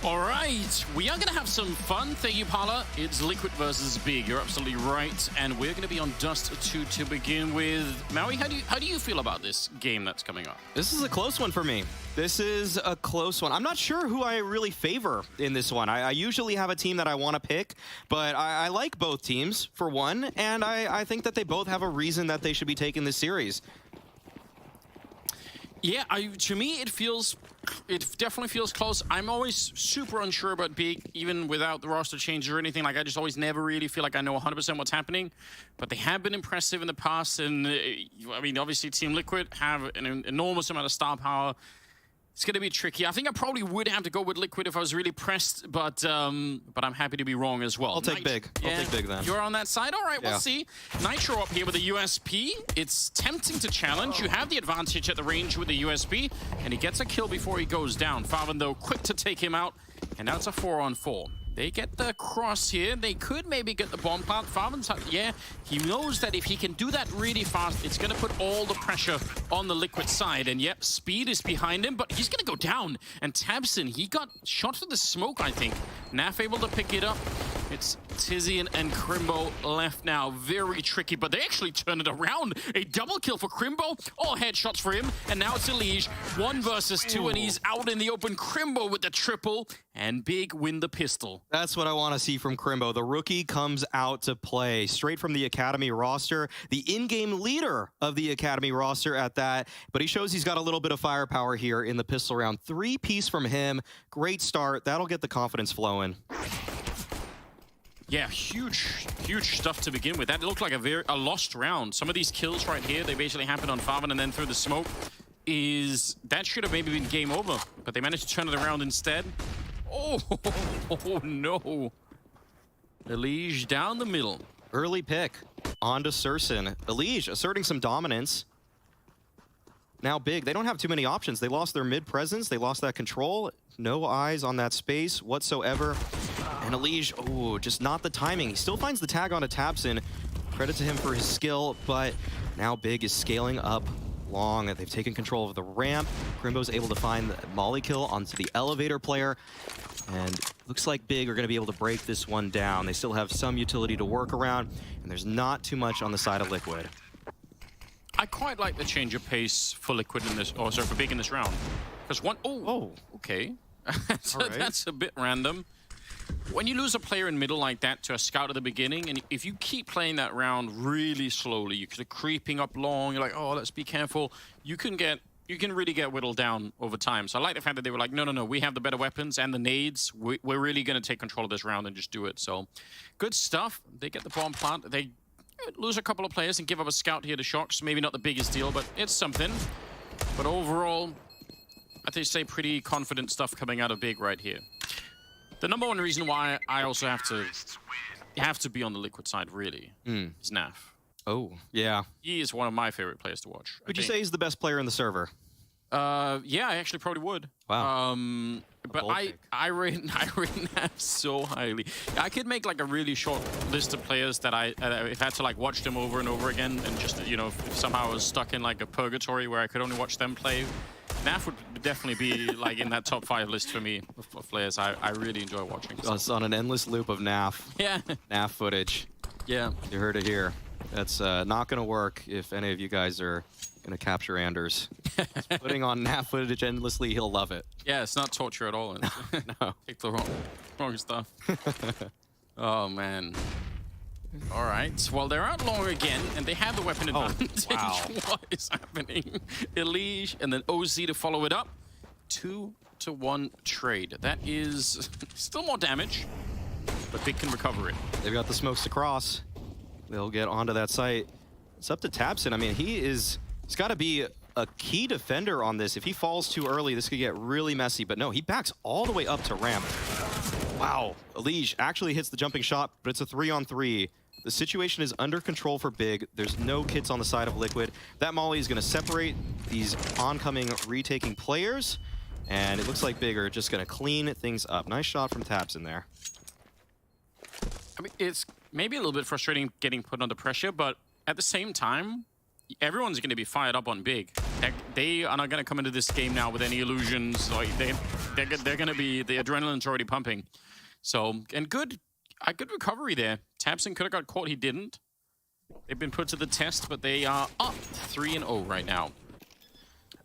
All right, we are going to have some fun. Thank you, Paula. It's Liquid versus Big. You're absolutely right. And we're going to be on Dust 2 to begin with. Maui, how do you feel about this game that's coming up? This is a close one for me. This is a close one. I'm not sure who I really favor in this one. I usually have a team that I want to pick, but I like both teams, for one, and I think that they both have a reason that they should be taking this series. Yeah, to me, it definitely feels close. I'm always super unsure about Big, even without the roster changes or anything. Like, I just always never really feel like I know 100% what's happening. But they have been impressive in the past, and I mean, obviously, Team Liquid have an enormous amount of star power. It's going to be tricky. I think I probably would have to go with Liquid if I was really pressed, but I'm happy to be wrong as well. I'll take Big. I'll take Big then. You're on that side? All right, we'll see. Nitro up here with a USP. It's tempting to challenge. You have the advantage at the range with the USP, and he gets a kill before he goes down. Farvan, though, quick to take him out, and now it's a 4-on-4. They get the cross here. They could maybe get the bomb plant. Farvan's, yeah, he knows that if he can do that really fast, it's going to put all the pressure on the Liquid side. And yep, Speed is behind him, but he's going to go down. And Tabson, he got shot through the smoke, I think. Naf able to pick it up. It's Tizian and Crimbo left now. Very tricky, but they actually turn it around. A double kill for Crimbo. All headshots for him. And now it's Elige. 1 versus 2, and he's out in the open. Crimbo with the triple, and Big win the pistol. That's what I want to see from Crimbo. The rookie comes out to play straight from the Academy roster, the in-game leader of the Academy roster at that, but he shows he's got a little bit of firepower here in the pistol round. 3-piece from him. Great start. That'll get the confidence flowing. Yeah, huge stuff to begin with. That looked like a lost round. Some of these kills right here, they basically happened on Farvan and then through the smoke. That should have maybe been game over, but they managed to turn it around instead. Oh, no. Elige down the middle. Early pick onto Surson. Elige asserting some dominance. Now Big, they don't have too many options. They lost their mid presence. They lost that control. No eyes on that space whatsoever. And Elige, oh, just not the timing. He still finds the tag onto Tabson. Credit to him for his skill, but now Big is scaling up long. They've taken control of the ramp. Crimbo's able to find the molly kill onto the elevator player. And looks like Big are going to be able to break this one down. They still have some utility to work around, and there's not too much on the side of Liquid. I quite like the change of pace for Liquid in this, or sorry, for Big in this round. Because okay. That's a bit random. When you lose a player in middle like that to a scout at the beginning, and if you keep playing that round really slowly, you're creeping up long, you're like, oh, let's be careful, you can really get whittled down over time. So I like the fact that they were like, no, we have the better weapons and the nades. We're really going to take control of this round and just do it. So good stuff. They get the bomb plant. They lose a couple of players and give up a scout here to Shox. Maybe not the biggest deal, but it's something. But overall, I think say pretty confident stuff coming out of Big right here. The number one reason why I also have to be on the Liquid side, really, is Naf. Oh, yeah. He is one of my favorite players to watch. Would you say he's the best player in the server? Yeah, I actually probably would. Wow. But I rate Naf so highly. I could make like a really short list of players that if I had to like watch them over and over again, and just, you know, if somehow I was stuck in like a purgatory where I could only watch them play, Naf would definitely be like in that top 5 list for me of players I really enjoy watching. So. It's on an endless loop of Naf. Yeah. Naf footage. Yeah. You heard it here. That's not going to work if any of you guys are going to capture Anders. Putting on Naf footage endlessly, he'll love it. Yeah, it's not torture at all. No. Pick the wrong stuff. Oh, man. All right. Well, they're out long again, and they have the weapon advantage. Wow. What is happening? Elige and then OZ to follow it up. 2-to-1 trade. That is still more damage, but Big can recover it. They've got the smokes to cross. They'll get onto that site. It's up to Tabson. I mean, he's got to be a key defender on this. If he falls too early, this could get really messy. But no, he backs all the way up to ramp. Wow. Elige actually hits the jumping shot, but it's a 3-on-3. The situation is under control for Big. There's no kits on the side of Liquid. That molly is going to separate these oncoming retaking players. And it looks like Big are just going to clean things up. Nice shot from Tabson there. I mean, it's maybe a little bit frustrating getting put under pressure, but at the same time, everyone's going to be fired up on Big. They are not going to come into this game now with any illusions. Like they're going to be, the adrenaline's already pumping. So, and good recovery there. Tabson could have got caught, he didn't. They've been put to the test, but they are up 3-0 right now.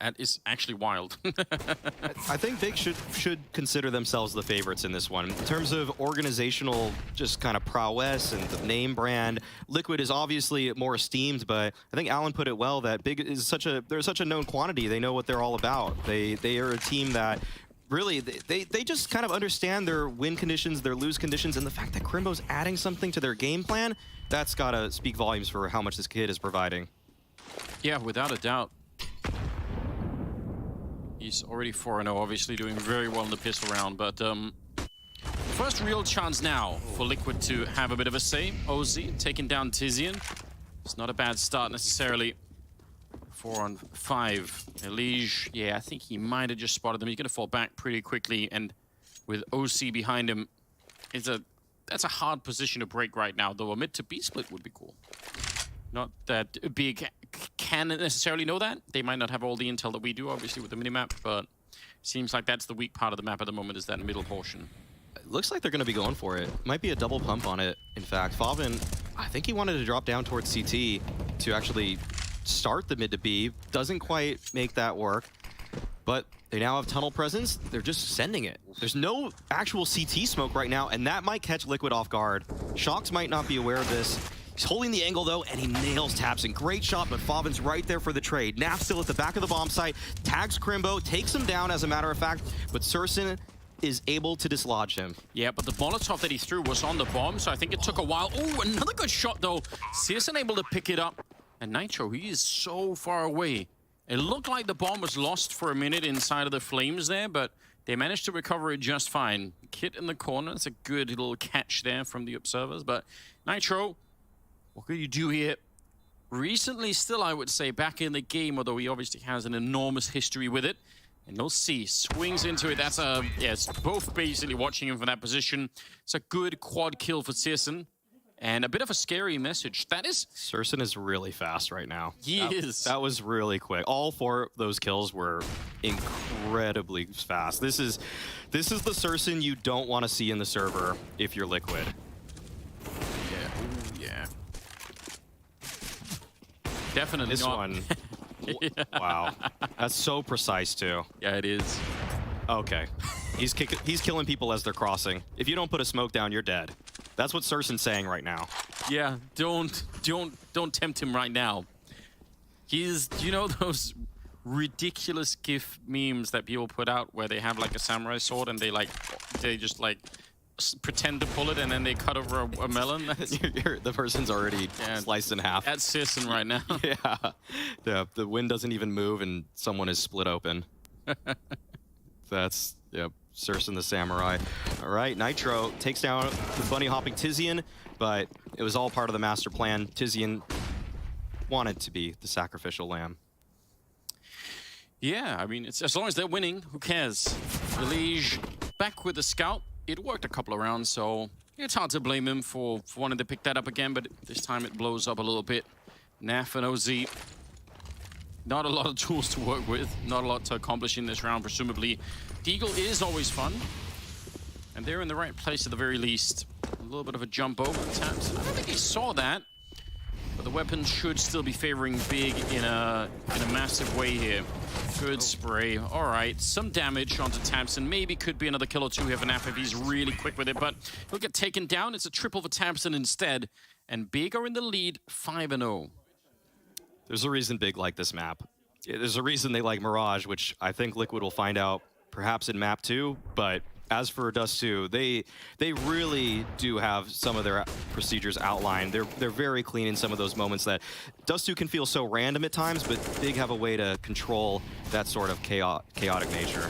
That is actually wild. I think Big should consider themselves the favorites in this one. In terms of organizational just kind of prowess and the name brand, Liquid is obviously more esteemed, but I think Alan put it well that Big is they're such a known quantity. They know what they're all about. They are a team that really, they just kind of understand their win conditions, their lose conditions, and the fact that Crimbo's adding something to their game plan, that's got to speak volumes for how much this kid is providing. Yeah, without a doubt. He's already 4-0, obviously doing very well in the pistol round, but first real chance now for Liquid to have a bit of a say. OZ taking down Tizian. It's not a bad start necessarily. 4-on-5. Elige, yeah, I think he might have just spotted them. He's going to fall back pretty quickly, and with OC behind him, that's a hard position to break right now, though a mid to B split would be cool. Not that Big can necessarily know that. They might not have all the intel that we do, obviously, with the minimap, but seems like that's the weak part of the map at the moment, is that middle portion. It looks like they're going to be going for it. Might be a double pump on it, in fact. Favin, I think he wanted to drop down towards CT to actually start the mid to B. Doesn't quite make that work, but they now have tunnel presence. They're just sending it. There's no actual CT smoke right now, and that might catch Liquid off guard. Shox might not be aware of this. He's holding the angle, though, and he nails Tabson. Great shot, but Favin's right there for the trade. Naf still at the back of the bomb site, tags Crimbo, takes him down, as a matter of fact, but Surson is able to dislodge him. Yeah, but the Molotov that he threw was on the bomb, so I think it took a while. Oh, another good shot, though. Searson able to pick it up. And Nitro, he is so far away. It looked like the bomb was lost for a minute inside of the flames there, but they managed to recover it just fine. Kit in the corner, it's a good little catch there from the observers, but Nitro, what can you do here? Recently, still, I would say, back in the game, although he obviously has an enormous history with it. And no C, swings into it. That's a, yes, both basically watching him from that position. It's a good quad kill for Searson. And a bit of a scary message. That is... Surson is really fast right now. He is. That was really quick. All 4 of those kills were incredibly fast. This is the Surson you don't want to see in the server if you're Liquid. Yeah. Ooh, yeah. Definitely this not. One. Wow. That's so precise, too. Yeah, it is. Okay. He's killing people as they're crossing. If you don't put a smoke down, you're dead. That's what Surson's saying right now. Yeah, don't tempt him right now. He's, you know those ridiculous GIF memes that people put out where they have like a samurai sword and they just like pretend to pull it and then they cut over a melon? The person's already sliced in half. That's Searson right now. Yeah. The wind doesn't even move and someone is split open. That's, yep. Surson the Samurai. All right, Nitro takes down the bunny hopping Tizian, but it was all part of the master plan. Tizian wanted to be the sacrificial lamb. Yeah, I mean, it's, as long as they're winning, who cares? Elige back with the scout. It worked a couple of rounds, so it's hard to blame him for wanting to pick that up again, but this time it blows up a little bit. Naf and OZ. Not a lot of tools to work with, not a lot to accomplish in this round, presumably. Deagle is always fun, and they're in the right place at the very least. A little bit of a jump over the taps. I don't think he saw that, but the weapon should still be favoring Big in a massive way here. Good spray. All right, some damage onto Tabson. Maybe could be another kill or two here for Naf if he's really quick with it, but he'll get taken down. It's a triple for Tabson instead, and Big are in the lead, 5-0. There's a reason Big like this map. There's a reason they like Mirage, which I think Liquid will find out perhaps in map 2, but as for Dust 2, they really do have some of their procedures outlined. They're very clean in some of those moments that Dust 2 can feel so random at times, but Big have a way to control that sort of chaotic nature.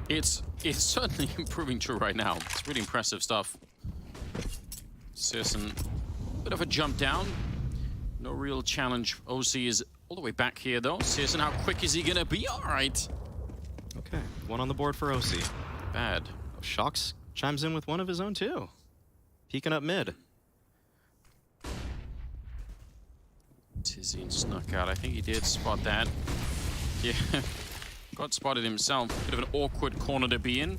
It's certainly proving true right now. It's really impressive stuff. Searson, bit of a jump down. No real challenge. OC is all the way back here, though. Searson, how quick is he going to be? All right. Okay, one on the board for OC. Bad. Shox chimes in with one of his own, too. Peeking up mid. Tizian snuck out. I think he did spot that. Yeah, got spotted himself. Bit of an awkward corner to be in.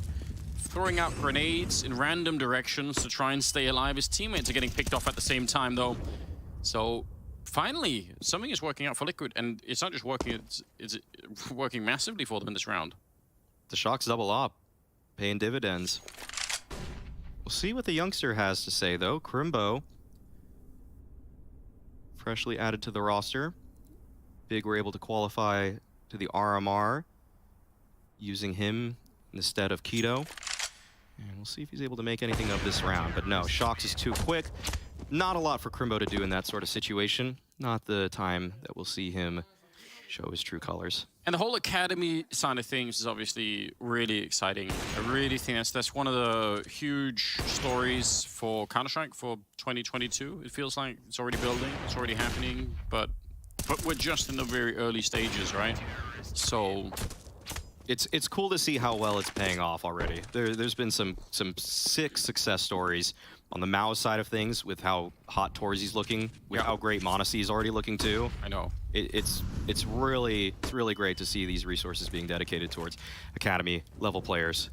Throwing out grenades in random directions to try and stay alive. His teammates are getting picked off at the same time, though. So finally, something is working out for Liquid, and it's not just working, it's working massively for them in this round. The Shox double up, paying dividends. We'll see what the youngster has to say, though. Crimbo, freshly added to the roster. Big were able to qualify to the RMR, using him instead of Keto. And we'll see if he's able to make anything of this round. But no, Shox is too quick. Not a lot for Crimbo to do in that sort of situation. Not the time that we'll see him show his true colors. And the whole academy side of things is obviously really exciting. I really think that's one of the huge stories for Counter-Strike for 2022. It feels like it's already building, it's already happening, but we're just in the very early stages, right? So it's cool to see how well it's paying off already. There's been some sick success stories on the Mao side of things with how hot Torzi's looking, with how great Monacy is already looking too. I know. It's really great to see these resources being dedicated towards academy level players.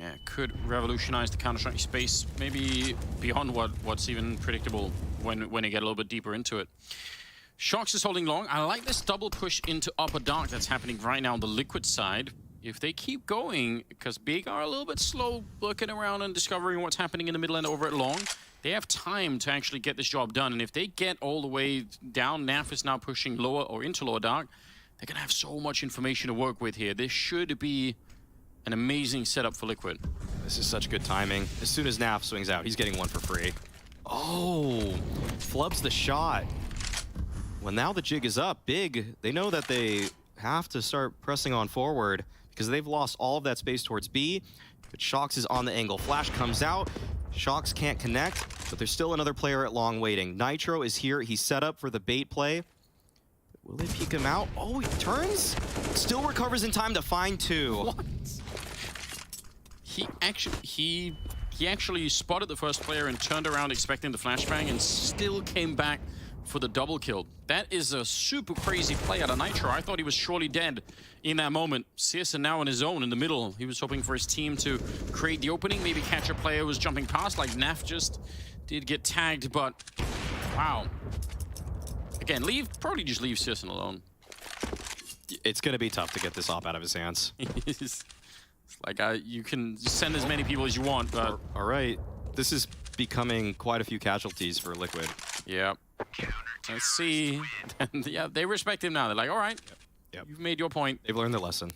Yeah, could revolutionize the Counter-Strike space, maybe beyond what's even predictable when you get a little bit deeper into it. Shox is holding long. I like this double push into upper dark that's happening right now on the Liquid side. If they keep going, because Big are a little bit slow looking around and discovering what's happening in the middle and over at long, they have time to actually get this job done. And if they get all the way down, Naf is now pushing lower or into lower dark, they're going to have so much information to work with here. This should be an amazing setup for Liquid. This is such good timing. As soon as Naf swings out, he's getting one for free. Oh, flubs the shot. Well, now the jig is up. Big, they know that they have to start pressing on forward because they've lost all of that space towards B. But Shox is on the angle. Flash comes out. Shox can't connect, but there's still another player at long waiting. Nitro is here. He's set up for the bait play. Will they peek him out? Oh, he turns. Still recovers in time to find two. What? He actually spotted the first player and turned around expecting the flashbang and still came back for the double kill. That is a super crazy play out of Nitro. I thought he was surely dead in that moment. Searson now on his own in the middle. He was hoping for his team to create the opening, maybe catch a player who was jumping past like Naf just did get tagged, but wow. Again, probably just leave Searson alone. It's going to be tough to get this op out of his hands. It's like, you can send as many people as you want, but... All right. This is becoming quite a few casualties for Liquid. Yeah. Let's see. Yeah, they respect him now. They're like, all right, yep. You've made your point. They've learned their lesson.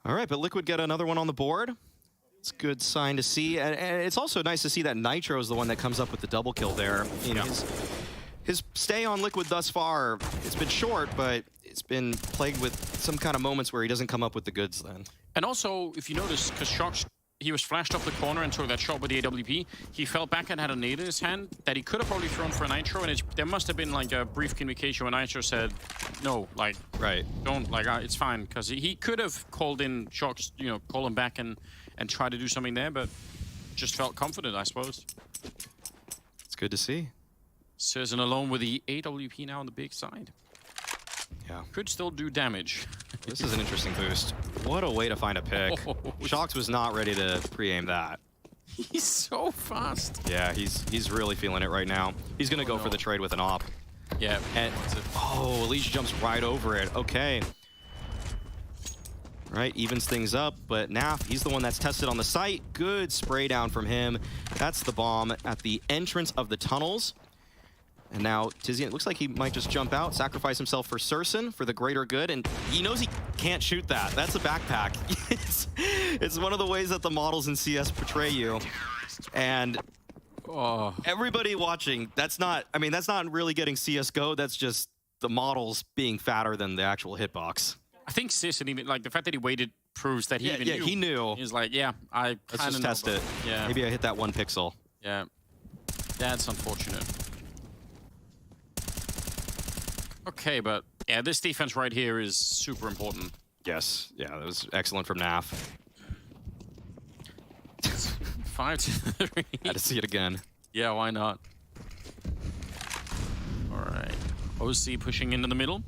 All right, but Liquid get another one on the board. It's a good sign to see. And it's also nice to see that Nitro is the one that comes up with the double kill there. You know, his stay on Liquid thus far, it's been short, but it's been plagued with some kind of moments where he doesn't come up with the goods then. And also, if you notice, because Shox, he was flashed off the corner and took that shot with the AWP. He fell back and had a nade in his hand that he could have probably thrown for a Nitro, and there must have been like a brief communication when Nitro said, no, like, right, don't, like, it's fine. Because he could have called in Shox, you know, call him back and try to do something there, but just felt confident, I suppose. It's good to see. Searson alone with the AWP now on the big side. Yeah. Could still do damage. This is an interesting boost. What a way to find a pick. Oh, Shox was not ready to pre-aim that. He's so fast. Yeah, he's really feeling it right now. He's going to go for the trade with an op. Yeah. And, oh, Elise jumps right over it. Okay. Right, evens things up, but Naf, he's the one that's tested on the site. Good spray down from him. That's the bomb at the entrance of the tunnels. And now Tizian, it looks like he might just jump out, sacrifice himself for Searson for the greater good, and he knows he can't shoot that. That's a backpack. It's one of the ways that the models in CS portray you. And everybody watching, that's not really getting CSGO, that's just the models being fatter than the actual hitbox. I think Searson, even like the fact that he waited proves that he even knew. He knew. He's like, yeah, I let's just test it. Yeah. Maybe I hit that 1 pixel. Yeah. That's unfortunate. Okay, but yeah, this defense right here is super important. Yes, yeah, that was excellent from Naf. 5-3. Had to see it again. Yeah, why not? OC pushing into the middle.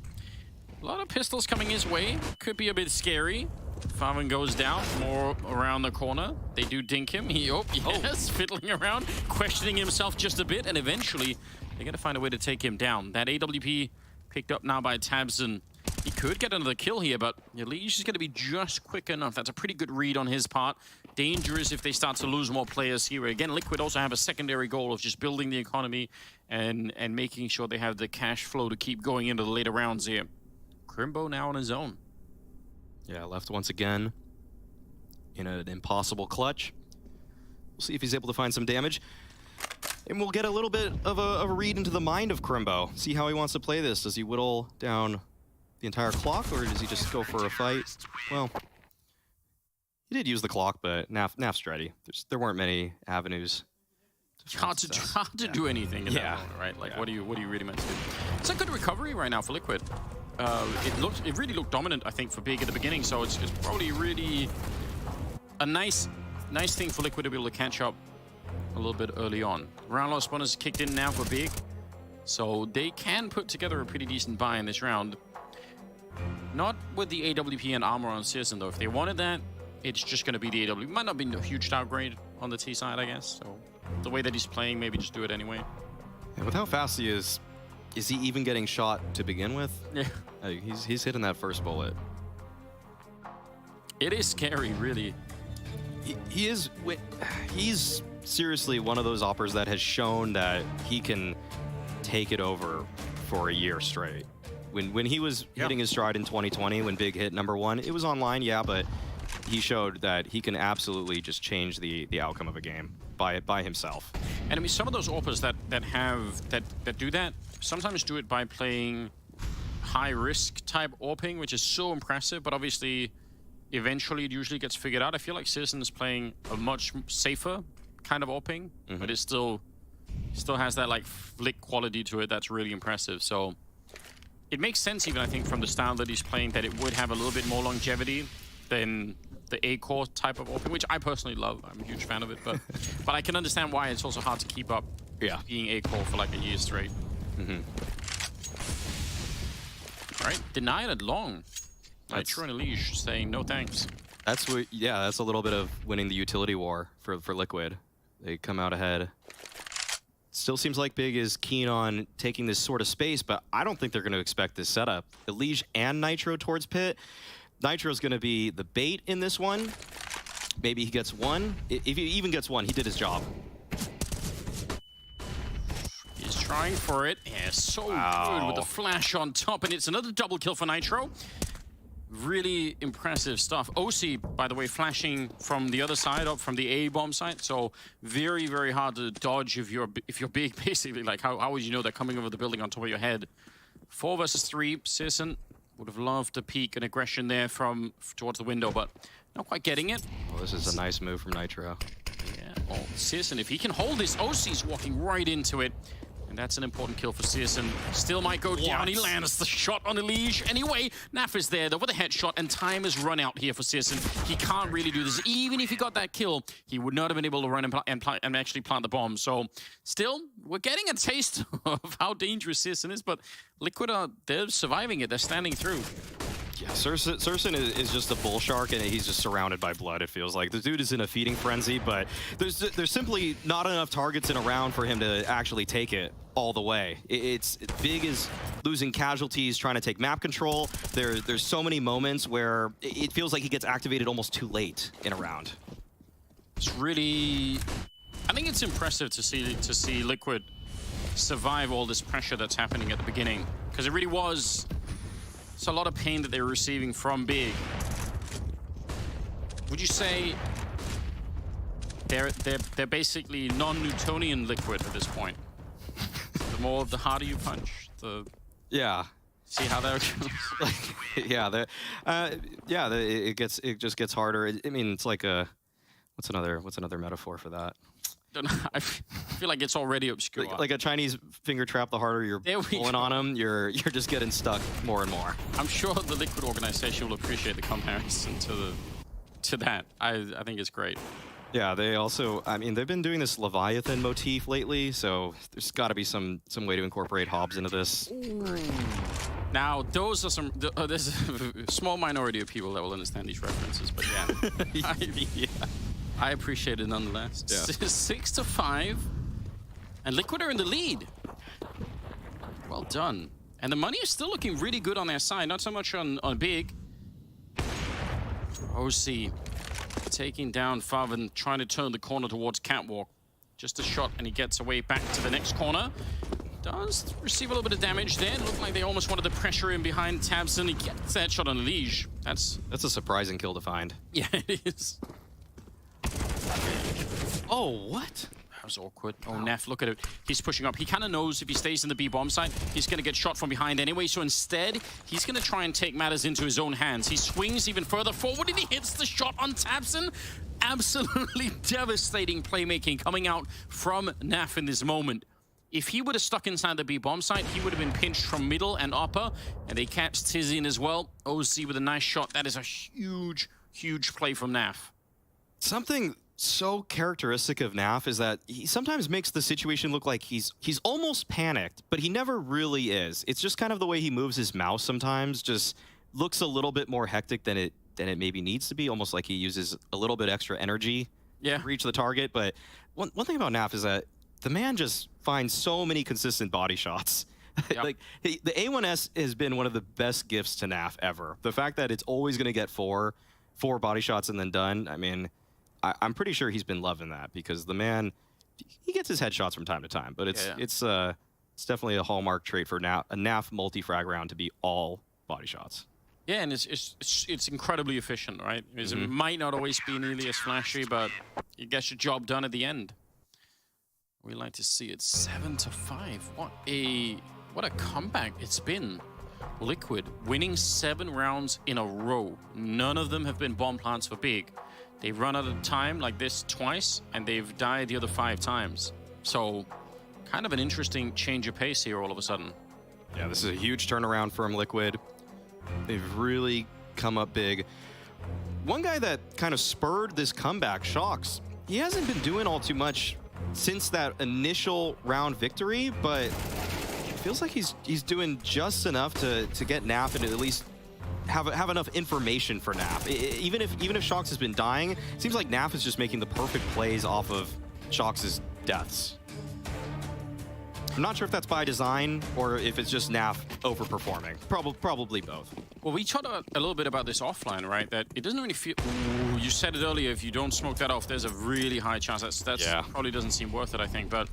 A lot of pistols coming his way. Could be a bit scary. Farman goes down, more around the corner. They do dink him. Fiddling around, questioning himself just a bit, and eventually they're gonna find a way to take him down. That AWP picked up now by Tabson. He could get another kill here, but Elige is gonna be just quick enough. That's a pretty good read on his part. Dangerous if they start to lose more players here. Again, Liquid also have a secondary goal of just building the economy and making sure they have the cash flow to keep going into the later rounds here. Crimbo now on his own. Yeah, left once again in an impossible clutch. We'll see if he's able to find some damage. And we'll get a little bit of a read into the mind of Crimbo. See how he wants to play this. Does he whittle down the entire clock, or does he just go for a fight? Well, he did use the clock, but Naf's ready. There weren't many avenues. Hard to do anything in that moment, right? Like, what do you really meant to do? It's a good recovery right now for Liquid. It really looked dominant, I think, for Big at the beginning. So it's probably really a nice thing for Liquid to be able to catch up a little bit early on. Round loss bonus kicked in now for Big, so they can put together a pretty decent buy in this round. Not with the AWP and armor on Searson though. If they wanted that, it's just going to be the AWP. Might not be a huge downgrade on the T side, I guess. So the way that he's playing, maybe just do it anyway. Yeah, with how fast he is he even getting shot to begin with? Yeah. He's hitting that first bullet. It is scary, really. He's seriously one of those oppers that has shown that he can take it over for a year straight. When he was hitting his stride in 2020, when Big hit #1, it was online, yeah, but he showed that he can absolutely just change the outcome of a game by himself. And I mean, some of those AWPers that do that sometimes do it by playing high risk type AWPing, which is so impressive, but obviously eventually it usually gets figured out. I feel like Citizen is playing a much safer kind of AWPing, but it still has that like flick quality to it that's really impressive. So it makes sense, even I think, from the style that he's playing, that it would have a little bit more longevity than the A-core type of AWPing, which I personally love. I'm a huge fan of it, but I can understand why it's also hard to keep up being A-core for like a year straight. All right, denied it long. Nitro and Elige saying no thanks. That's what, that's a little bit of winning the utility war for Liquid. They come out ahead. Still seems like Big is keen on taking this sort of space, but I don't think they're going to expect this setup. Elige and Nitro towards Pit. Nitro's going to be the bait in this one. Maybe he gets one. If he even gets one, he did his job. He's trying for it. Yeah, so good with the flash on top, and it's another double kill for Nitro. Really impressive stuff. OC, by the way, flashing from the other side, up from the A-bomb site. So very, very hard to dodge if you're Big, basically. Like, how would you know they're coming over the building on top of your head? 4 versus 3. Searson would have loved a peek and aggression there from towards the window, but not quite getting it. Well, this is a nice move from Nitro. Yeah, well, Searson, if he can hold this, OC's walking right into it. And that's an important kill for Searson. Still might go down. He lands the shot on Elige. Anyway, Naf is there, though, with a headshot, and time has run out here for Searson. He can't really do this. Even if he got that kill, he would not have been able to run and actually plant the bomb. So, still, we're getting a taste of how dangerous Searson is, but Liquid they're surviving it. They're standing through. Yeah, Searson is just a bull shark, and he's just surrounded by blood, it feels like. The dude is in a feeding frenzy, but there's simply not enough targets in a round for him to actually take it all the way. It's Big is losing casualties, trying to take map control. There's so many moments where it feels like he gets activated almost too late in a round. It's really... I think it's impressive to see Liquid survive all this pressure that's happening at the beginning, because it really was... It's a lot of pain that they're receiving from Big. Would you say they're basically non-Newtonian Liquid at this point? The harder you punch, see how that goes. It just gets harder. I mean, it's like a what's another metaphor for that? I feel like it's already obscure. Like a Chinese finger trap, the harder you're pulling on them, you're just getting stuck more and more. I'm sure the Liquid organization will appreciate the comparison to that. I think it's great. Yeah, they also, I mean, they've been doing this Leviathan motif lately, so there's got to be some way to incorporate Hobbs into this. Now, those are some. There's a small minority of people that will understand these references, but yeah, I appreciate it nonetheless. Yeah. 6-5, and Liquid are in the lead. Well done. And the money is still looking really good on their side, not so much on Big. OC taking down Favin, trying to turn the corner towards Catwalk. Just a shot, and he gets away back to the next corner. Does receive a little bit of damage there. Looked like they almost wanted to pressure him behind Tabson. He gets that shot on Liege. That's a surprising kill to find. Yeah, it is. Oh, what? That was awkward. Oh, Neff, look at it. He's pushing up. He kind of knows if he stays in the B bomb site, he's going to get shot from behind anyway. So instead, he's going to try and take matters into his own hands. He swings even further forward, and he hits the shot on Tabson. Absolutely devastating playmaking coming out from Neff in this moment. If he would have stuck inside the B bomb site, he would have been pinched from middle and upper, and they catch Tizian as well. OZ with a nice shot. That is a huge, huge play from Naf. Something so characteristic of Naf is that he sometimes makes the situation look like he's almost panicked, but he never really is. It's just kind of the way he moves his mouse sometimes, just looks a little bit more hectic than it maybe needs to be, almost like he uses a little bit extra energy to reach the target. But one thing about Naf is that the man just finds so many consistent body shots. Yep. Like the A1S has been one of the best gifts to Naf ever. The fact that it's always going to get four body shots and then done. I mean, I'm pretty sure he's been loving that, because the man, he gets his headshots from time to time. But it's definitely a hallmark trait for a Naf multi-frag round to be all body shots. Yeah, and it's incredibly efficient, right? It might not always be nearly as flashy, but you get your job done at the end. We like to see it 7-5. What a comeback it's been. Liquid winning 7 rounds in a row. None of them have been bomb plants for Big. They've run out of time like this twice, and they've died the other 5 times. So, kind of an interesting change of pace here all of a sudden. Yeah, this is a huge turnaround from Liquid. They've really come up big. One guy that kind of spurred this comeback, Shox, he hasn't been doing all too much since that initial round victory, but it feels like he's doing just enough to get Naf and at least have enough information for Naf. Even if Shox has been dying, it seems like Naf is just making the perfect plays off of Shox's deaths. I'm not sure if that's by design or if it's just Naf overperforming. Probably both. Well, we talked a little bit about this offline, right? That it doesn't really feel... Ooh, you said it earlier, if you don't smoke that off, there's a really high chance. That's probably doesn't seem worth it, I think. But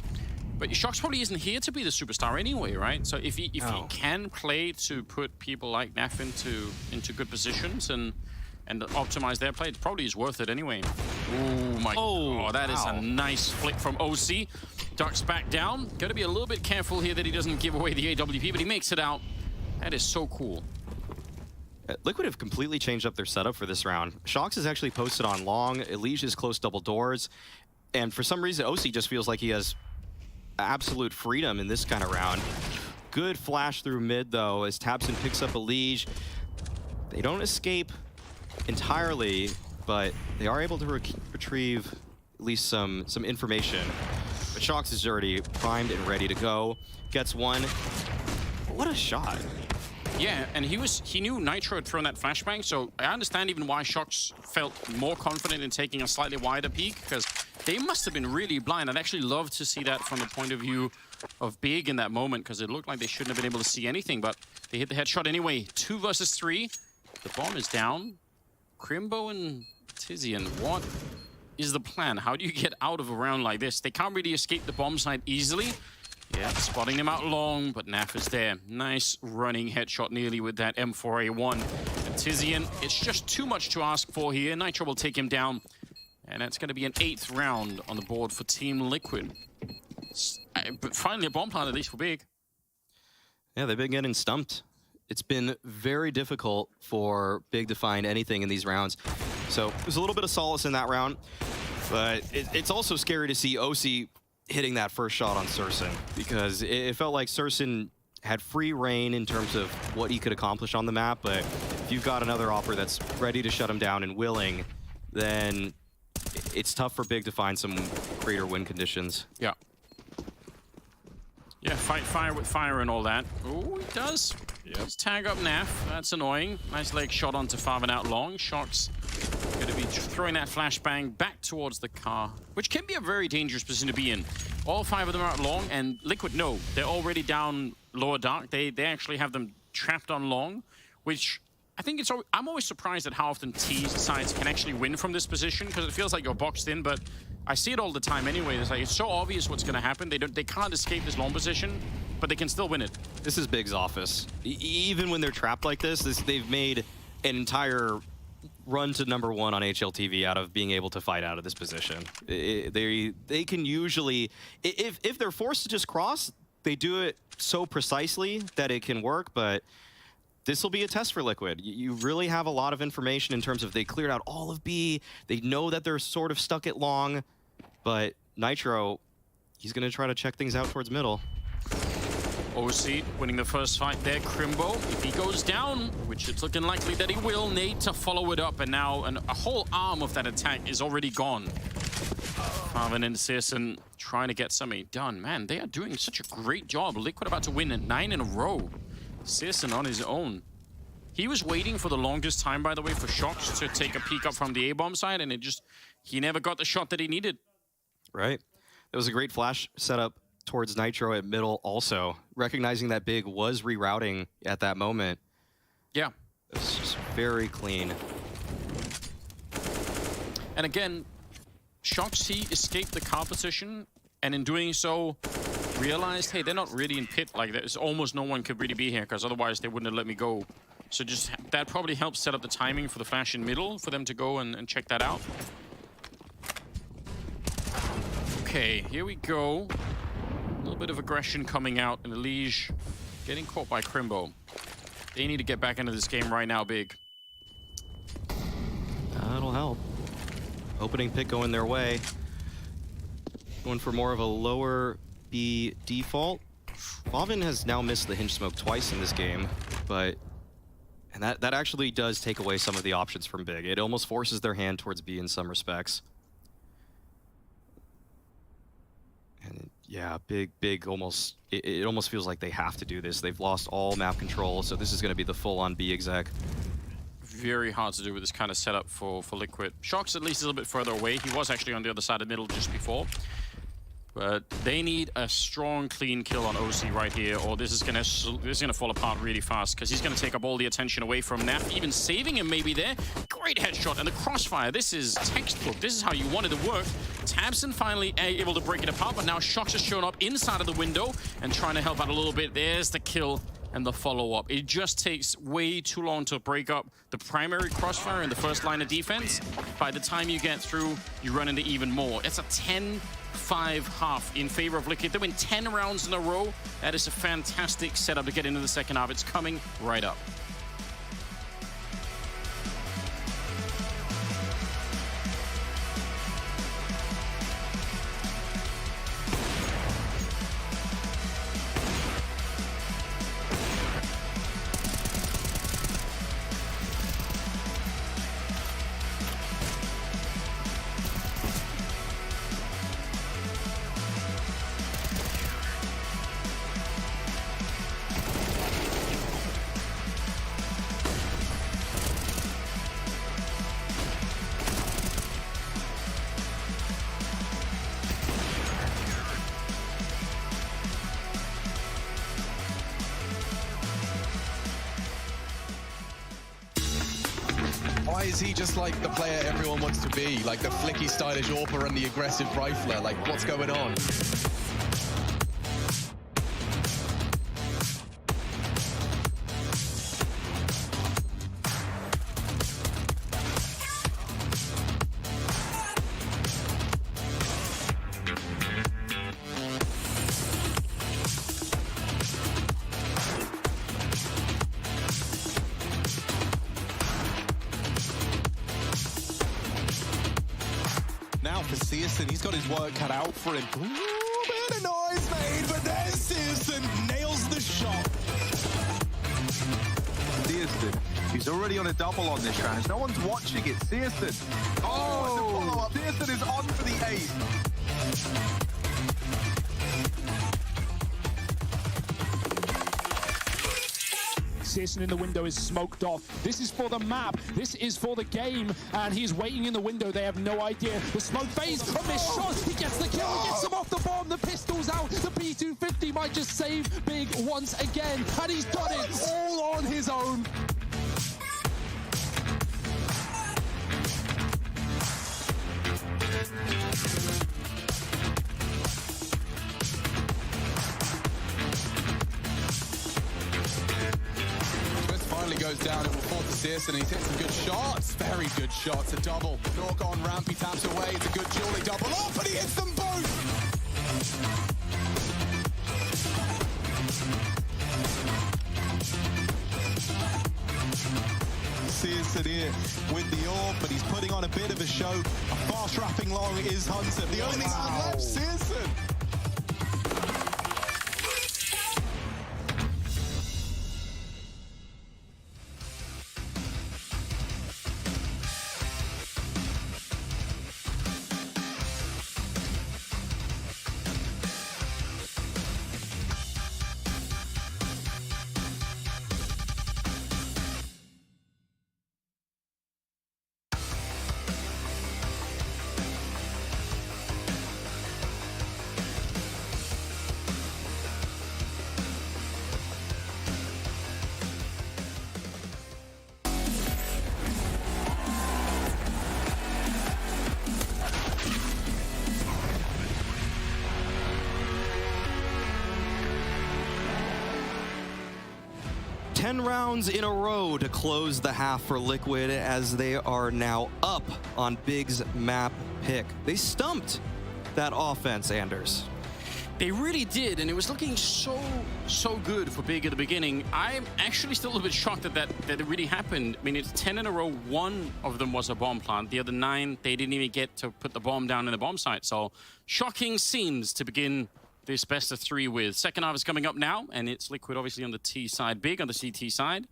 Shox probably isn't here to be the superstar anyway, right? So if he can play to put people like Naf into good positions and optimize their play, it probably is worth it anyway. Oh my god, that is a nice flick from OC. Ducks back down. Got to be a little bit careful here that he doesn't give away the AWP, but he makes it out. That is so cool. Liquid have completely changed up their setup for this round. Shox is actually posted on long. Elige is close double doors. And for some reason, OC just feels like he has absolute freedom in this kind of round. Good flash through mid, though, as Tabson picks up Elige. They don't escape entirely, but they are able to retrieve at least some information. But Shox is already primed and ready to go. Gets one. What a shot. Yeah, and he knew Nitro had thrown that flashbang, so I understand even why Shox felt more confident in taking a slightly wider peek, because they must have been really blind. I'd actually love to see that from the point of view of Big in that moment, because it looked like they shouldn't have been able to see anything, but they hit the headshot anyway. 2 versus 3. The bomb is down. Crimbo and Tizian, what is the plan? How do you get out of a round like this? They can't really escape the bomb side easily. Yeah, spotting them out long, but Naf is there. Nice running headshot nearly with that M4A1. And Tizian, it's just too much to ask for here. Nitro will take him down. And that's going to be an 8th round on the board for Team Liquid. But finally a bomb plant, at least for Big. Yeah, they've been getting stumped. It's been very difficult for Big to find anything in these rounds. So there's a little bit of solace in that round. But it's also scary to see OC hitting that first shot on Surson, because it felt like Surson had free reign in terms of what he could accomplish on the map, but if you've got another opper that's ready to shut him down and willing, then it's tough for Big to find some greater win conditions. Yeah. Yeah, fight fire with fire and all that. Oh, he does. Yep. Let's tag up Naf. That's annoying. Nice leg shot onto Farvin out long. Shox going to be throwing that flashbang back towards the car, which can be a very dangerous position to be in. All 5 of them are out long, and Liquid, no, they're already down lower dark. They actually have them trapped on long, which I think I'm always surprised at how often T sides can actually win from this position, because it feels like you're boxed in, but I see it all the time anyway. It's like, it's so obvious what's going to happen. They can't escape this long position, but they can still win it. This is Big's office. Even when they're trapped like this, they've made an entire run to #1 on HLTV out of being able to fight out of this position. They can usually, if they're forced to just cross, they do it so precisely that it can work, but this will be a test for Liquid. You really have a lot of information in terms of they cleared out all of B. They know that they're sort of stuck at long, but Nitro, he's going to try to check things out towards middle. OC winning the first fight there. Crimbo, if he goes down, which it's looking likely that he will, need to follow it up, and now a whole arm of that attack is already gone. Farvin and Searson trying to get something done. Man, they are doing such a great job. Liquid about to win 9 in a row. Searson on his own. He was waiting for the longest time, by the way, for Shox to take a peek up from the A-bomb side, and he never got the shot that he needed. Right. It was a great flash setup towards Nitro at middle also, recognizing that Big was rerouting at that moment. Yeah. It's just very clean. And again, Shox, he escaped the car position, and in doing so, realized, hey, they're not really in pit. Like, there's almost no one could really be here, because otherwise they wouldn't have let me go. So just that probably helps set up the timing for the flash in middle for them to go and check that out. Okay, here we go. A little bit of aggression coming out, and Elige getting caught by Crimbo. They need to get back into this game right now, Big. That'll help. Opening pick going their way. Going for more of a lower B default. Farvin has now missed the hinge smoke twice in this game, but that actually does take away some of the options from Big. It almost forces their hand towards B in some respects. And yeah, Big almost, it almost feels like they have to do this. They've lost all map control, so this is going to be the full-on B exec. Very hard to do with this kind of setup for Liquid. Shox at least is a little bit further away. He was actually on the other side of middle just before. But they need a strong, clean kill on OC right here, or this is gonna fall apart really fast, because he's gonna take up all the attention away from Naf, even saving him maybe there. Great headshot, and the crossfire. This is textbook. This is how you wanted to work. Tabson finally able to break it apart, but now Shox has shown up inside of the window and trying to help out a little bit. There's the kill and the follow-up. It just takes way too long to break up the primary crossfire in the first line of defense. By the time you get through, you run into even more. It's a 10-5 half in favor of Liquid. They win 10 rounds in a row. That is a fantastic setup to get into the second half. It's coming right up. Why is he just like the player everyone wants to be? Like the flicky, stylish AWPer and the aggressive rifler? Like, what's going on? For Searson, he's got his work cut out for him. Ooh, bit of noise made, but there's Searson, nails the shot. Searson, he's already on a double on this round. No one's watching it. Searson. Oh, follow-up Searson is on for the 8. Searson in the window is smoked off. This is for the map. This is for the game. And he's waiting in the window. They have no idea. The smoke phase, a missed shot. He gets the kill. He gets him off the bomb. The pistol's out. The P250 might just save Big once again. And he's done it all on his own. Goes down, it will fall to Searson, and he's hit some good shots. Very good shots. A double. Nork on ramp, he taps away. It's a good Julie double off, and he hits them both. Searson here with the orb, but he's putting on a bit of a show. A fast wrapping long is Hunter. The only man left, Searson. 10 rounds in a row to close the half for Liquid as they are now up on Big's map pick. They stumped that offense, Anders. They really did, and it was looking so good for Big at the beginning. I'm actually still a little bit shocked that it really happened. I mean, it's 10 in a row. One of them was a bomb plant. The other 9, they didn't even get to put the bomb down in the bomb site. So, shocking scenes to begin this best of 3 with. Second half is coming up now, and it's Liquid obviously on the T side, Big on the CT side.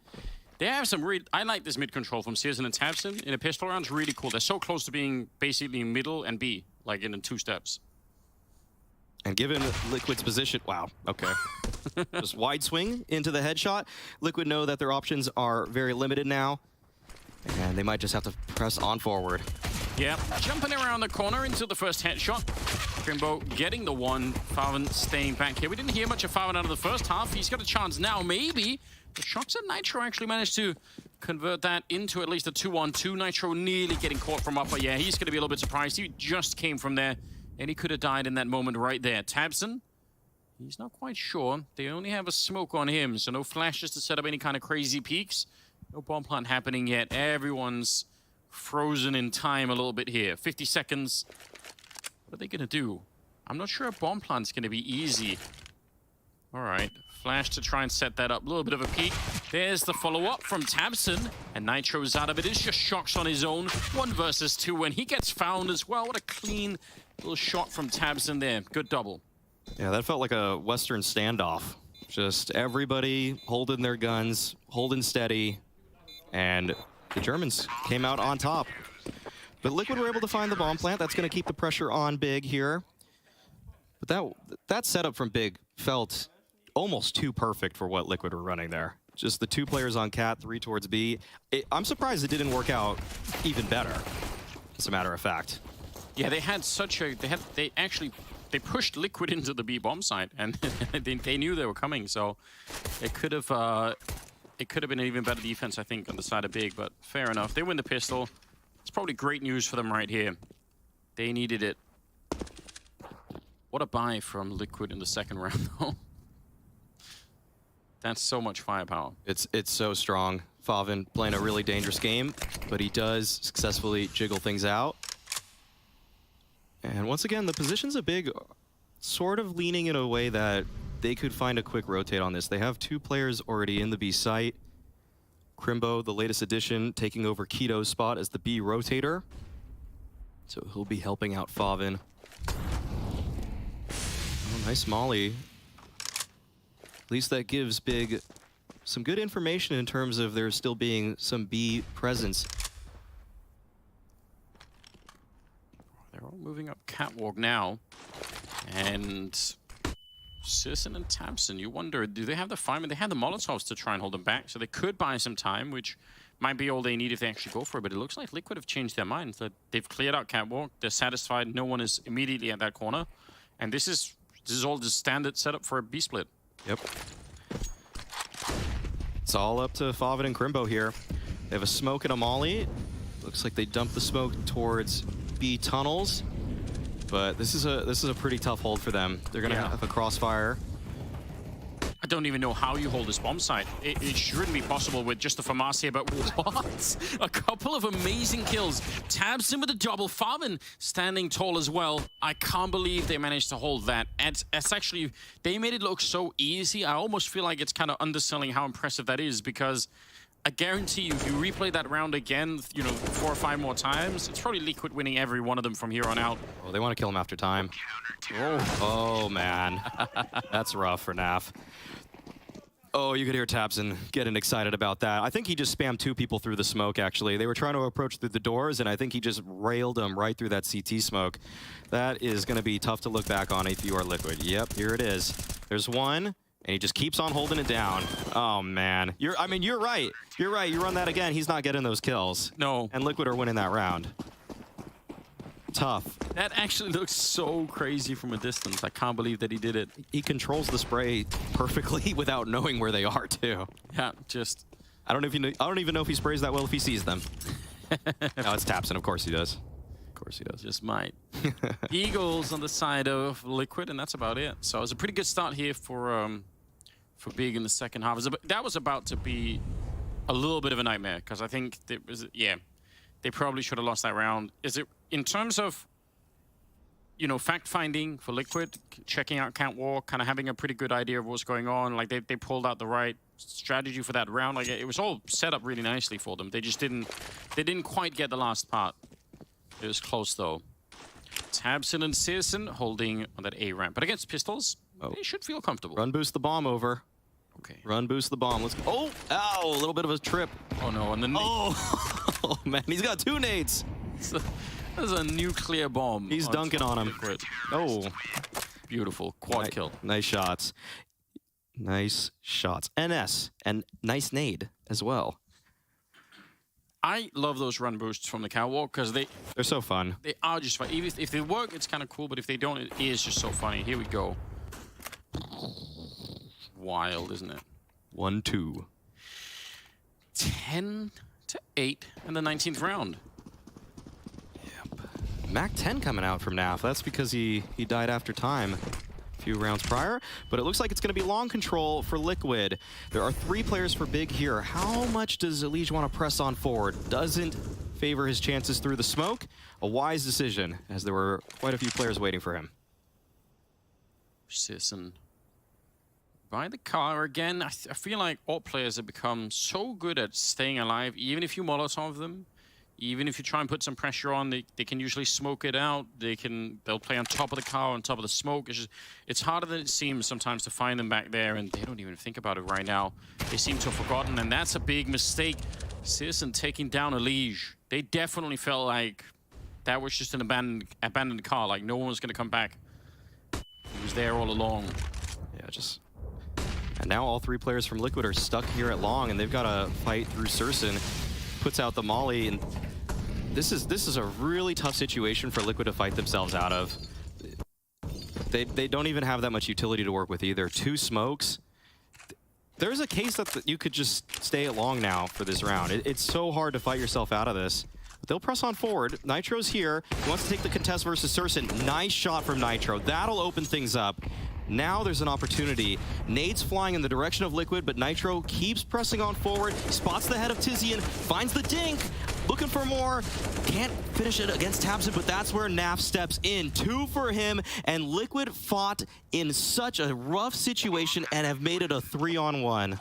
They have some really... I like this mid control from Searson and tabseN in a pistol round. It's really cool. They're so close to being basically middle and B, like in 2 steps. And given Liquid's position, wow, okay. Just wide swing into the headshot. Liquid know that their options are very limited now, and they might just have to press on forward. Yeah, jumping around the corner into the first headshot. Crimbo getting the one, Farven staying back here. We didn't hear much of Farven out of the first half. He's got a chance now, maybe. The shots at Nitro actually managed to convert that into at least a 2-on-2. Nitro nearly getting caught from upper. Yeah, he's going to be a little bit surprised. He just came from there, and he could have died in that moment right there. tabseN, he's not quite sure. They only have a smoke on him, so no flashes to set up any kind of crazy peaks. No bomb plant happening yet. Everyone's frozen in time a little bit here. 50 seconds. What are they going to do? I'm not sure a bomb plant's going to be easy. All right. Flash to try and set that up. A little bit of a peek. There's the follow-up from tabseN. And Nitro's out of it. It's just shocks on his own. 1 versus 2. And he gets found as well. What a clean little shot from tabseN there. Good double. Yeah, that felt like a Western standoff. Just everybody holding their guns, holding steady. And the Germans came out on top. But Liquid were able to find the bomb plant. That's going to keep the pressure on Big here. But that setup from Big felt almost too perfect for what Liquid were running there. Just the 2 players on Cat, 3 towards B. I'm surprised it didn't work out even better, as a matter of fact. Yeah, they had such a... They pushed Liquid into the B bomb site, and they knew they were coming, so it could have been an even better defense, I think, on the side of Big, but fair enough. They win the pistol. It's probably great news for them right here. They needed it. What a buy from Liquid in the second round, though. That's so much firepower. It's so strong. Farven playing a really dangerous game, but he does successfully jiggle things out. And once again, the positions of Big sort of leaning in a way that they could find a quick rotate on this. They have 2 players already in the B site. Crimbo, the latest addition, taking over Keto's spot as the B rotator. So he'll be helping out Farven. Oh, nice molly. At least that gives Big some good information in terms of there still being some B presence. They're all moving up catwalk now. And Sisson and Tamsin, you wonder, do they have the firemen? They have the Molotovs to try and hold them back, so they could buy some time, which might be all they need if they actually go for it. But it looks like Liquid have changed their minds. That they've cleared out catwalk. They're satisfied. No one is immediately at that corner. And this is all the standard setup for a B split. Yep. It's all up to Favid and Crimbo here. They have a smoke and a molly. Looks like they dumped the smoke towards B tunnels. But this is a pretty tough hold for them. They're gonna have a crossfire. I don't even know how you hold this bomb site. It shouldn't be possible with just the Farmacia, but what? A couple of amazing kills. Tabs in with a double. Farman standing tall as well. I can't believe they managed to hold that. It's actually, they made it look so easy. I almost feel like it's kind of underselling how impressive that is, because I guarantee you, if you replay that round again, you know, 4 or 5 more times, it's probably Liquid winning every one of them from here on out. Oh, they want to kill him after time. Oh man. That's rough for Naf. Oh, you could hear Tabson getting excited about that. I think he just spammed 2 people through the smoke, actually. They were trying to approach through the doors, and I think he just railed them right through that CT smoke. That is going to be tough to look back on if you are Liquid. Yep, here it is. There's one, and he just keeps on holding it down. Oh, man. You're right. You're right. You run that again, he's not getting those kills. No. And Liquid are winning that round. Tough. That actually looks so crazy from a distance. I can't believe that he did it. He controls the spray perfectly without knowing where they are, too. Yeah, just... I don't even know if he sprays that well if he sees them. No, it's Tapson. Of course he does. Of course he does. Just might. Eagles on the side of Liquid, and that's about it. So it was a pretty good start here for Big in the second half. That was about to be a little bit of a nightmare, because I think it was, they probably should have lost that round. Is it in terms of, you know, fact-finding for Liquid, checking out Catwalk, kind of having a pretty good idea of what's going on, like they pulled out the right strategy for that round. Like it was all set up really nicely for them. They just didn't quite get the last part. It was close though. Tabson and Searson holding on that A ramp, but against pistols, they should feel comfortable. Run boost the bomb over. Okay. Run boost the bomb. Let's go. Oh, ow, a little bit of a trip. Oh no, and then oh man, he's got 2 nades. There's a nuclear bomb. He's dunking on him. Liquid. Oh, beautiful quad kill. Nice shots. Nice shots. NS and nice nade as well. I love those run boosts from the catwalk because they're so fun. They are just fun. Even if they work, it's kind of cool. But if they don't, it is just so funny. Here we go. Wild, isn't it? 1-2. 10-8 in the 19th round. Yep. Mac 10 coming out from NAF. That's because he died after time a few rounds prior. But it looks like it's going to be long control for Liquid. There are 3 players for Big here. How much does Elige want to press on forward? Doesn't favor his chances through the smoke. A wise decision, as there were quite a few players waiting for him. Sisson by the car again. I feel like all players have become so good at staying alive, even if you Molotov them, even if you try and put some pressure on, they can usually smoke it out. They'll play on top of the car, on top of the smoke. It's harder than it seems sometimes to find them back there, and they don't even think about it right now. They seem to have forgotten, and that's a big mistake. Sisson taking down Elige. They definitely felt like that was just an abandoned car, like no one was going to come back. He was there all along. Yeah, just... And now all 3 players from Liquid are stuck here at long, and they've got to fight through Surson. Puts out the molly, and this is a really tough situation for Liquid to fight themselves out of. They don't even have that much utility to work with either. 2 smokes. There's a case that you could just stay at long now for this round. It's so hard to fight yourself out of this. But they'll press on forward. Nitro's here. He wants to take the contest versus Surson. Nice shot from Nitro. That'll open things up. Now there's an opportunity. Nades flying in the direction of Liquid, but Nitro keeps pressing on forward, spots the head of Tizian, finds the dink, looking for more. Can't finish it against Tabson, but that's where Naf steps in. 2 for him, and Liquid fought in such a rough situation and have made it a 3-on-1.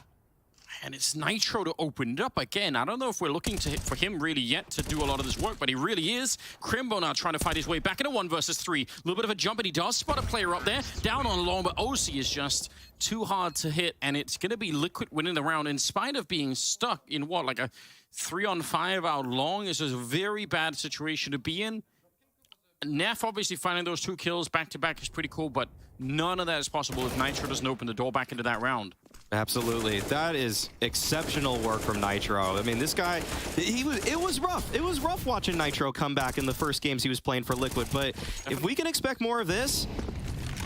And it's Nitro to open it up again. I don't know if we're looking for him really yet to do a lot of this work, but he really is. Crimbo now trying to fight his way back into 1 versus 3. A little bit of a jump, and he does spot a player up there. Down on long, but OC is just too hard to hit, and it's going to be Liquid winning the round in spite of being stuck in what, like a 3-on-5 out long. This is a very bad situation to be in. Neff obviously finding those 2 kills back-to-back is pretty cool, but none of that is possible if Nitro doesn't open the door back into that round. Absolutely. That is exceptional work from Nitro. I mean, this guy, it was rough. It was rough watching Nitro come back in the first games he was playing for Liquid, but if we can expect more of this,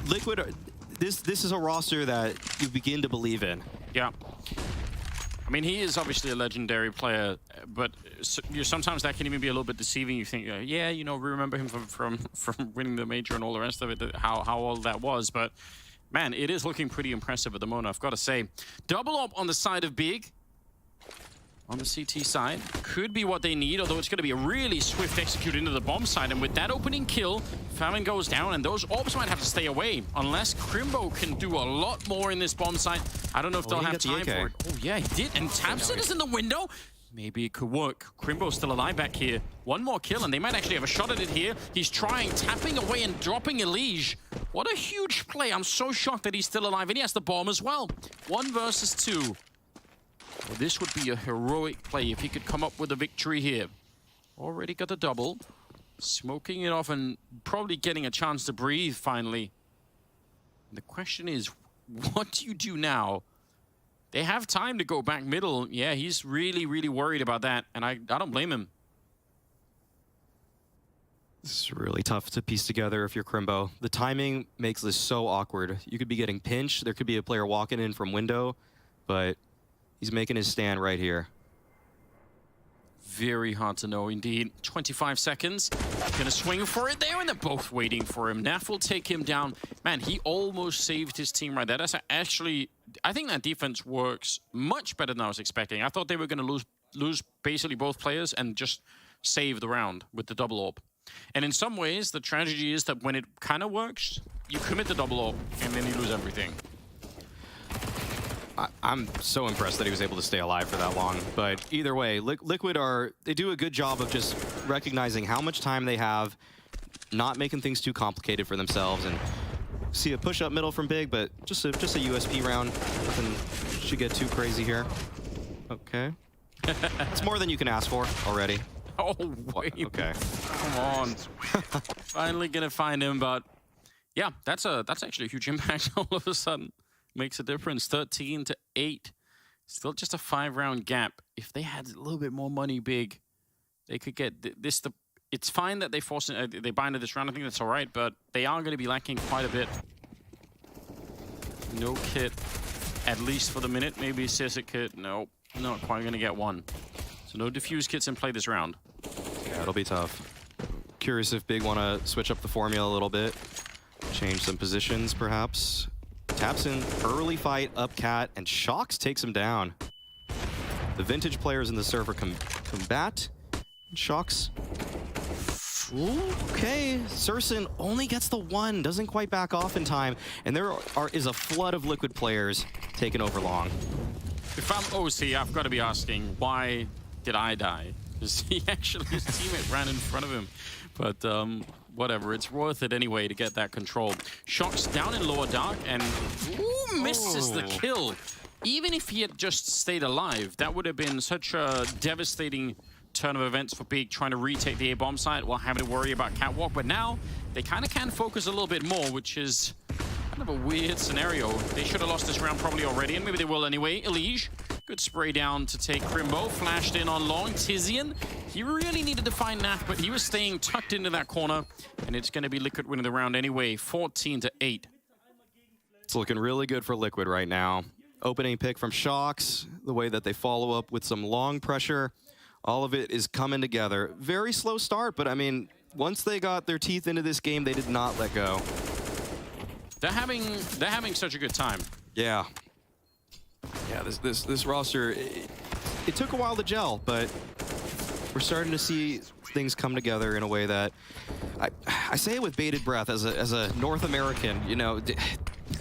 Liquid, this is a roster that you begin to believe in. Yeah. I mean, he is obviously a legendary player, but sometimes that can even be a little bit deceiving. You think, yeah, you know, we remember him from winning the major and all the rest of it, how all that was, but man, it is looking pretty impressive at the moment, I've got to say. Double up on the side of Big. On the CT side. Could be what they need, although it's going to be a really swift execute into the bomb side. And with that opening kill, Famine goes down, and those orbs might have to stay away. Unless Crimbo can do a lot more in this bomb site. I don't know if they'll have time for it. Oh, yeah, he did. And Tabson is in the window. Maybe it could work. Crimbo's still alive back here. One more kill, and they might actually have a shot at it here. He's trying, tapping away and dropping Elige. What a huge play. I'm so shocked that he's still alive, and he has the bomb as well. 1 versus 2. Well, this would be a heroic play if he could come up with a victory here. Already got a double. Smoking it off and probably getting a chance to breathe finally. The question is, what do you do now? They have time to go back middle. Yeah, he's really, really worried about that, and I don't blame him. This is really tough to piece together if you're Crimbo. The timing makes this so awkward. You could be getting pinched. There could be a player walking in from window, but he's making his stand right here. Very hard to know indeed. 25 seconds. Gonna swing for it there, and they're both waiting for him. Neff will take him down. Man, he almost saved his team right there. That's actually, I think that defense works much better than I was expecting. I thought they were gonna lose basically both players and just save the round with the double orb. And in some ways, the tragedy is that when it kind of works, you commit the double orb and then you lose everything. I'm so impressed that he was able to stay alive for that long. But either way, Liquid they do a good job of just recognizing how much time they have, not making things too complicated for themselves. And see a push up middle from Big, but just a USP round. Nothing should get too crazy here. Okay. It's more than you can ask for already. Oh, wait. Okay. Come on. Finally gonna find him, but yeah, that's actually a huge impact all of a sudden. Makes a difference. 13-8. Still just a 5-round gap. If they had a little bit more money, Big, they could get this. It's fine that they they bind this round. I think that's all right, but they are going to be lacking quite a bit. No kit, at least for the minute. Maybe Sissik kit. No, not quite going to get one. So no diffuse kits in play this round. Yeah, it'll be tough. Curious if Big want to switch up the formula a little bit, change some positions, perhaps. Taps in, early fight, up cat, and Shocks takes him down. The vintage players in the server combat. Shocks. Ooh, okay, Surson only gets the 1, doesn't quite back off in time, and there is a flood of Liquid players taking over long. If I'm OC, I've got to be asking, why did I die? Because his teammate ran in front of him. But whatever, it's worth it anyway to get that control. Shocks down in lower dark and misses the kill. Even if he had just stayed alive, that would have been such a devastating turn of events for Big, trying to retake the A-bomb site while having to worry about Catwalk. But now they kind of can focus a little bit more, which is kind of a weird scenario. They should have lost this round probably already, and maybe they will anyway. Elige, good spray down to take Crimbo. Flashed in on long. Tizian, he really needed to find Naf, but he was staying tucked into that corner, and it's going to be Liquid winning the round anyway, 14-8. It's looking really good for Liquid right now. Opening pick from Shocks, the way that they follow up with some long pressure. All of it is coming together. Very slow start, but I mean, once they got their teeth into this game, they did not let go. They're having such a good time. Yeah. Yeah, this roster, it took a while to gel, but we're starting to see things come together in a way that I say it with bated breath as a North American. You know,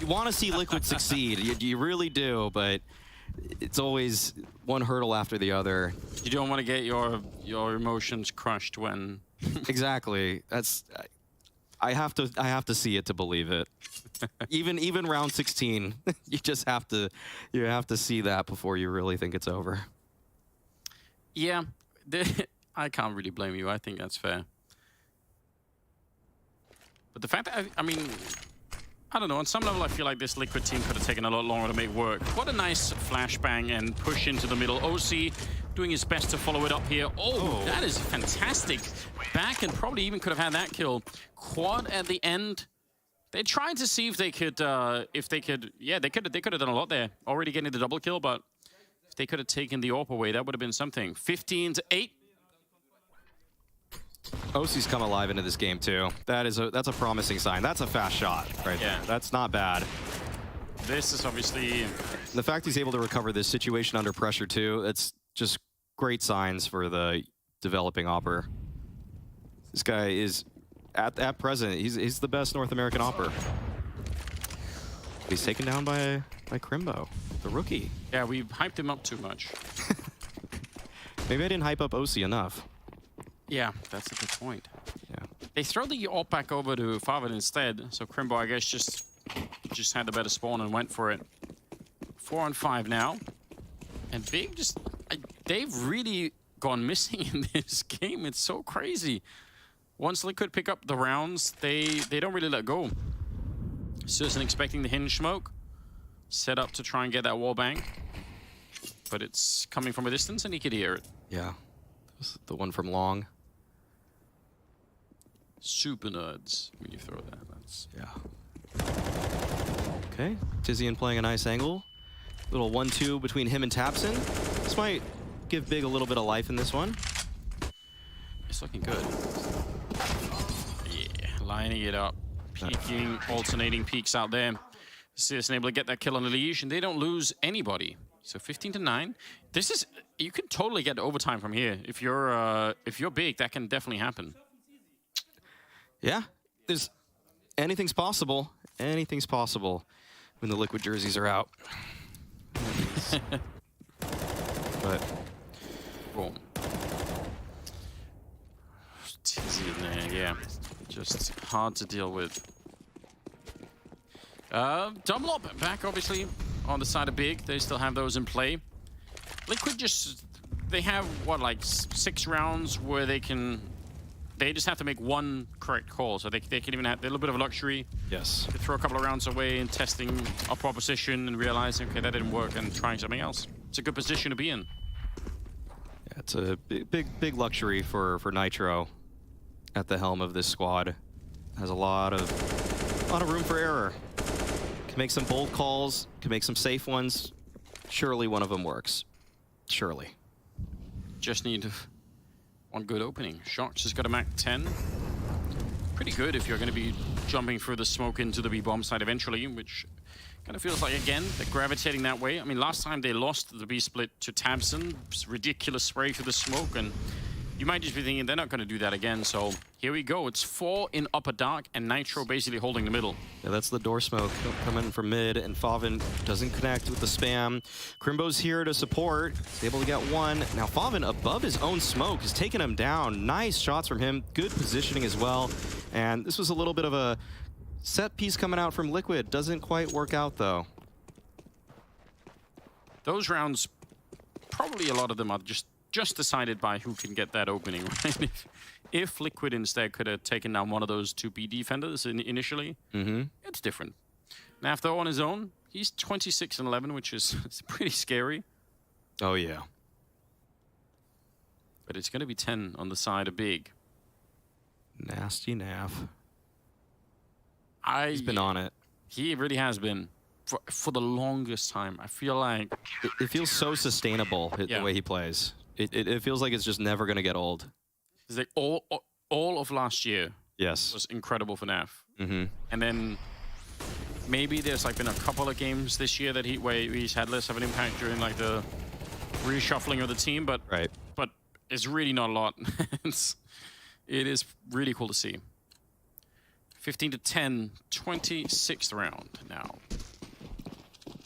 you want to see Liquid succeed. You really do, but it's always one hurdle after the other. You don't want to get your emotions crushed when exactly. I have to see it to believe it. even round 16, you have to see that before you really think it's over. Yeah, I can't really blame you. I think that's fair. But the fact that, I mean, I don't know, on some level I feel like this Liquid team could have taken a lot longer to make work. What a nice flashbang and push into the middle. OC doing his best to follow it up here. Oh, that is fantastic. Back and probably even could have had that kill. Quad at the end. They tried to see if they could, yeah, they could have done a lot there. Already getting the double kill, but if they could have taken the AWP away, that would have been something. 15-8. OC's come alive into this game too. That's a promising sign. That's a fast shot right there. That's not bad. This is obviously... The fact he's able to recover this situation under pressure too, it's just great signs for the developing Opper. This guy is, at present, he's the best North American Opper. He's taken down by Crimbo, the rookie. Yeah, we hyped him up too much. Maybe I didn't hype up OC enough. Yeah, that's a good point. Yeah. They throw the AWP back over to Favin instead, so Crimbo, I guess, just had the better spawn and went for it. 4-on-5 now. And Big just... they've really gone missing in this game. It's so crazy. Once Liquid pick up the rounds, they don't really let go. Susan expecting the hinge smoke. Set up to try and get that wall bang. But it's coming from a distance and he could hear it. Yeah. This is the one from long. Super nerds when you throw that. That's... Yeah. Okay. Tizian playing a nice angle. Little 1-2 between him and Tapson. This might give Big a little bit of life in this one. It's looking good. Yeah, lining it up. Peeking, alternating peaks out there. Citizen able to get that kill on the leash, and they don't lose anybody. So 15-9. This is, you can totally get overtime from here. If you're Big, that can definitely happen. Yeah, anything's possible. Anything's possible when the Liquid jerseys are out. But boom. Tizzy in there, yeah. Just hard to deal with. Double up back, obviously, on the side of Big. They still have those in play. Liquid they have, what, like 6 rounds where they just have to make one correct call. So they can even have a little bit of luxury. yes. They throw a couple of rounds away and testing a proposition and realizing, okay, that didn't work, and trying something else. It's a good position to be in. Yeah, it's a big luxury for Nitro at the helm of this squad. Has a lot of room for error. Can make some bold calls, can make some safe ones. Surely one of them works. Surely. Just need one good opening. Sharks has got a Mac 10. Pretty good if you're going to be jumping through the smoke into the B-bomb side eventually, which kind of feels like, again, they're gravitating that way. I mean, last time they lost the B-split to Tabson. Ridiculous spray through the smoke, and you might just be thinking they're not going to do that again. So here we go. It's 4 in upper dark, and Nitro basically holding the middle. Yeah, that's the door smoke coming from mid, and Favin doesn't connect with the spam. Crimbo's here to support. He's able to get one. Now Favin above his own smoke is taking him down. Nice shots from him. Good positioning as well. And this was a little bit of a set piece coming out from Liquid. Doesn't quite work out though. Those rounds, probably a lot of them are just decided by who can get that opening, right? If Liquid instead could have taken down one of those 2B defenders initially, it's different. Naf, though, on his own, he's 26-11, which is pretty scary. Oh, yeah. But it's going to be 10 on the side of Big. Nasty Naf. He's been on it. He really has been. For the longest time. I feel like... It feels so sustainable, the way he plays. It feels like it's just never going to get old. It's like all of last year was incredible for Naf. And then maybe there's like been a couple of games this year that where he's had less of an impact during like the reshuffling of the team, but it's really not a lot. It is really cool to see. 15-10, 26th round now.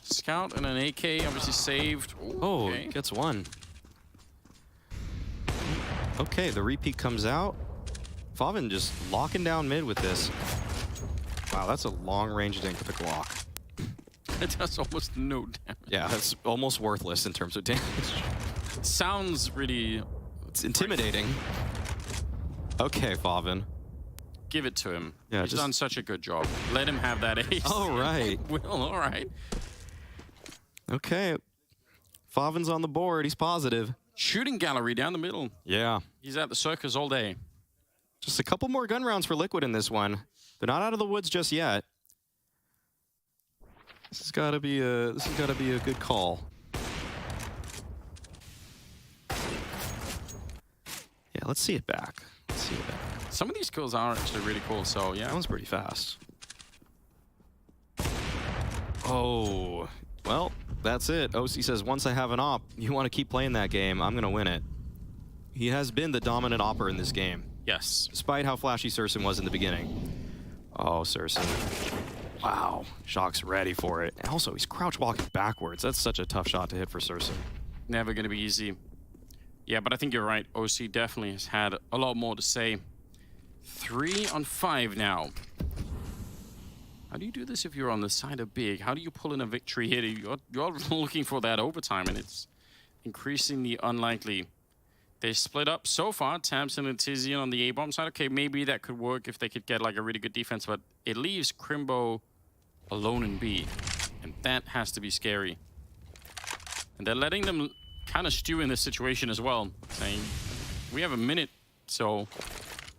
Scout and an AK obviously saved. Ooh, oh, okay. Gets one. Okay, the repeat comes out. Favin just locking down mid with this. Wow, that's a long range dink with a Glock. It does almost no damage. Yeah, that's almost worthless in terms of damage. It sounds really... It's intimidating. Okay, Favin. Give it to him. Yeah, He's done such a good job. Let him have that ace. All right. Will, all right. Okay. Favin's on the board. He's positive. Shooting gallery down the middle. Yeah. He's at the circus all day. Just a couple more gun rounds for Liquid in this one. They're not out of the woods just yet. This has got to be a good call. Yeah, let's see it back. Let's see it back. Some of these kills are actually really cool, so yeah. That one's pretty fast. Oh, well, that's it. OC says, once I have an op, you want to keep playing that game, I'm going to win it. He has been the dominant opper in this game. Yes. Despite how flashy Surson was in the beginning. Oh, Surson. Wow. Shock's ready for it. And also, he's crouch walking backwards. That's such a tough shot to hit for Surson. Never going to be easy. Yeah, but I think you're right. OC definitely has had a lot more to say. 3 on 5 now. How do you do this if you're on the side of big? How do you pull in a victory here? You're looking for that overtime, and it's increasingly unlikely. They split up so far, Tamsin and Tizian on the A-bomb side. Okay, maybe that could work if they could get like a really good defense, but it leaves Crimbo alone in B, and that has to be scary. And they're letting them kind of stew in this situation as well, saying, we have a minute, so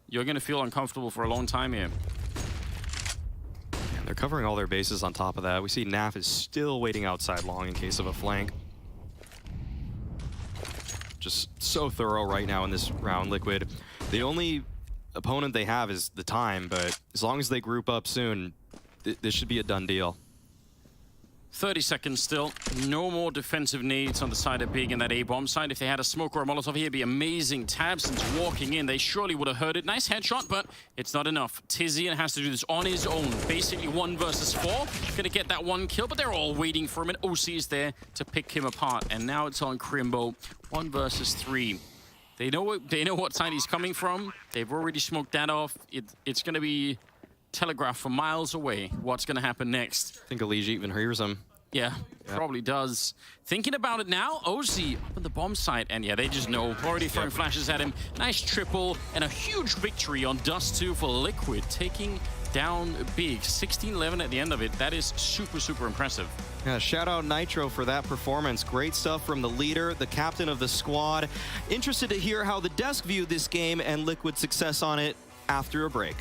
you're going to feel uncomfortable for a long time here. And they're covering all their bases on top of that. We see Naf is still waiting outside long in case of a flank. Just so thorough right now in this round, Liquid. The only opponent they have is the time, but as long as they group up soon, this should be a done deal. 30 seconds still. No more defensive needs on the side of big in that A-bomb side. If they had a smoke or a Molotov here, it'd be amazing. Tabson's walking in. They surely would have heard it. Nice headshot, but it's not enough. Tizian has to do this on his own. Basically 1 versus 4. Gonna get that 1 kill, but they're all waiting for him, and OC is there to pick him apart. And now it's on Crimbo. 1 versus 3. They know what side he's coming from. They've already smoked that off. It's gonna be telegraphed from miles away what's gonna happen next. I think Elige even hears him. Yeah, probably does. Thinking about it now, OZ up on the bomb site, and yeah, they just know. Already throwing flashes at him. Nice triple, and a huge victory on Dust 2 for Liquid, taking down big. 16-11 at the end of it. That is super, super impressive. Yeah, shout out Nitro for that performance. Great stuff from the leader, the captain of the squad. Interested to hear how the desk viewed this game and Liquid's success on it after a break.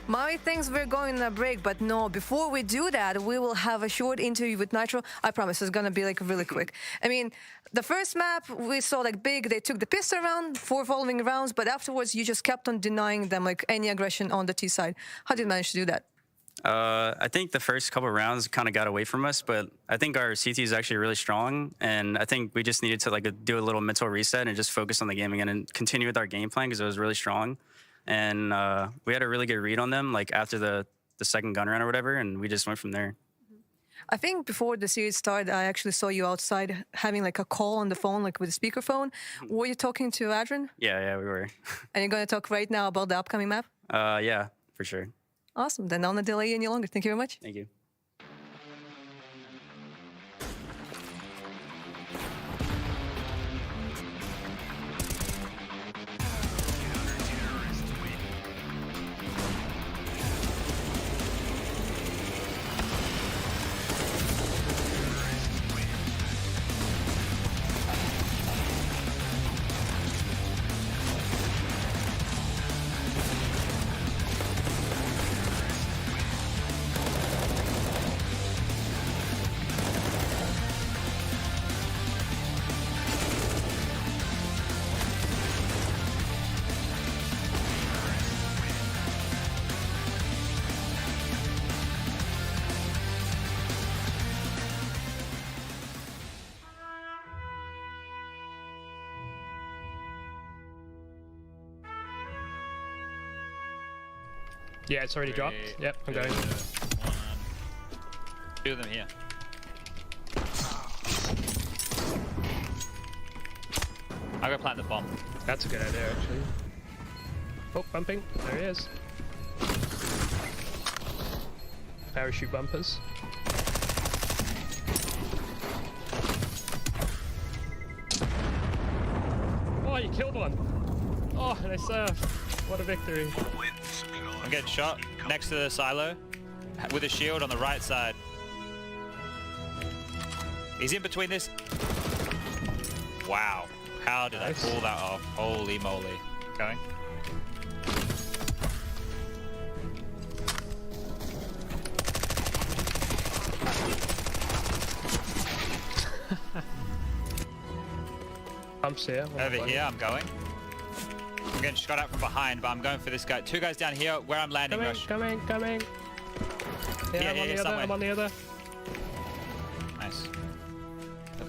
Maui thinks we're going on a break, but no, before we do that, we will have a short interview with Nitro. I promise it's gonna be like really quick. I mean, the first map we saw like big, they took the pistol round, 4 following rounds, but afterwards you just kept on denying them like any aggression on the T side. How did you manage to do that? I think the first couple rounds kind of got away from us, but I think our CT is actually really strong, and I think we just needed to like do a little mental reset and just focus on the game again and continue with our game plan because it was really strong. And we had a really good read on them, like after the second gun round or whatever, and we just went from there. I think before the series started, I actually saw you outside having like a call on the phone, like with a speakerphone. Were you talking to Adrian? Yeah, we were. And you're going to talk right now about the upcoming map? Yeah, for sure. Awesome. Then I'll not delay you any longer. Thank you very much. Thank you. Yeah, it's already dropped. Yep, I'm going. 2 of them here. I'll go plant the bomb. That's a good idea, actually. Oh, bumping. There he is. Parachute bumpers. Oh, you killed one. Oh, they surf. What a victory. I'm getting shot next to the silo with a shield on the right side. He's in between this. Wow. How did I pull that off? Holy moly. Going. Pumps here. Over here, I'm going. I'm getting shot at from behind, but I'm going for this guy. Two guys down here where I'm landing, Rush. Coming. Yeah, I'm on the other. Nice.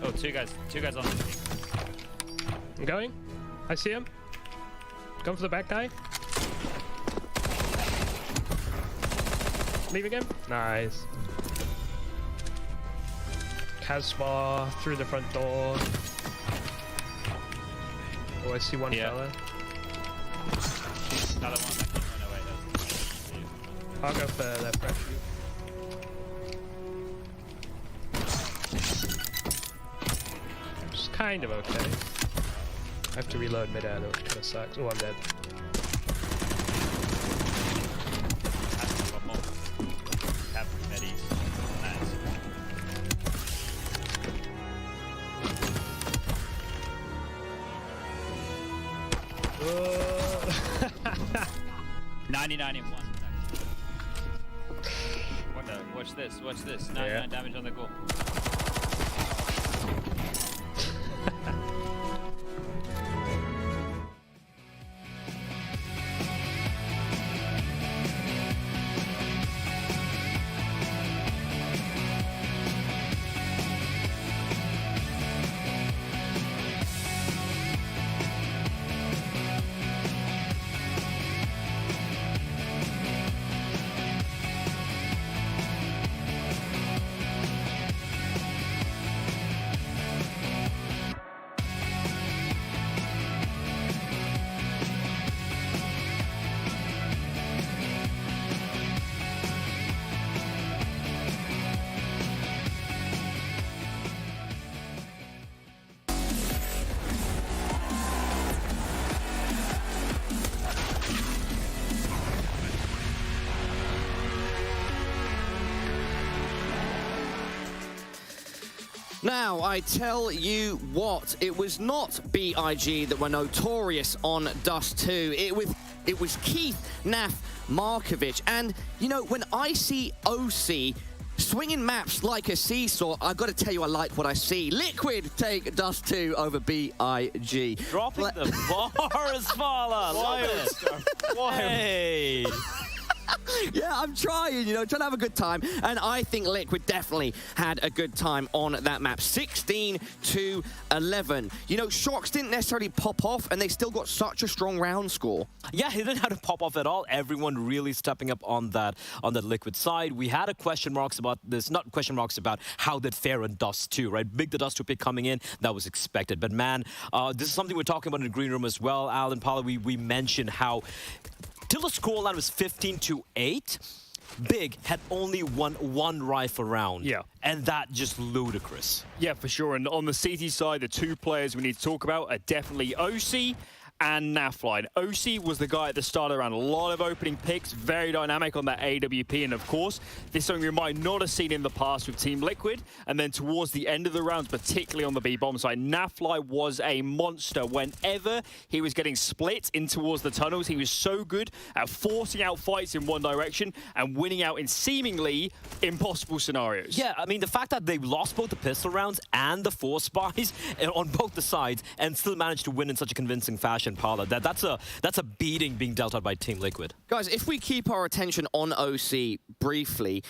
Oh, two guys on. I'm going. I see him. Going for the back guy. Leaving him. Nice. Casbah through the front door. Oh, I see one fella. Another one that can run away though. I'll go for that pressure. It's kind of okay. I have to reload mid-air though, which kind of sucks. Oh, I'm dead. One more. Have medis. Nice. 99 in one. What the? Watch this. Watch this. 99 damage on the goal. Now, I tell you what, it was not BIG that were notorious on Dust 2. It was Keith, Naf, Markovic. And, you know, when I see OC swinging maps like a seesaw, I've got to tell you I like what I see. Liquid take Dust 2 over BIG. Dropping the bars, Fala. Love it. Hey. Yeah, I'm trying to have a good time. And I think Liquid definitely had a good time on that map. 16-11. You know, Shocks didn't necessarily pop off, and they still got such a strong round score. Yeah, he didn't have to pop off at all. Everyone really stepping up on that Liquid side. We had a question marks about this, not question marks about how did fare on Dust 2, right? Big the Dust 2 pick coming in, that was expected. But man, this is something we're talking about in the green room as well. Alan, Paula, we mentioned how till the scoreline was 15-8, Big had only won one rifle round. Yeah. And that just ludicrous. Yeah, for sure. And on the CT side, the two players we need to talk about are definitely OC and Nafline. OC was the guy at the start around a lot of opening picks, very dynamic on that AWP, and of course, this is something we might not have seen in the past with Team Liquid, and then towards the end of the rounds, particularly on the B-bomb side, Nafline was a monster. Whenever he was getting split in towards the tunnels, he was so good at forcing out fights in one direction and winning out in seemingly impossible scenarios. Yeah, I mean, the fact that they lost both the pistol rounds and the force buys on both the sides and still managed to win in such a convincing fashion, Paula, that's a beating being dealt out by Team Liquid. Guys, if we keep our attention on OC briefly,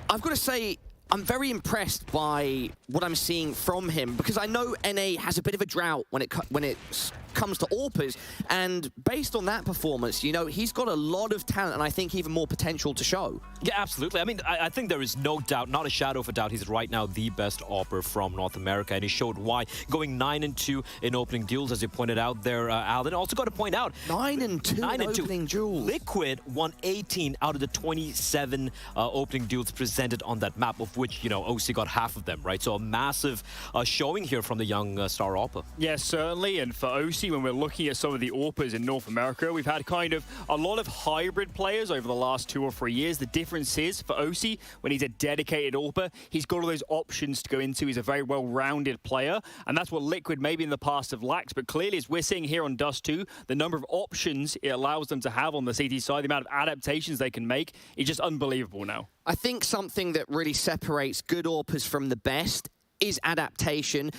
I've got to say I'm very impressed by what I'm seeing from him, because I know NA has a bit of a drought when it comes to AWPers, and based on that performance, you know, he's got a lot of talent and I think even more potential to show. Yeah, absolutely. I mean, I think there is no doubt, not a shadow of a doubt, he's right now the best AWPer from North America, and he showed why, going 9-2 in opening duels, as you pointed out there, Alan. Also got to point out, 9-2 in opening duels. Liquid won 18 out of the 27 opening duels presented on that map, of which, you know, OC got half of them, right? So a massive showing here from the young star AWPer. Yes, certainly, and for OC, OC, when we're looking at some of the AWPers in North America, we've had kind of a lot of hybrid players over the last 2 or 3 years. The difference is for OC, when he's a dedicated AWPer, he's got all those options to go into. He's a very well-rounded player, and that's what Liquid maybe in the past have lacked. But clearly, as we're seeing here on Dust 2, the number of options it allows them to have on the CT side, the amount of adaptations they can make, is just unbelievable now. I think something that really separates good AWPers from the best is adaptation,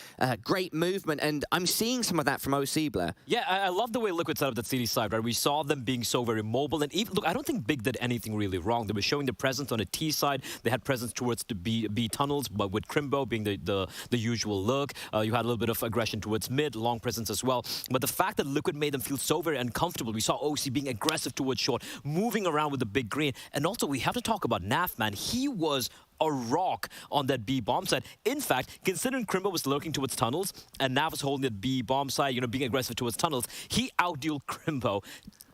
great movement, and I'm seeing some of that from OC, Blair. Yeah, I love the way Liquid set up that CT side, right? We saw them being so very mobile, and even, look, I don't think Big did anything really wrong. They were showing the presence on the T side. They had presence towards the B tunnels, but with Crimbo being the usual look. You had a little bit of aggression towards mid, long presence as well. But the fact that Liquid made them feel so very uncomfortable, we saw OC being aggressive towards short, moving around with the big green, and also we have to talk about Naf, man. He was a rock on that B bomb side. In fact, considering Crimbo was lurking towards tunnels and Nav was holding the B bomb side, you know, being aggressive towards tunnels, he outdueled Crimbo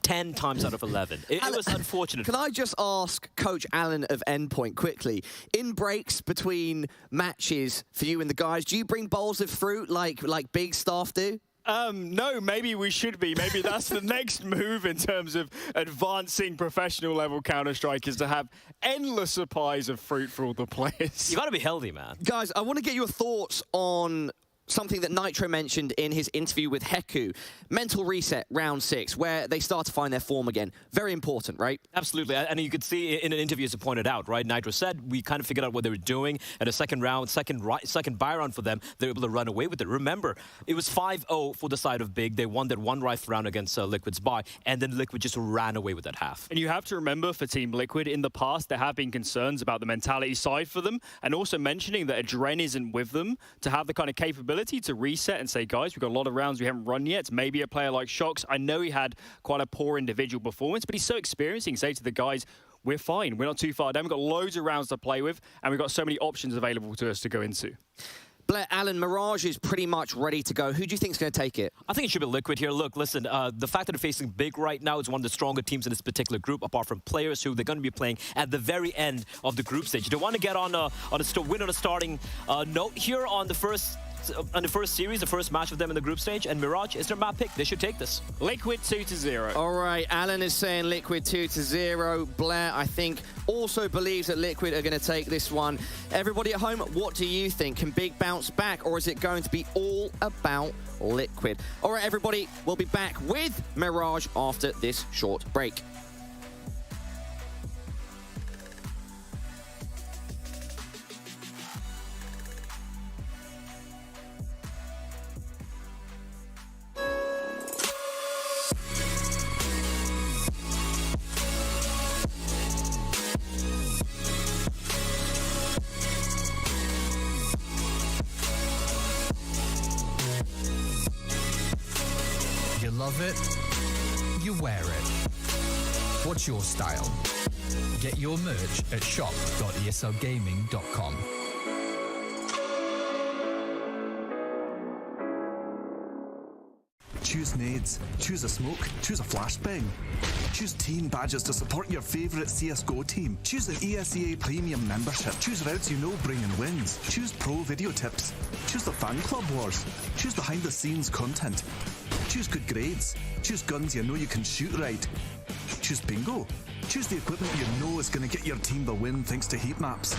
10 times out of 11. It was unfortunate. Can I just ask Coach Allen of Endpoint quickly, in breaks between matches for you and the guys, do you bring bowls of fruit like big staff do? No, maybe we should be. Maybe that's the next move in terms of advancing professional level Counter-Strike, is to have endless supplies of fruit for all the players. You gotta be healthy, man. Guys, I want to get your thoughts on something that Nitro mentioned in his interview with Heku. Mental reset, round 6, where they start to find their form again. Very important, right? Absolutely. And you could see in an interview, as you pointed out, right? Nitro said we kind of figured out what they were doing. At a second round, second buy round for them, they were able to run away with it. Remember, it was 5-0 for the side of Big. They won that one rifle round against Liquid's buy, and then Liquid just ran away with that half. And you have to remember, for Team Liquid, in the past, there have been concerns about the mentality side for them, and also mentioning that Adren isn't with them to have the kind of capability to reset and say, guys, we've got a lot of rounds we haven't run yet. Maybe a player like Shox, I know he had quite a poor individual performance, but he's so experienced, he can say to the guys, we're fine, we're not too far down, we've got loads of rounds to play with, and we've got so many options available to us to go into. Blair, Alan, Mirage is pretty much ready to go. Who do you think is going to take it? I think it should be Liquid here. Look, listen, the fact that they're facing Big right now is one of the stronger teams in this particular group, apart from players who they're going to be playing at the very end of the group stage. They want to get on a win on a starting note here on the first series, the first match of them in the group stage, and Mirage is their map pick. They should take this. Liquid 2-0. All right, Alan is saying Liquid 2-0. Blair, I think, also believes that Liquid are going to take this one. Everybody at home, what do you think? Can Big bounce back, or is it going to be all about Liquid? All right, everybody, we'll be back with Mirage after this short break. You love it, you wear it. What's your style? Get your merch at shop.eslgaming.com. Choose nades, choose a smoke, choose a flashbang. Choose team badges to support your favourite CSGO team. Choose an ESEA Premium membership. Choose routes you know bring in wins. Choose pro video tips. Choose the fan club wars. Choose behind the scenes content. Choose good grades. Choose guns you know you can shoot right. Choose bingo. Choose the equipment you know is going to get your team the win thanks to heat maps.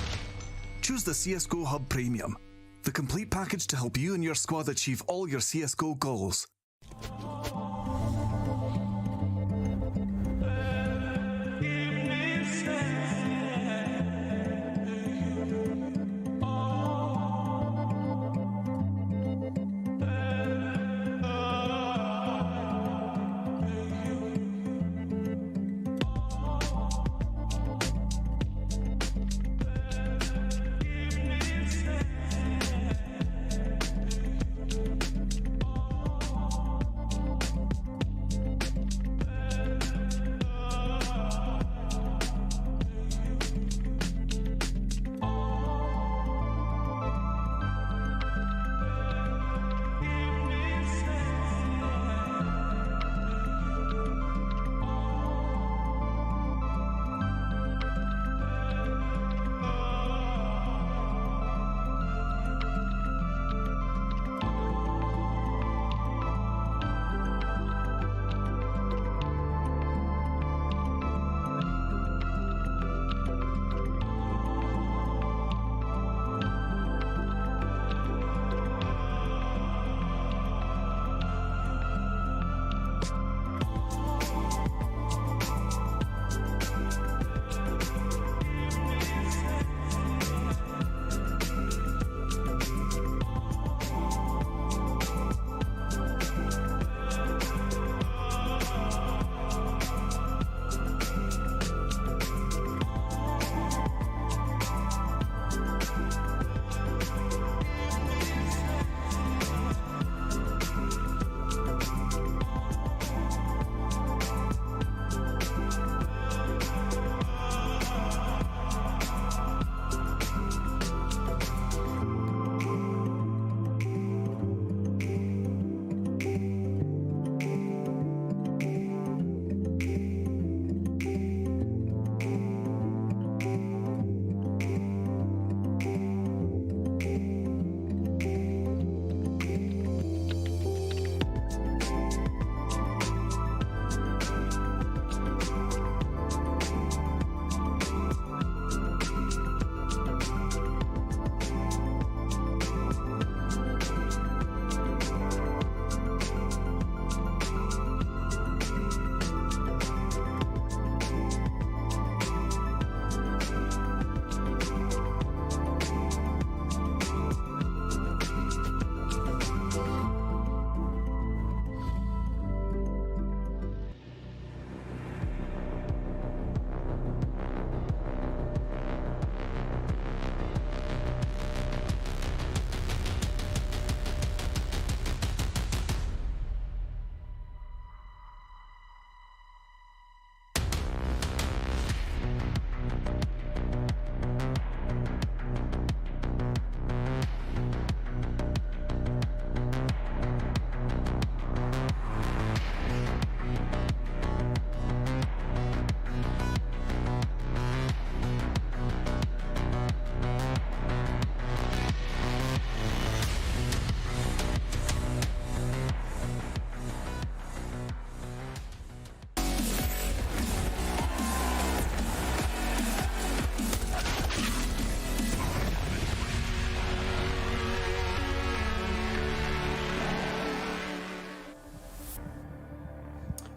Choose the CSGO Hub Premium, the complete package to help you and your squad achieve all your CSGO goals.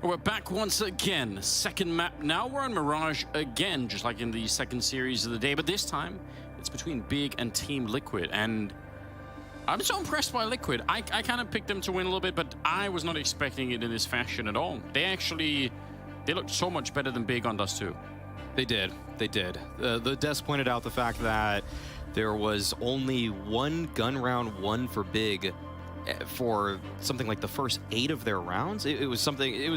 We're back once again. Second map. Now we're on Mirage again, just like in the second series of the day. But this time, it's between Big and Team Liquid. And I'm so impressed by Liquid. I kind of picked them to win a little bit, but I was not expecting it in this fashion at all. They looked so much better than Big on Dust 2. They did. They did. The desk pointed out the fact that there was only one gun round won for Big for something like the first 8 of their rounds. It was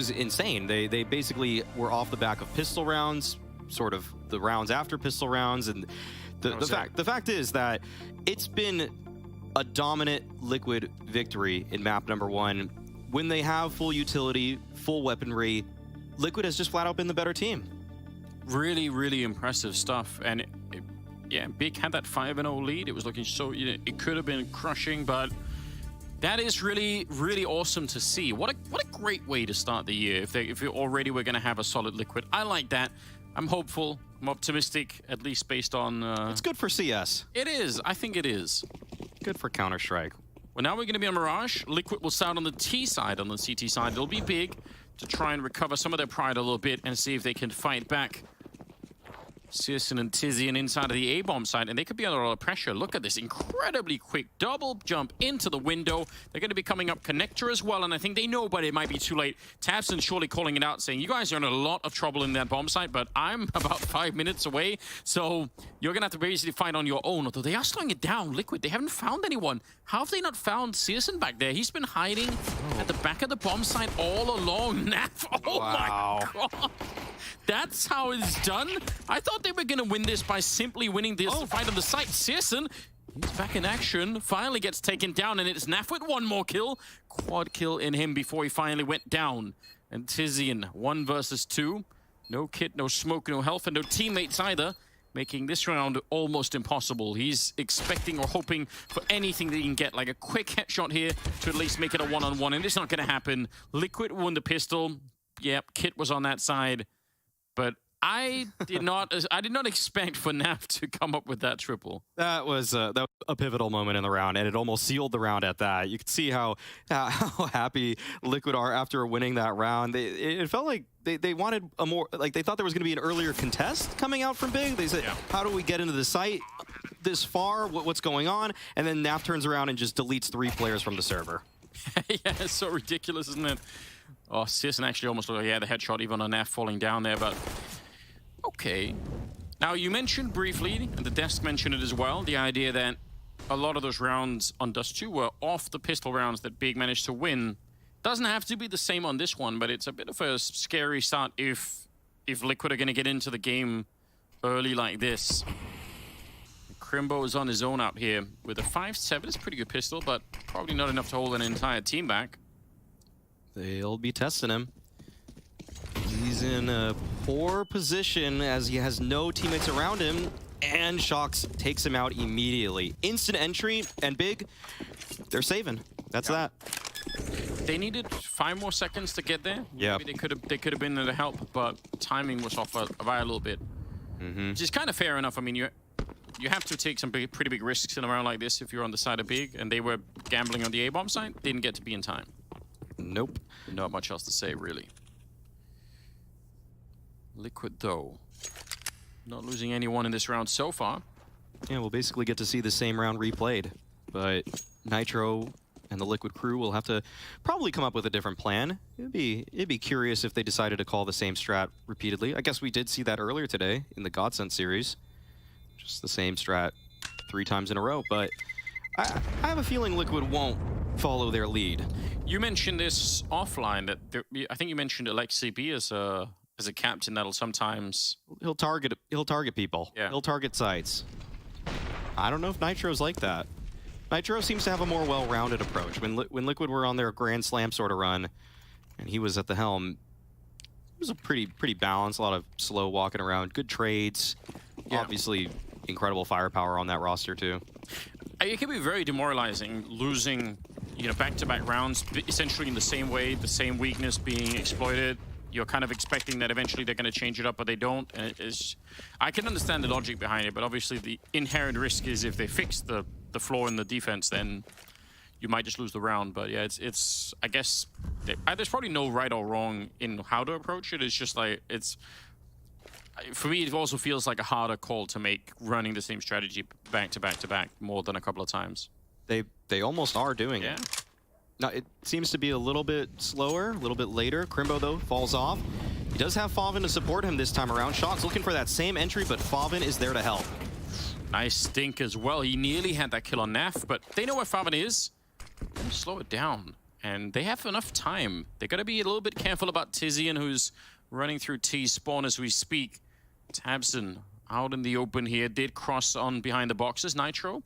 insane. They basically were off the back of pistol rounds, sort of the rounds after pistol rounds, and the fact is that it's been a dominant Liquid victory in map number 1. When they have full utility, full weaponry, Liquid has just flat out been the better team. Really, really impressive stuff. And yeah, Big had that 5-0 lead. It was looking so, it could have been crushing, but that is really, really awesome to see. What a great way to start the year. If you already were going to have a solid Liquid, I like that. I'm hopeful. I'm optimistic, at least based on. It's good for CS. It is. I think it is. Good for Counter-Strike. Well, now we're going to be on Mirage. Liquid will start on the T side, on the CT side. It'll be Big to try and recover some of their pride a little bit and see if they can fight back. Searson and Tizian inside of the A-bomb side, and they could be under a lot of pressure. Look at this incredibly quick double jump into the window. They're going to be coming up connector as well, and I think they know, but it might be too late. Tabson surely calling it out, saying, you guys are in a lot of trouble in that bomb site, but I'm about 5 minutes away, so you're going to have to basically fight on your own. Although they are slowing it down. Liquid, they haven't found anyone. How have they not found Searson back there? He's been hiding at the back of the bomb site all along. Naf, oh my god. That's how it's done? I thought they were going to win this by simply winning this fight on the site. Searson, he's back in action, finally gets taken down, and it's Naf with one more kill. Quad kill in him before he finally went down. And Tizian, 1 versus 2. No kit, no smoke, no health, and no teammates either, making this round almost impossible. He's expecting or hoping for anything that he can get, like a quick headshot here to at least make it a one-on-one, and it's not going to happen. Liquid won the pistol. Yep, Kit was on that side. But I did not expect for Naf to come up with that triple. That was a pivotal moment in the round, and it almost sealed the round at that. You could see how happy Liquid are after winning that round. It felt like they wanted a more, like they thought there was going to be an earlier contest coming out from Big. They said, how do we get into the site this far? What's going on? And then Naf turns around and just deletes 3 players from the server. Yeah, it's so ridiculous, isn't it? Oh, Searson actually almost looked like he had the headshot even on Naf falling down there, but okay. Now, you mentioned briefly, and the desk mentioned it as well, the idea that a lot of those rounds on Dust 2 were off the pistol rounds that Big managed to win. Doesn't have to be the same on this one, but it's a bit of a scary start if Liquid are going to get into the game early like this. Crimbo is on his own out here with a 5.7. It's a pretty good pistol, but probably not enough to hold an entire team back. They'll be testing him. He's in a poor position as he has no teammates around him, and Shox takes him out immediately. Instant entry, and Big, they're saving. That's that. They needed 5 more seconds to get there. Yeah. Maybe they could have been there to help, but timing was off by a little bit. Which is kind of fair enough. I mean, you have to take some pretty big risks in a round like this if you're on the side of Big, and they were gambling on the A-bomb side. Didn't get to be in time. Nope. Not much else to say, really. Liquid, though, not losing anyone in this round so far. Yeah, we'll basically get to see the same round replayed, but Nitro and the Liquid crew will have to probably come up with a different plan. It'd be curious if they decided to call the same strat repeatedly. I guess we did see that earlier today in the Godsent series. Just the same strat 3 times in a row, but I have a feeling Liquid won't follow their lead. You mentioned this offline, that I think you mentioned Alexi B as a captain that'll sometimes... He'll target people. Yeah. He'll target sites. I don't know if Nitro's like that. Nitro seems to have a more well-rounded approach. When Liquid were on their Grand Slam sort of run, and he was at the helm, it was a pretty balanced, a lot of slow walking around, good trades. Yeah. Obviously, incredible firepower on that roster too. It can be very demoralizing losing, back-to-back rounds, essentially in the same way, the same weakness being exploited. You're kind of expecting that eventually they're going to change it up, but they don't. And I can understand the logic behind it, but obviously the inherent risk is if they fix the flaw in the defense, then you might just lose the round. But yeah, it's I guess there's probably no right or wrong in how to approach it. It's just like for me, it also feels like a harder call to make running the same strategy back to back to back more than a couple of times. They almost are doing it. Now, it seems to be a little bit slower, a little bit later. Crimbo, though, falls off. He does have Favin to support him this time around. Shock's looking for that same entry, but Favin is there to help. Nice stink as well. He nearly had that kill on Naf, but they know where Favin is. Slow it down. And they have enough time. They got to be a little bit careful about Tizian, who's running through T spawn as we speak. Tabson out in the open here. Did cross on behind the boxes. Nitro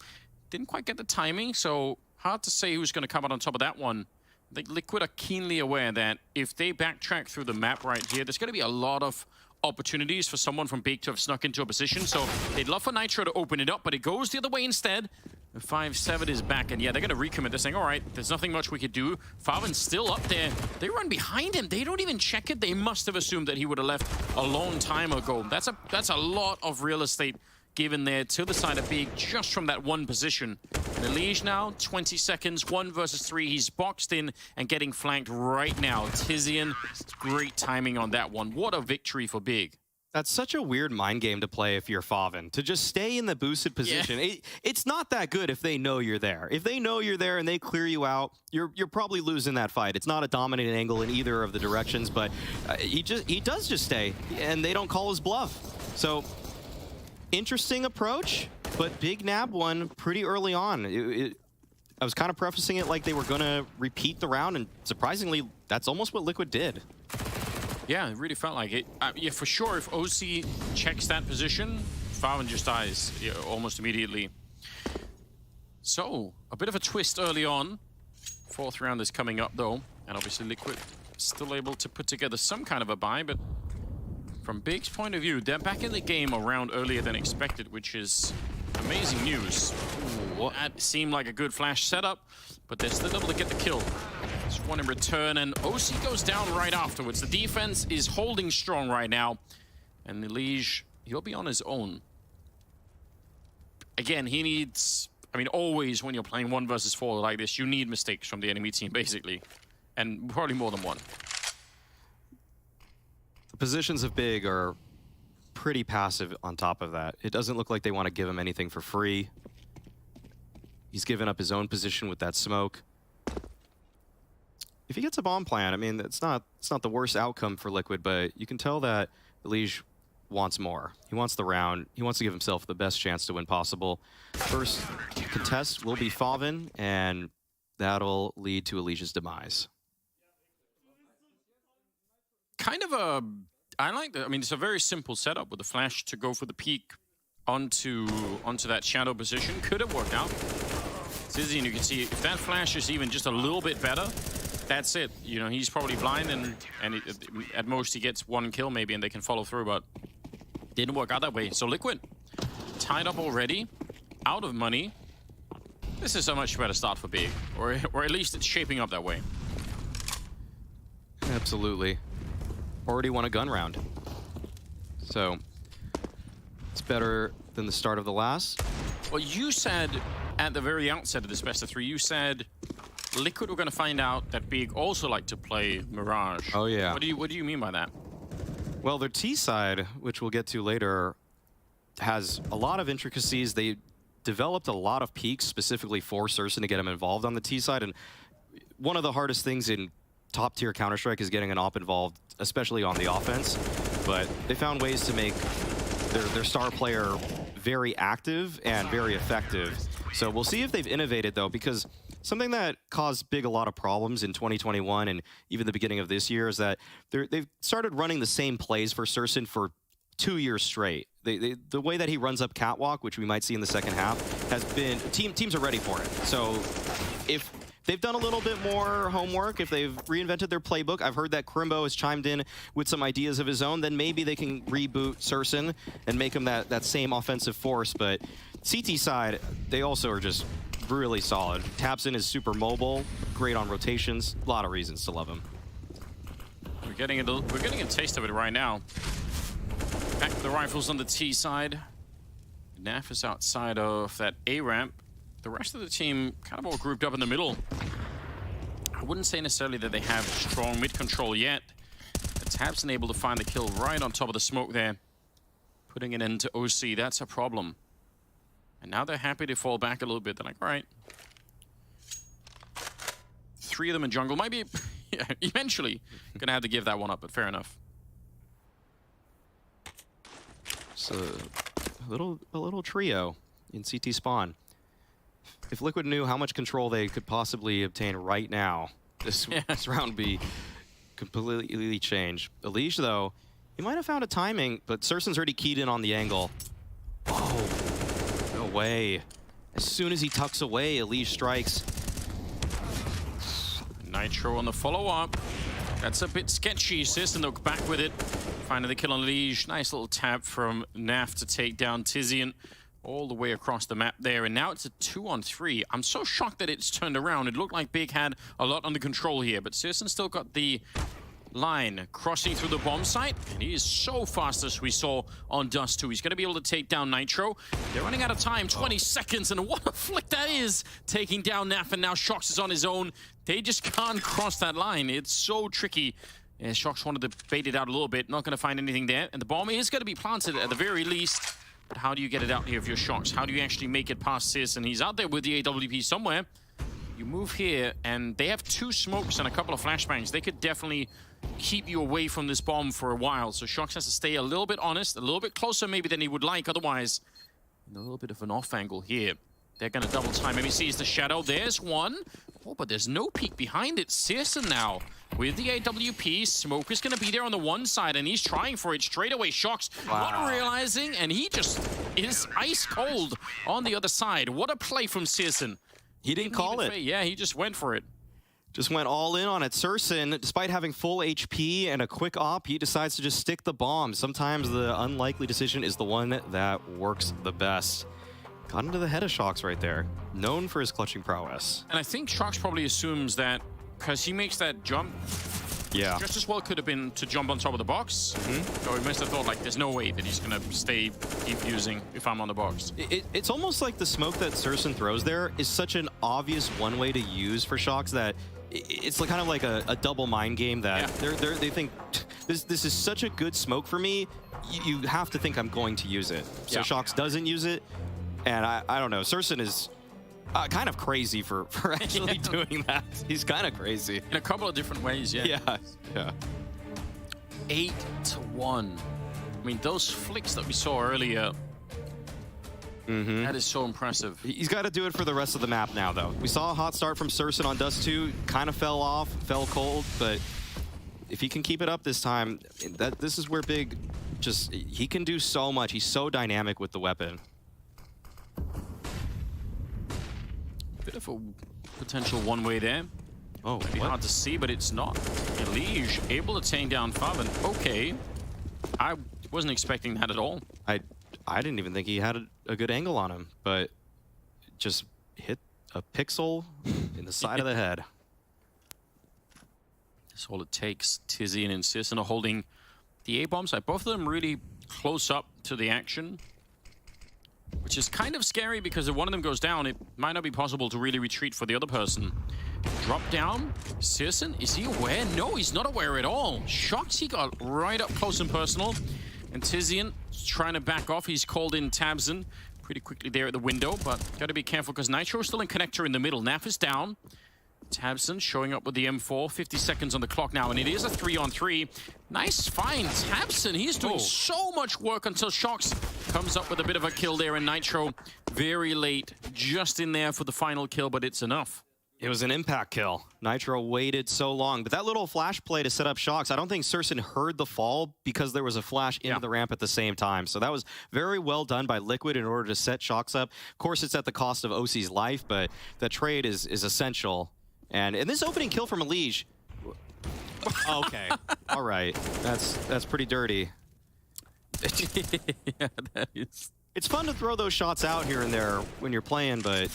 didn't quite get the timing, so hard to say who's going to come out on top of that one. I think Liquid are keenly aware that if they backtrack through the map right here, there's going to be a lot of opportunities for someone from Big to have snuck into a position. So they'd love for Nitro to open it up, but it goes the other way instead. The 5-7 is back, and yeah, they're going to recommit. They're saying, all right, there's nothing much we could do. Favin's still up there. They run behind him. They don't even check it. They must have assumed that he would have left a long time ago. That's a lot of real estate given there to the side of Big just from that one position. The Liege now, 20 seconds, 1 versus 3. He's boxed in and getting flanked right now. Tizian, great timing on that one. What a victory for Big. That's such a weird mind game to play if you're Favin. To just stay in the boosted position. Yeah. It's not that good if they know you're there. If they know you're there and they clear you out, you're probably losing that fight. It's not a dominant angle in either of the directions, but he does just stay, and they don't call his bluff. So, interesting approach, but Big nabbed one pretty early on. I was kind of prefacing it like they were going to repeat the round, and surprisingly, that's almost what Liquid did. Yeah, it really felt like it. Yeah, for sure, if OC checks that position, Favin just dies almost immediately. So, a bit of a twist early on. 4th round is coming up, though. And obviously, Liquid still able to put together some kind of a buy, but from Big's point of view, they're back in the game a round earlier than expected, which is amazing news. Ooh, that seemed like a good flash setup, but they're still able to get the kill. Just one in return, and OC goes down right afterwards. The defense is holding strong right now, and the Liege, he'll be on his own. Again, he needs, I mean, always when you're playing 1 versus 4 like this, you need mistakes from the enemy team, basically, and probably more than one. The positions of Big are pretty passive on top of that. It doesn't look like they want to give him anything for free. He's given up his own position with that smoke. If he gets a bomb plant, I mean, it's not the worst outcome for Liquid, but you can tell that the Liege wants more. He wants the round. He wants to give himself the best chance to win possible. First contest will be Favin, and that'll lead to Alicia's demise. Kind of a, I like that. I mean, it's a very simple setup with the flash to go for the peak onto that shadow position. Could have worked out. Tizian, you can see if that flash is even just a little bit better, that's it. You know, he's probably blind, and at most he gets 1 kill maybe, and they can follow through, but didn't work out that way. So Liquid, tied up already, out of money. This is a much better start for Big, or at least it's shaping up that way. Absolutely. Already won a gun round. So, it's better than the start of the last. Well, you said at the very outset of this best of 3, you said Liquid were going to find out that Big also like to play Mirage. Oh, yeah. What do you mean by that? Well, their T side, which we'll get to later, has a lot of intricacies. They developed a lot of peaks specifically for Surson to get him involved on the T side. And one of the hardest things in top-tier Counter-Strike is getting an op involved, especially on the offense. But they found ways to make their star player very active and very effective. So we'll see if they've innovated, though, because something that caused Big a lot of problems in 2021 and even the beginning of this year is that they've started running the same plays for Surson for 2 years straight. The way that he runs up Catwalk, which we might see in the second half, has been... Teams are ready for it. So if they've done a little bit more homework, if they've reinvented their playbook, I've heard that Crimbo has chimed in with some ideas of his own, then maybe they can reboot Surson and make him that same offensive force. But CT side, they also are just really solid. Tabson is super mobile, great on rotations, a lot of reasons to love him. We're getting a taste of it right now. Back to the rifles on the T side. Naf is outside of that A ramp. the rest of the team kind of all grouped up in the middle. I wouldn't say necessarily that they have strong mid control yet. But tabseN able to find the kill right on top of the smoke there. Putting it into OC, that's a problem. And now they're happy to fall back a little bit. They're like, all right. 3 of them in jungle. Might be eventually gonna have to give that one up, but fair enough. So a little trio in CT spawn. If Liquid knew how much control they could possibly obtain right now, this round would be completely changed. Elige, though, he might have found a timing, but cerseiN's already keyed in on the angle. Oh, no way. As soon as he tucks away, Elige strikes. Nitro on the follow-up. That's a bit sketchy. syeTiZeN look back with it. Finding the kill on Elige. Nice little tap from Naf to take down Tizian all the way across the map there. And now it's a 2-on-3. I'm so shocked that it's turned around. It looked like Big had a lot under control here, but syeTiZeN still got the line crossing through the bomb site, and he is so fast as we saw on Dust 2. He's going to be able to take down Nitro. They're running out of time, 20 seconds, and what a flick that is, taking down Naf, and now Shox is on his own. They just can't cross that line. It's so tricky. Yeah, Shox wanted to bait it out a little bit, not going to find anything there, and the bomb is going to be planted at the very least. But how do you get it out here if you're Shox? How do you actually make it past syeTiZeN? He's out there with the AWP somewhere. You move here, and they have 2 smokes and a couple of flashbangs. They could definitely keep you away from this bomb for a while. So Shox has to stay a little bit honest, a little bit closer maybe than he would like otherwise. And a little bit of an off angle here. They're going to double time. Maybe sees the shadow. There's one. Oh, but there's no peek behind it. syeTiZeN now with the AWP. Smoke is going to be there on the one side, and he's trying for it straight away. Shox not realizing, and he just is ice cold on the other side. What a play from syeTiZeN. He didn't call it. Yeah, he just went for it. Just went all in on it. syeTiZeN, despite having full HP and a quick op, he decides to just stick the bomb. Sometimes the unlikely decision is the one that works the best. Got into the head of Shox right there. Known for his clutching prowess. And I think Shox probably assumes that because he makes that jump, just as well could have been to jump on top of the box. So he must have thought, like, there's no way that he's going to stay defusing if I'm on the box. It's almost like the smoke that syeTiZeN throws there is such an obvious one way to use for Shox that it's kind of like a double mind game that they think, this is such a good smoke for me, you have to think I'm going to use it. So Shox doesn't use it, and I don't know, syeTiZeN is kind of crazy for actually doing that. He's kind of crazy. In a couple of different ways, Yeah. 8-1. I mean, those flicks that we saw earlier, that is so impressive. He's got to do it for the rest of the map now, though. We saw a hot start from syeTiZeN on Dust 2. Kind of fell off, fell cold, but if he can keep it up this time, this is where Big he can do so much. He's so dynamic with the weapon. Bit of a potential one-way there. Oh, maybe hard to see, but it's not. Elige able to take down Faven. Okay. I wasn't expecting that at all. I didn't even think he had a good angle on him, but just hit a pixel in the side of the head. That's all it takes. Tizian and syeTiZeN are holding the A-bomb side. Both of them really close up to the action, which is kind of scary because if one of them goes down, it might not be possible to really retreat for the other person. Drop down. syeTiZeN, is he aware? No, he's not aware at all. Shox, he got right up close and personal. And Tizian trying to back off. He's called in tabseN pretty quickly there at the window, but got to be careful because Nitro is still in connector in the middle. Naf is down. tabseN showing up with the M4. 50 seconds on the clock now, and it is a 3-on-3. Nice find, tabseN. He's doing so much work until Shox comes up with a bit of a kill there, and Nitro very late, just in there for the final kill, but it's enough. It was an impact kill. Nitro waited so long, but that little flash play to set up Shox, I don't think syeTiZeN heard the fall because there was a flash into the ramp at the same time. So that was very well done by Liquid in order to set Shox up. Of course, it's at the cost of OC's life, but that trade is essential. And this opening kill from Elige. Okay, all right, that's pretty dirty. Yeah, that is. It's fun to throw those shots out here and there when you're playing, but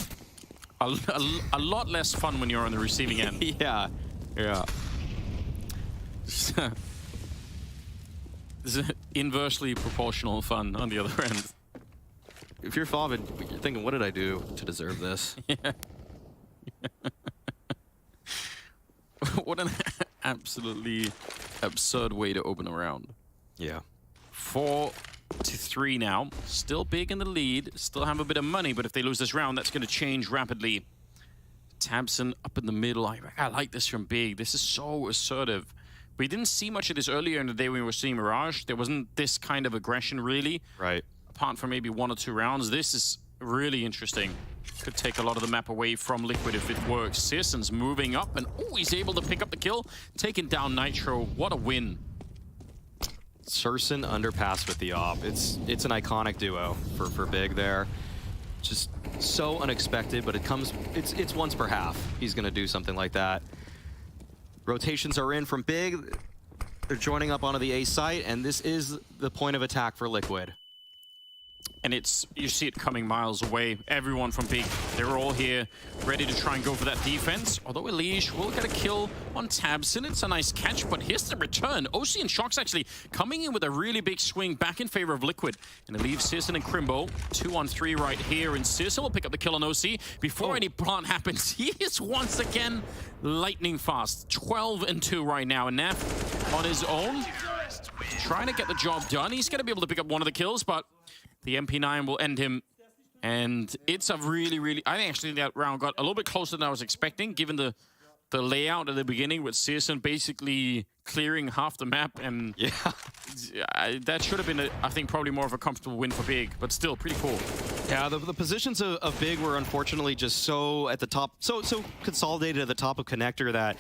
a lot less fun when you're on the receiving end. Yeah. This is inversely proportional fun on the other end. if you're Favin, you're thinking, what did I do to deserve this? Yeah. What an absolutely absurd way to open a round. Yeah. 4-3 now. Still big in the lead. Still have a bit of money, but if they lose this round, that's going to change rapidly. Tabson up in the middle. I like this from Big. This is so assertive. We didn't see much of this earlier in the day when we were seeing Mirage. There wasn't this kind of aggression, really. Right. Apart from maybe 1 or 2 rounds. This is really interesting. Could take a lot of the map away from Liquid if it works. Searson's moving up, and oh, he's able to pick up the kill. Taking down Nitro. What a win. Surson underpass with the op. It's an iconic duo for Big there. Just so unexpected, but it's once per half. He's gonna do something like that. Rotations are in from Big. They're joining up onto the A site, and this is the point of attack for Liquid. And you see it coming miles away. Everyone from Big, they're all here, ready to try and go for that defense. Although Elige will get a kill on Tabson. It's a nice catch, but here's the return. OC and Shox actually coming in with a really big swing back in favor of Liquid. And it leaves Searson and Crimbo 2-on-3 right here. And Searson will pick up the kill on OC. Before any plant happens, he is once again lightning fast. 12-2 right now. And Naf on his own, trying to get the job done. He's going to be able to pick up one of the kills, but the MP9 will end him. And it's a really, I think actually that round got a little bit closer than I was expecting, given the layout at the beginning with Searson basically clearing half the map. And yeah, that should have been, I think, probably more of a comfortable win for Big, but still pretty cool. Yeah, the positions of Big were unfortunately just so at the top, so consolidated at the top of connector that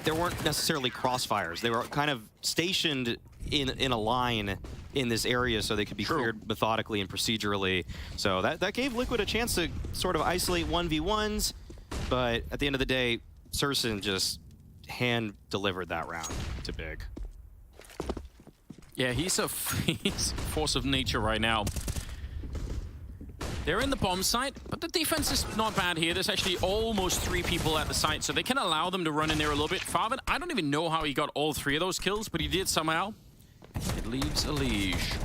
there weren't necessarily crossfires. They were kind of stationed in a line in this area so they could be cleared methodically and procedurally. So that gave Liquid a chance to sort of isolate 1v1s, but at the end of the day, Surson just hand-delivered that round to Big. Yeah, he's a force of nature right now. They're in the bomb site, but the defense is not bad here. There's actually almost 3 people at the site, so they can allow them to run in there a little bit. Favin, I don't even know how he got all 3 of those kills, but he did somehow. It leaves Elige.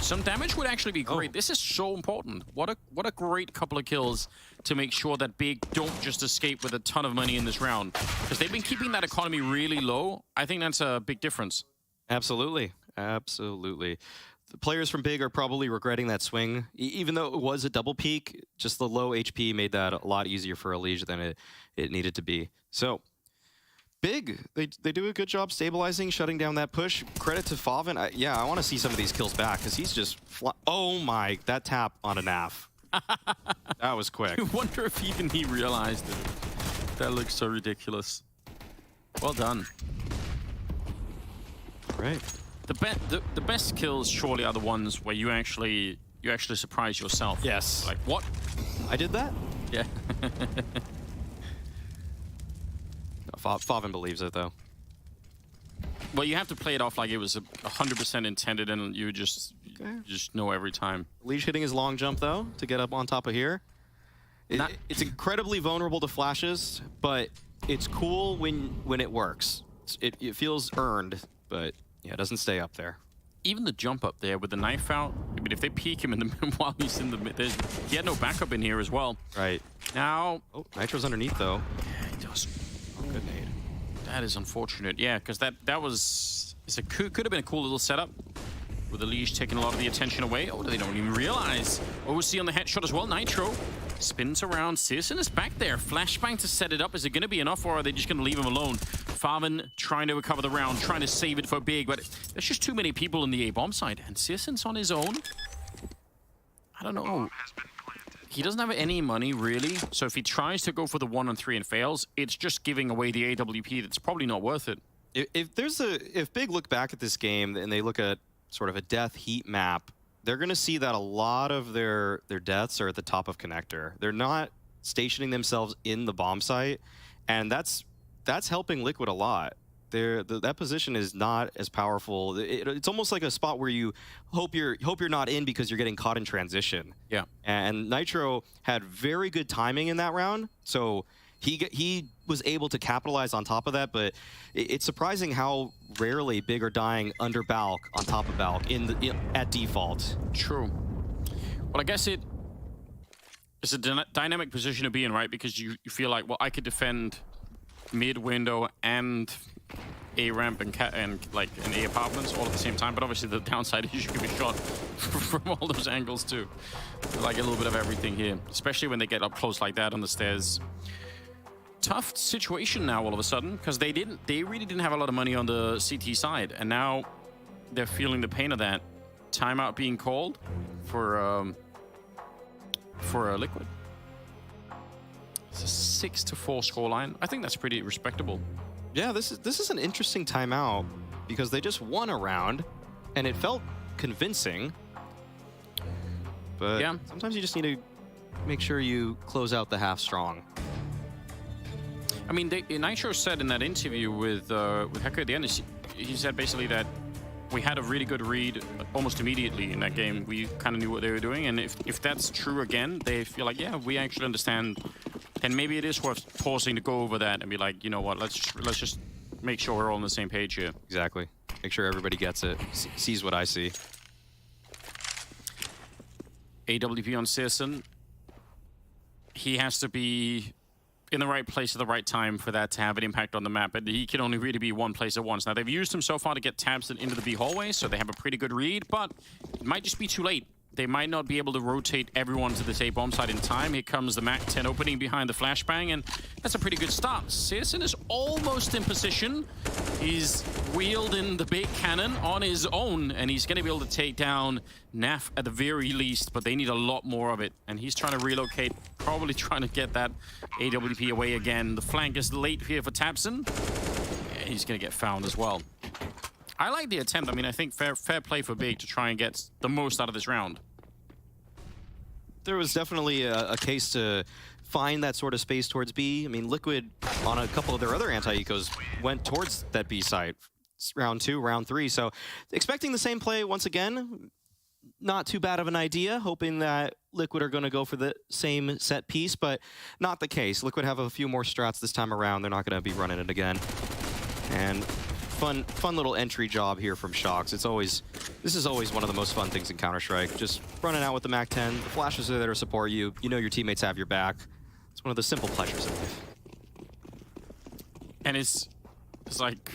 Some damage would actually be great. This is so important. What a great couple of kills to make sure that Big don't just escape with a ton of money in this round. Because they've been keeping that economy really low. I think that's a big difference. Absolutely. Absolutely. The players from Big are probably regretting that swing. Even though it was a double peak, just the low HP made that a lot easier for Elige than it needed to be. So, Big, they do a good job stabilizing, shutting down that push. Credit to Favin. I want to see some of these kills back because he's just... Oh my, that tap on a NAF. That was quick. I wonder if even he realized it. That looks so ridiculous. Well done. Right. The best kills surely are the ones where you actually surprise yourself. Yes. Like, what? I did that? Yeah. Favin believes it, though. Well, you have to play it off like it was 100% intended, and you just know every time. Elige hitting his long jump, though, to get up on top of here. It's incredibly vulnerable to flashes, but it's cool when it works. It feels earned, but yeah, it doesn't stay up there. Even the jump up there with the knife out, I mean, if they peek him in the while he's in the mid, he had no backup in here as well. Right. Now... Oh, Nitro's underneath, though. Yeah, he does. Good nade. That is unfortunate. Yeah, because that was... could have been a cool little setup with Elige taking a lot of the attention away. Oh, they don't even realize. OC on the headshot as well. Nitro spins around. Searson is back there. Flashbang to set it up. Is it going to be enough, or are they just going to leave him alone? Favin trying to recover the round, trying to save it for Big, but there's just too many people in the A bomb side, and Searson's on his own. I don't know. He doesn't have any money, really, so if he tries to go for the 1-on-3 and fails, it's just giving away the AWP that's probably not worth it. If Big look back at this game and they look at sort of a death heat map, they're going to see that a lot of their deaths are at the top of connector. They're not stationing themselves in the bomb site, and that's helping Liquid a lot. That position is not as powerful. It's almost like a spot where you hope you're not in because you're getting caught in transition. Yeah. And Nitro had very good timing in that round, so he was able to capitalize on top of that. But it's surprising how rarely Big are dying under Balk, on top of Balk, at default. True. Well, I guess it's a dynamic position to be in, right? Because you feel like, well, I could defend mid window and A ramp and like an A apartments all at the same time. But obviously the downside is you can be shot from all those angles too. Like a little bit of everything here, especially when they get up close like that on the stairs. Tough situation now all of a sudden, because they really didn't have a lot of money on the CT side, and now they're feeling the pain of that. Timeout being called for Liquid. It's a 6-4 scoreline. I think that's pretty respectable. Yeah, this is an interesting timeout because they just won a round and it felt convincing. But yeah, sometimes you just need to make sure you close out the half strong. I mean, Nitro said in that interview with Hector at the end, he said basically that we had a really good read almost immediately in that game. We kind of knew what they were doing, and if that's true again, they feel like, yeah, we actually understand. And maybe it is worth pausing to go over that and be like, you know what, let's just make sure we're all on the same page here. Exactly. Make sure everybody gets it, sees what I see. AWP on Searson. He has to be in the right place at the right time for that to have an impact on the map, but he can only really be one place at once. Now, they've used him so far to get tabs into the B hallway, so they have a pretty good read, but it might just be too late. They might not be able to rotate everyone to this A bomb site in time. Here comes the Mac 10 opening behind the flashbang, and that's a pretty good start. Searson is almost in position. He's wielding the big cannon on his own, and he's going to be able to take down Naf at the very least, but they need a lot more of it. And he's trying to relocate, probably trying to get that AWP away again. The flank is late here for Tapson. Yeah, he's going to get found as well. I like the attempt. I mean, I think fair play for Big to try and get the most out of this round. There was definitely a case to find that sort of space towards B. I mean, Liquid, on a couple of their other anti-ecos, went towards that B site. Round 2, round 3. So expecting the same play once again. Not too bad of an idea, hoping that Liquid are going to go for the same set piece, but not the case. Liquid have a few more strats this time around. They're not going to be running it again. And fun little entry job here from Shox. This is always one of the most fun things in Counter-Strike. Just running out with the Mac-10. The flashes are there to support you. You know your teammates have your back. It's one of the simple pleasures of life. And it's like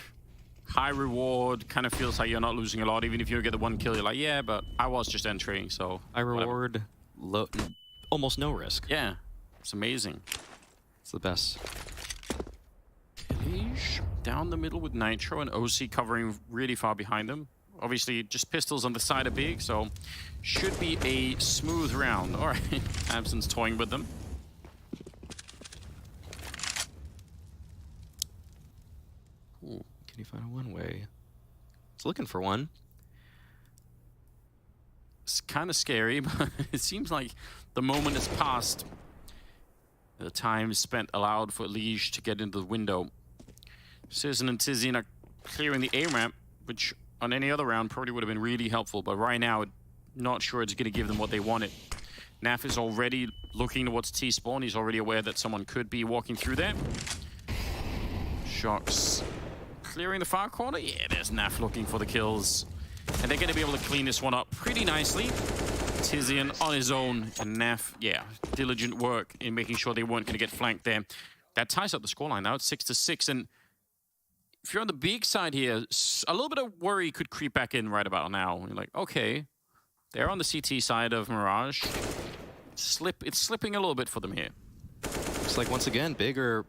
high reward, kind of feels like you're not losing a lot. Even if you get the one kill, you're like, yeah, but I was just entering, so. High reward, low, almost no risk. Yeah, it's amazing. It's the best. Kalish down the middle with Nitro and OC covering really far behind them. Obviously, just pistols on the side of Big, so should be a smooth round. All right, Abson's toying with them. Ooh, can you find a one-way? It's looking for one. It's kind of scary, but it seems like the moment has passed. The time spent allowed for Liege to get into the window. Searson and Tizian are clearing the A ramp, which on any other round probably would have been really helpful, but right now, not sure it's going to give them what they wanted. Naf is already looking towards T-spawn. He's already aware that someone could be walking through there. Shox clearing the far corner. Yeah, there's Naf looking for the kills. And they're going to be able to clean this one up pretty nicely. Tizian on his own, and Naf, yeah, diligent work in making sure they weren't going to get flanked there. That ties up the scoreline now. It's 6-6, and if you're on the big side here, a little bit of worry could creep back in right about now. You're like, okay, they're on the CT side of Mirage. It's slipping a little bit for them here. Looks like once again, Big are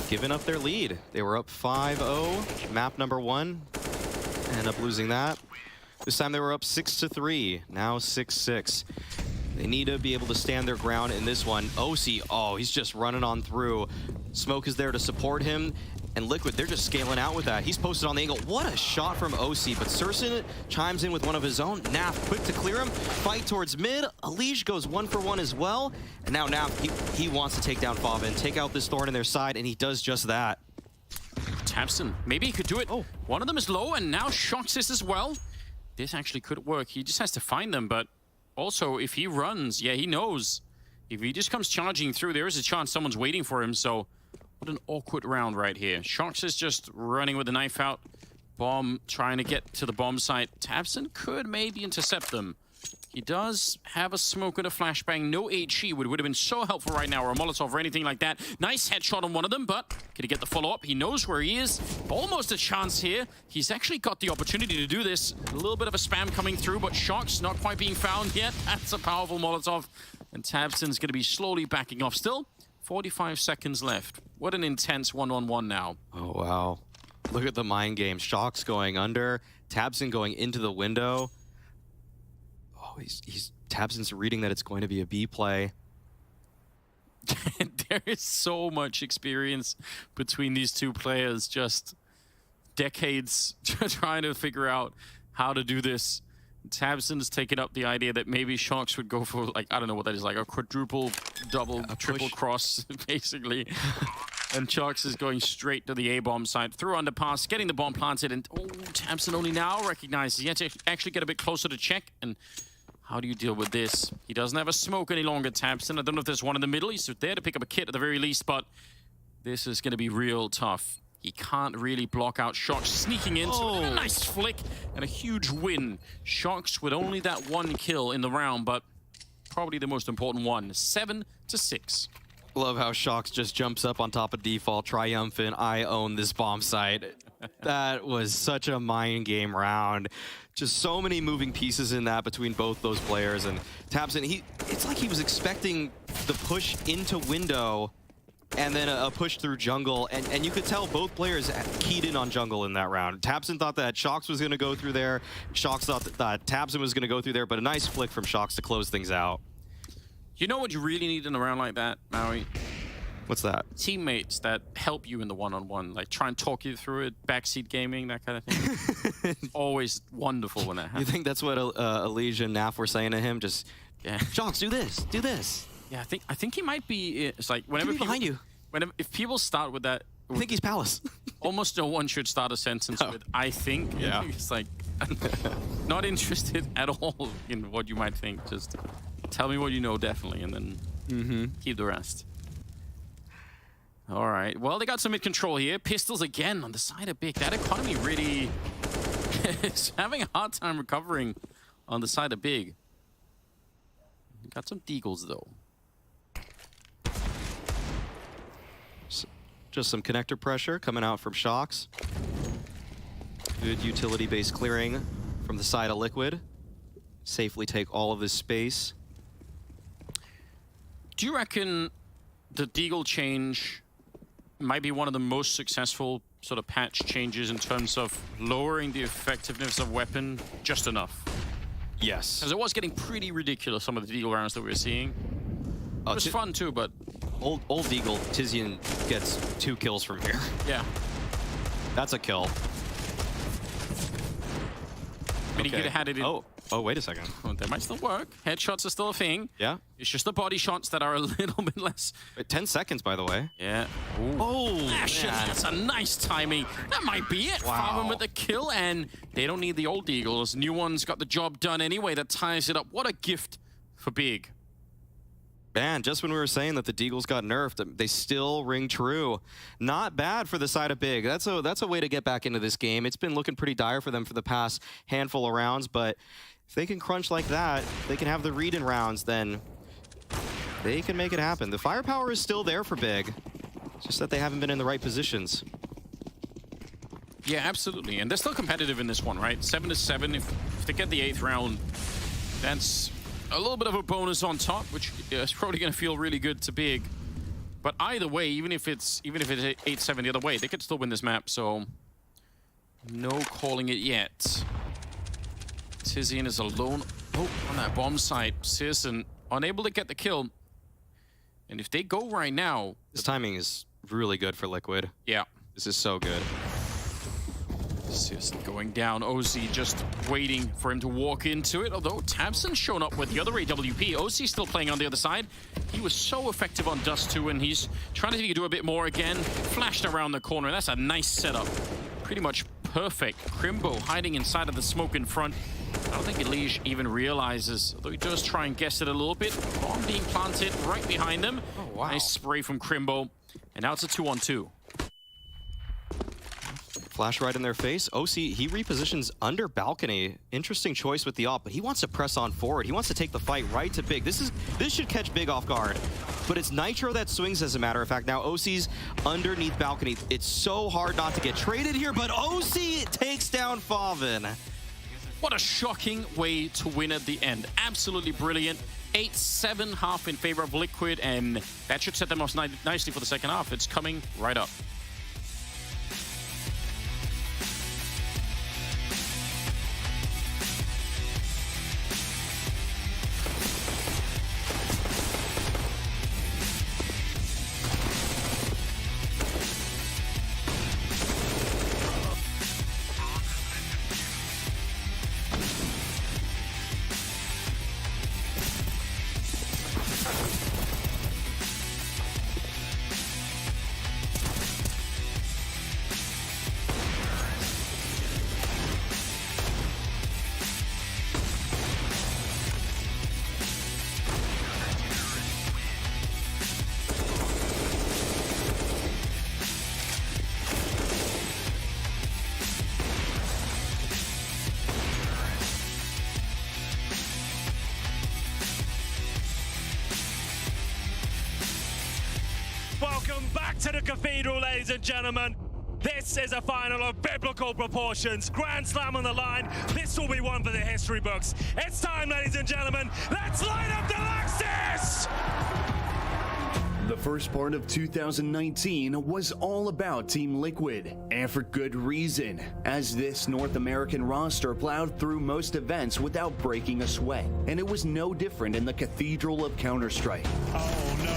giving up their lead. They were up 5-0, map number 1, end up losing that. This time they were up 6-3, now 6-6. They need to be able to stand their ground in this one. OC, oh, he's just running on through. Smoke is there to support him. And Liquid, they're just scaling out with that. He's posted on the angle. What a shot from OC, but Searson chimes in with one of his own. Naf, quick to clear him. Fight towards mid. Alish goes 1-for-1 as well. And now Naf, he wants to take down Favin, take out this thorn in their side, and he does just that. Tapson, maybe he could do it. Oh, one of them is low, and now Shox is as well. This actually could work. He just has to find them, but also if he runs, yeah, he knows. If he just comes charging through, there is a chance someone's waiting for him, so what an awkward round right here. Shox is just running with the knife out. Bomb trying to get to the bomb site. Tapson could maybe intercept them. He does have a smoke and a flashbang. No HE would have been so helpful right now, or a Molotov or anything like that. Nice headshot on one of them, but can he get the follow-up? He knows where he is. Almost a chance here. He's actually got the opportunity to do this. A little bit of a spam coming through, but Shock's not quite being found yet. That's a powerful Molotov. And tabseN's going to be slowly backing off. Still, 45 seconds left. What an intense 1-on-1 now. Oh, wow. Look at the mind game. Shock's going under. tabseN going into the window. Oh, tabseN's reading that it's going to be a B play. There is so much experience between these two players. Just decades trying to figure out how to do this. tabseN's taken up the idea that maybe Sharks would go for, like, I don't know what that is, like a quadruple, double, triple cross, basically. And Sharks is going straight to the A-bomb side. Through underpass, getting the bomb planted, and tabseN only now recognizes. He had to actually get a bit closer to check, and how do you deal with this? He doesn't have a smoke any longer, tabseN. I don't know if there's one in the middle. He's there to pick up a kit at the very least, but this is going to be real tough. He can't really block out Shox sneaking in. So a nice flick and a huge win. Shox with only that one kill in the round, but probably the most important one. 7-6. Love how Shox just jumps up on top of default, triumphant. I own this bomb site. That was such a mind game round. Just so many moving pieces in that between both those players. And tabseN, it's like he was expecting the push into window and then a push through jungle, and you could tell both players keyed in on jungle in that round. tabseN thought that Shox was going to go through there. Shox thought that tabseN was going to go through there, but a nice flick from Shox to close things out. You know what you really need in a round like that, Maui? What's that? Teammates that help you in the one-on-one, like try and talk you through it, backseat gaming, that kind of thing. Always wonderful when that happens. You think that's what Elijah and Naf were saying to him? Just, Shox, do this, do this. Yeah, I think he might be. It's like whenever people, behind you. If people start with that, I think he's Palace. Almost no one should start a sentence with "I think." Yeah. It's like not interested at all in what you might think. Just tell me what you know, definitely, and then keep the rest. All right. Well, they got some mid-control here. Pistols again on the side of Big. That economy really is having a hard time recovering on the side of Big. Got some deagles though. Just some connector pressure coming out from Shox. Good utility base clearing from the side of Liquid. Safely take all of this space. Do you reckon the deagle change might be one of the most successful sort of patch changes in terms of lowering the effectiveness of weapon just enough? Yes. Because it was getting pretty ridiculous, some of the deagle rounds that we were seeing. It was fun too, but old Deagle, Tizian gets 2 kills from here. Yeah. That's a kill. And he could have had it in... Oh, wait a second. Oh, that might still work. Headshots are still a thing. Yeah. It's just the body shots that are a little bit less... 10 seconds, by the way. Yeah. Ooh. Oh, that's a nice timing. That might be it. Wow. Farm with the kill, and they don't need the old Deagles. New one's got the job done anyway. That ties it up. What a gift for Big. Man, just when we were saying that the Deagles got nerfed, they still ring true. Not bad for the side of Big. That's a way to get back into this game. It's been looking pretty dire for them for the past handful of rounds, but if they can crunch like that, they can have the read-in rounds, then they can make it happen. The firepower is still there for Big. It's just that they haven't been in the right positions. Yeah, absolutely. And they're still competitive in this one, right? 7-7. If they get the 8th round, that's a little bit of a bonus on top, which is probably going to feel really good to Big. But either way, even if it's 8-7 the other way, they could still win this map. So no calling it yet. Tizian is alone on that bomb site. csgo unable to get the kill. And if they go right now, this timing is really good for Liquid. Yeah, this is so good. csgo going down. OZ just waiting for him to walk into it. Although tabseN's shown up with the other AWP. OZ still playing on the other side. He was so effective on Dust 2, and he's trying to do a bit more again. Flashed around the corner. That's a nice setup. Pretty much perfect. Crimbo hiding inside of the smoke in front. I don't think Elige even realizes, although he does try and guess it a little bit. Bomb being planted right behind him. Oh, wow. Nice spray from Crimbo. And now it's a 2-on-2. Flash right in their face. OC, he repositions under balcony. Interesting choice with the op, but he wants to press on forward. He wants to take the fight right to Big. This should catch Big off guard. But it's Nitro that swings, as a matter of fact. Now OC's underneath balcony. It's so hard not to get traded here, but OC takes down Favin. What a shocking way to win at the end. Absolutely brilliant. 8-7 half in favor of Liquid, and that should set them off nicely for the second half. It's coming right up. Welcome back to the Cathedral, ladies and gentlemen. This is a final of biblical proportions. Grand Slam on the line. This will be one for the history books. It's time, ladies and gentlemen. Let's light up the Lexus! The first part of 2019 was all about Team Liquid, and for good reason, as this North American roster plowed through most events without breaking a sweat. And it was no different in the Cathedral of Counter-Strike. Oh no,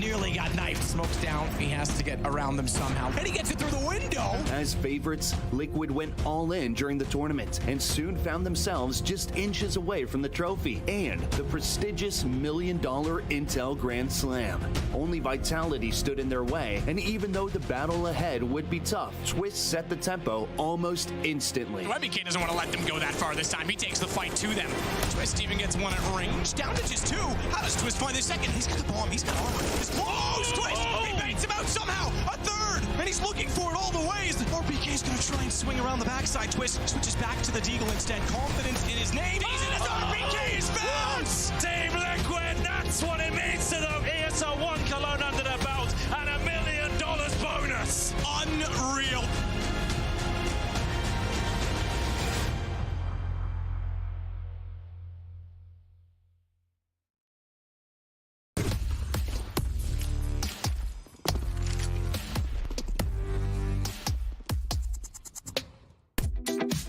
nearly got knifed. Smoke's down. He has to get around them somehow. And he gets it through the window. As favorites, Liquid went all in during the tournament and soon found themselves just inches away from the trophy and the prestigious $1 million Intel Grand Slam. Only Vitality stood in their way, and even though the battle ahead would be tough, Twist set the tempo almost instantly. YBK doesn't want to let them go that far this time. He takes the fight to them. Twist even gets one at range. Down to just two. How does Twist find the second? He's got the bomb. He's got armor. Twist! He baits him out somehow! A third! And he's looking for it all the ways! RBK's gonna try and swing around the backside. Twist switches back to the Deagle instead. Confidence in his name. He's in his RBK is bounce! Team Liquid, that's what it means to them. ESL 1 Cologne under their belt and $1 million bonus. Unreal.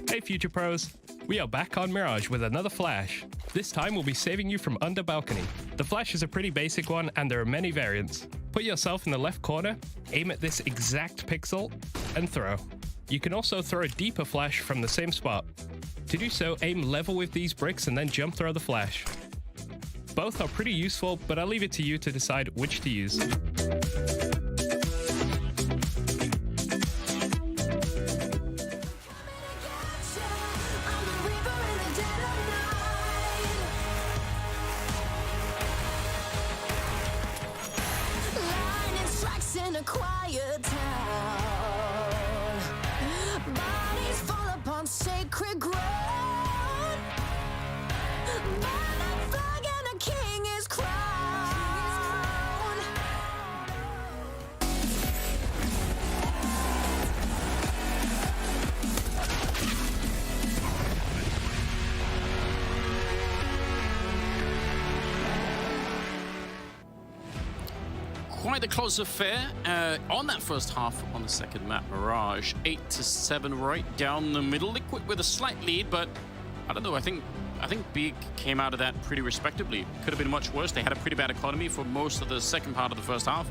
Hey Future Pros, we are back on Mirage with another flash. This time we'll be saving you from under balcony. The flash is a pretty basic one and there are many variants. Put yourself in the left corner, aim at this exact pixel, and throw. You can also throw a deeper flash from the same spot. To do so, aim level with these bricks and then jump throw the flash. Both are pretty useful, but I'll leave it to you to decide which to use. In a quiet town, bodies fall upon sacred ground. Burn that flag and a king is crowned. Quite a close affair on that first half on the second map. Mirage 8-7 right down the middle. Liquid with a slight lead, but I don't know. I think Big came out of that pretty respectably. Could have been much worse. They had a pretty bad economy for most of the second part of the first half.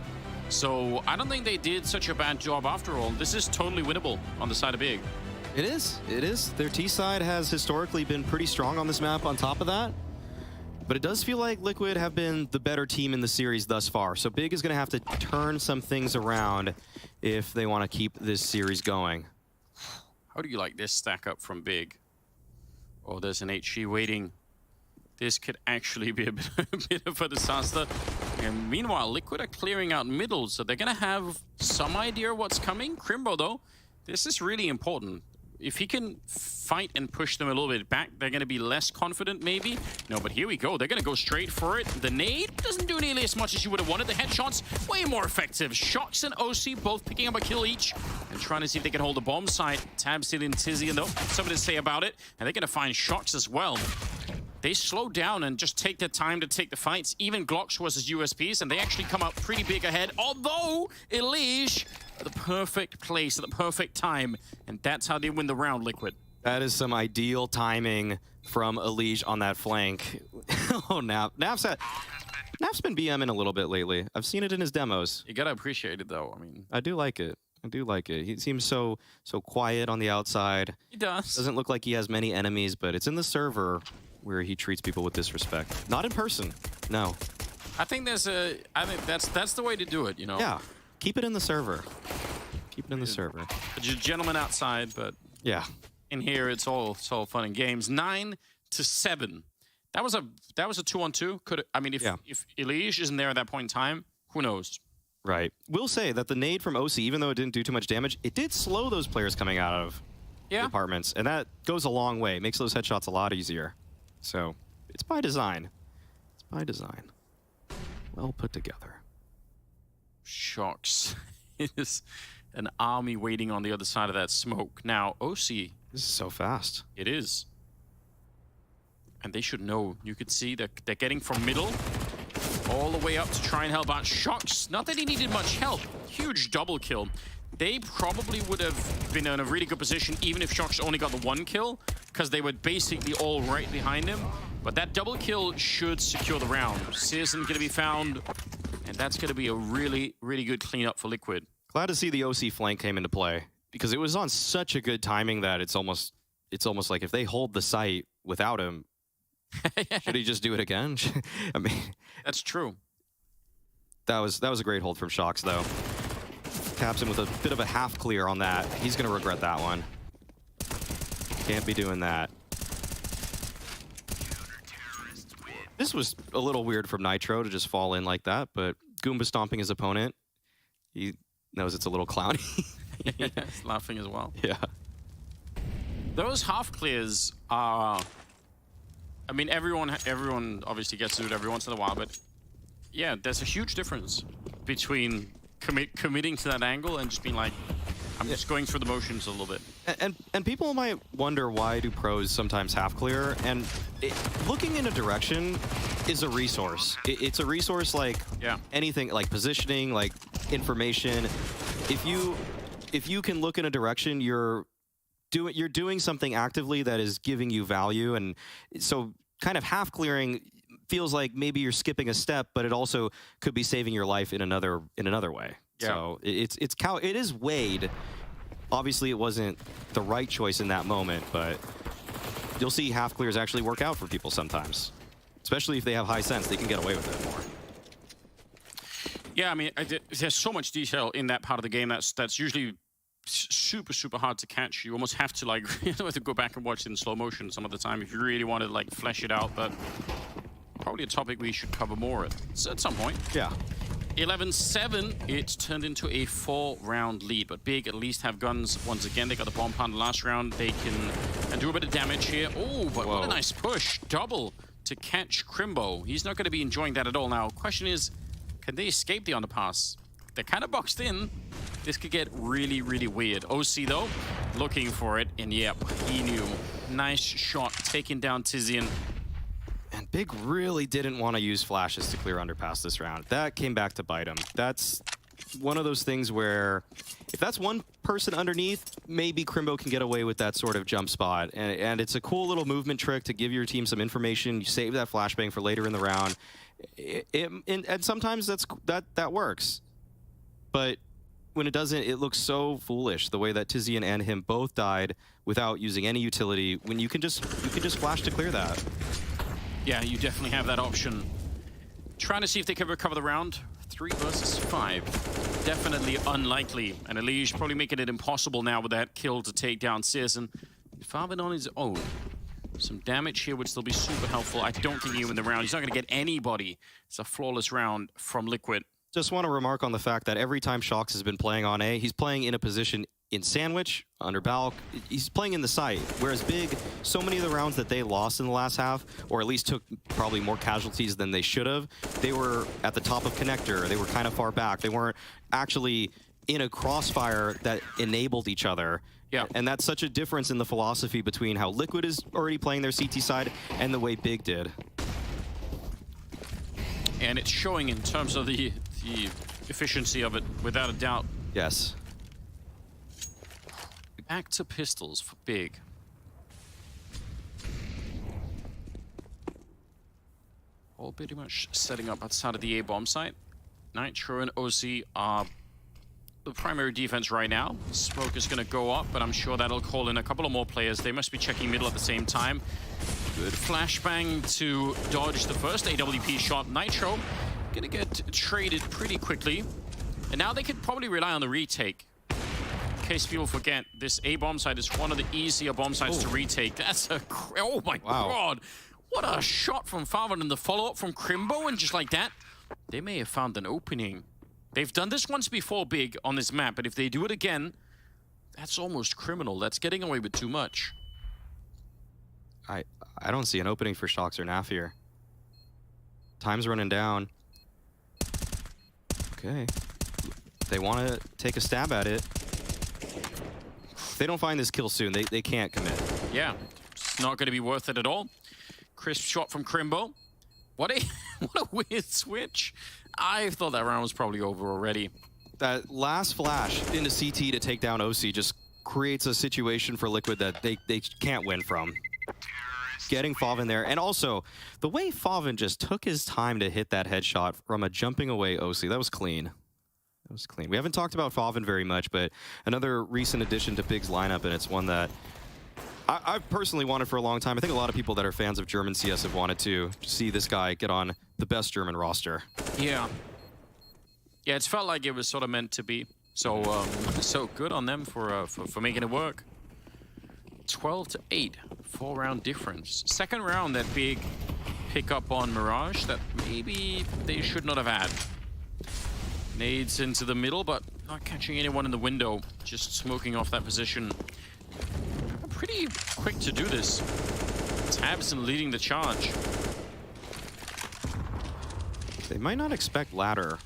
So I don't think they did such a bad job after all. This is totally winnable on the side of Big. It is. It is. Their T side has historically been pretty strong on this map on top of that. But it does feel like Liquid have been the better team in the series thus far. So Big is going to have to turn some things around if they want to keep this series going. How do you like this stack up from Big? Oh, there's an HG waiting. This could actually be a bit of a disaster. And meanwhile, Liquid are clearing out middle, so they're going to have some idea what's coming. Crimbo, though, This is really important. If he can fight and push them a little bit back, they're going to be less confident, maybe. No, but here we go. They're going to go straight for it. The nade doesn't do nearly as much as you would have wanted. The headshots, way more effective. Shox and OC both picking up a kill each and trying to see if they can hold the bomb site. Tab still in Tizzy, and something to say about it. And they're going to find Shox as well. They slow down and just take their time to take the fights. Even Glocks was his USPs, and they actually come out pretty big ahead. Although, Elige, the perfect place at the perfect time. And that's how they win the round, Liquid. That is some ideal timing from Elige on that flank. Oh, Naf's been BMing a little bit lately. I've seen it in his demos. You gotta appreciate it, though. I mean, I do like it. I do like it. He seems so quiet on the outside. He does. Doesn't look like he has many enemies, but it's in the server where he treats people with disrespect. Not in person. No. I think that's the way to do it, you know? Yeah. Keep it in the server. Keep it in the server. Just gentlemen outside, but yeah, in here it's all fun and games. 9-7. That was a 2-on-2. Could I mean if Elige isn't there at that point in time, who knows? Right. We'll say that the nade from OC, even though it didn't do too much damage, it did slow those players coming out of the apartments, and that goes a long way. It makes those headshots a lot easier. So it's by design. It's by design. Well put together. Shox. It is an army waiting on the other side of that smoke. Now, OC. This is so fast. It is. And they should know. You could see that they're getting from middle all the way up to try and help out Shox. Not that he needed much help. Huge double kill. They probably would have been in a really good position even if Shox only got the one kill, because they were basically all right behind him. But that double kill should secure the round. Searson going to be found, and that's going to be a really, really good cleanup for Liquid. Glad to see the OC flank came into play, because it was on such a good timing that it's almost like if they hold the site without him, should he just do it again? I mean, that's true. That was a great hold from Shox, though. Taps him with a bit of a half clear on that. He's going to regret that one. Can't be doing that. This was a little weird from Nitro to just fall in like that, but Goomba stomping his opponent. He knows it's a little clowny. Yeah, he's laughing as well. Yeah. Those half clears are... I mean, everyone obviously gets to do it every once in a while, but yeah, there's a huge difference between committing to that angle and just being like, I'm just going through the motions a little bit. And people might wonder, why do pros sometimes half clear? And looking in a direction is a resource. It's a resource like anything, like positioning, like information. If you can look in a direction, you're doing something actively that is giving you value. And so kind of half clearing feels like maybe you're skipping a step, but it also could be saving your life in another way. Yeah. So it is weighed. Obviously, it wasn't the right choice in that moment, but you'll see half clears actually work out for people sometimes, especially if they have high sense. They can get away with it more. Yeah, I mean, there's so much detail in that part of the game that's usually super hard to catch. You almost have to have to go back and watch it in slow motion some of the time if you really want to flesh it out. But probably a topic we should cover more at some point. Yeah. 11-7, it's turned into a 4-round lead, but Big at least have guns once again. They got the bomb plant last round. They can do a bit of damage here. Oh, but what a nice push. Double to catch Crimbo. He's not going to be enjoying that at all now. Question is, can they escape the underpass? They're kind of boxed in. This could get really, really weird. OC, though, looking for it, and yep, he knew. Nice shot, taking down Tizian. And Big really didn't want to use flashes to clear underpass this round. That came back to bite him. That's one of those things where if that's one person underneath, maybe Crimbo can get away with that sort of jump spot. And it's a cool little movement trick to give your team some information. You save that flashbang for later in the round. And sometimes that works. But when it doesn't, it looks so foolish the way that Tizian and him both died without using any utility, when you can just flash to clear that. Yeah, you definitely have that option. Trying to see if they can recover the round. 3 versus 5. Definitely unlikely. And Elige probably making it impossible now with that kill to take down Searson. Farvin on his own. Some damage here would still be super helpful. I don't think he win the round. He's not going to get anybody. It's a flawless round from Liquid. Just want to remark on the fact that every time Shox has been playing on A, he's playing in a position in Sandwich, under Balk, he's playing in the site. Whereas Big, so many of the rounds that they lost in the last half, or at least took probably more casualties than they should have, they were at the top of connector. They were kind of far back. They weren't actually in a crossfire that enabled each other. Yeah. And that's such a difference in the philosophy between how Liquid is already playing their CT side and the way Big did. And it's showing in terms of the efficiency of it, without a doubt. Yes. Back to pistols for Big. All pretty much setting up outside of the A-bomb site. Nitro and OC are the primary defense right now. Smoke is going to go up, but I'm sure that'll call in a couple of more players. They must be checking middle at the same time. Good flashbang to dodge the first AWP shot. Nitro going to get traded pretty quickly. And now they could probably rely on the retake. In case people forget, this A-bomb site is one of the easier bomb sites to retake. That's a... Oh my god! What a shot from Farvan and the follow-up from Crimbo, and just like that, they may have found an opening. They've done this once before, Big, on this map, but if they do it again, that's almost criminal. That's getting away with too much. I don't see an opening for Shox or Naf here. Time's running down. Okay. They want to take a stab at it. If they don't find this kill soon, they can't commit. Yeah, it's not going to be worth it at all. Crisp shot from Crimbo. What a weird switch. I thought that round was probably over already. That last flash into CT to take down OC just creates a situation for Liquid that they can't win from. Getting Favin there, and also the way Favin just took his time to hit that headshot from a jumping away OC, that was clean. That was clean. We haven't talked about Favin very much, but another recent addition to Big's lineup, and it's one that I've personally wanted for a long time. I think a lot of people that are fans of German CS have wanted to see this guy get on the best German roster. Yeah. Yeah, it's felt like it was sort of meant to be. So, so good on them for making it work. 12-8, 4-round difference. Second round, that big pick up on Mirage that maybe they should not have had. Nades into the middle, but not catching anyone in the window. Just smoking off that position. Pretty quick to do this. Tabson leading the charge. They might not expect ladder.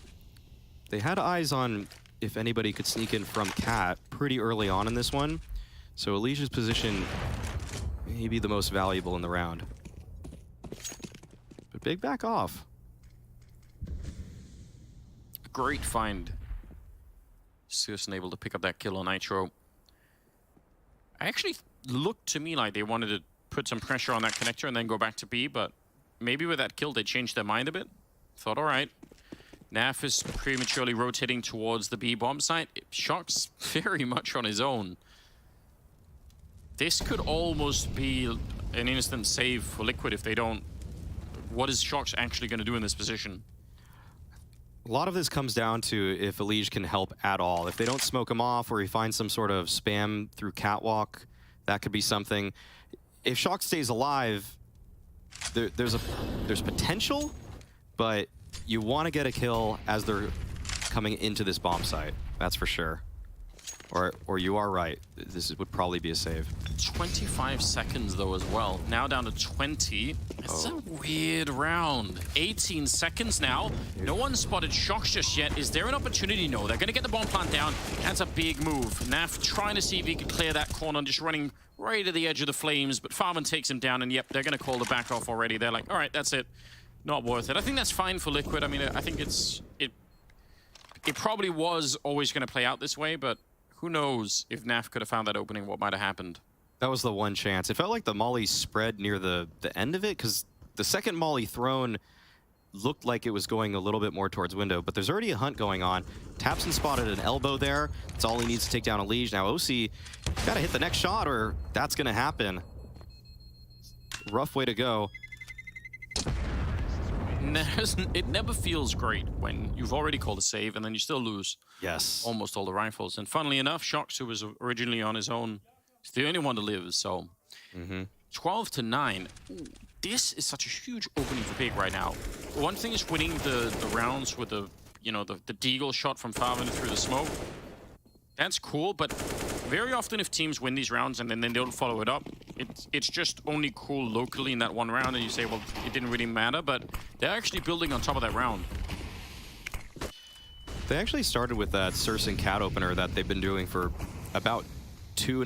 They had eyes on if anybody could sneak in from Cat pretty early on in this one. So Alicia's position may be the most valuable in the round. But Big back off. Great find. Seriously able to pick up that kill on Nitro. I actually looked to me like they wanted to put some pressure on that connector and then go back to B, but maybe with that kill they changed their mind a bit. Thought, all right. Naf is prematurely rotating towards the B bomb site. Shox very much on his own. This could almost be an instant save for Liquid if they don't. What is Shox actually going to do in this position? A lot of this comes down to if Elige can help at all. If they don't smoke him off or he finds some sort of spam through catwalk, that could be something. If Shox stays alive, there's potential, but you want to get a kill as they're coming into this bomb site. That's for sure. Or you are right. This would probably be a save. 25 seconds though as well. Now down to 20. It's a weird round. 18 seconds now. No one spotted Shox just yet. Is there an opportunity? No. They're going to get the bomb plant down. That's a big move. Naf trying to see if he can clear that corner, just running right to the edge of the flames. But Farman takes him down, and yep, they're going to call the back off already. They're like, all right, that's it. Not worth it. I think that's fine for Liquid. I mean, I think it probably was always going to play out this way, but who knows if Naf could have found that opening, what might have happened. That was the one chance. It felt like the molly spread near the end of it, because the second molly thrown looked like it was going a little bit more towards window, but there's already a hunt going on. Tapson spotted an elbow there. That's all he needs to take down Elige. Now OC gotta hit the next shot or that's gonna happen. Rough way to go. It never feels great when you've already called a save and then you still lose. Yes. Almost all the rifles. And funnily enough, Shox, who was originally on his own, is the only one to live, so 12-9. Ooh, this is such a huge opening for Big right now. One thing is winning the rounds with the, you know, the deagle shot from Farman through the smoke. That's cool, but very often if teams win these rounds and then they don't follow it up, it's just only cool locally in that one round, and you say, well, it didn't really matter, but they're actually building on top of that round. They actually started with that Surson cat opener that they've been doing for about 2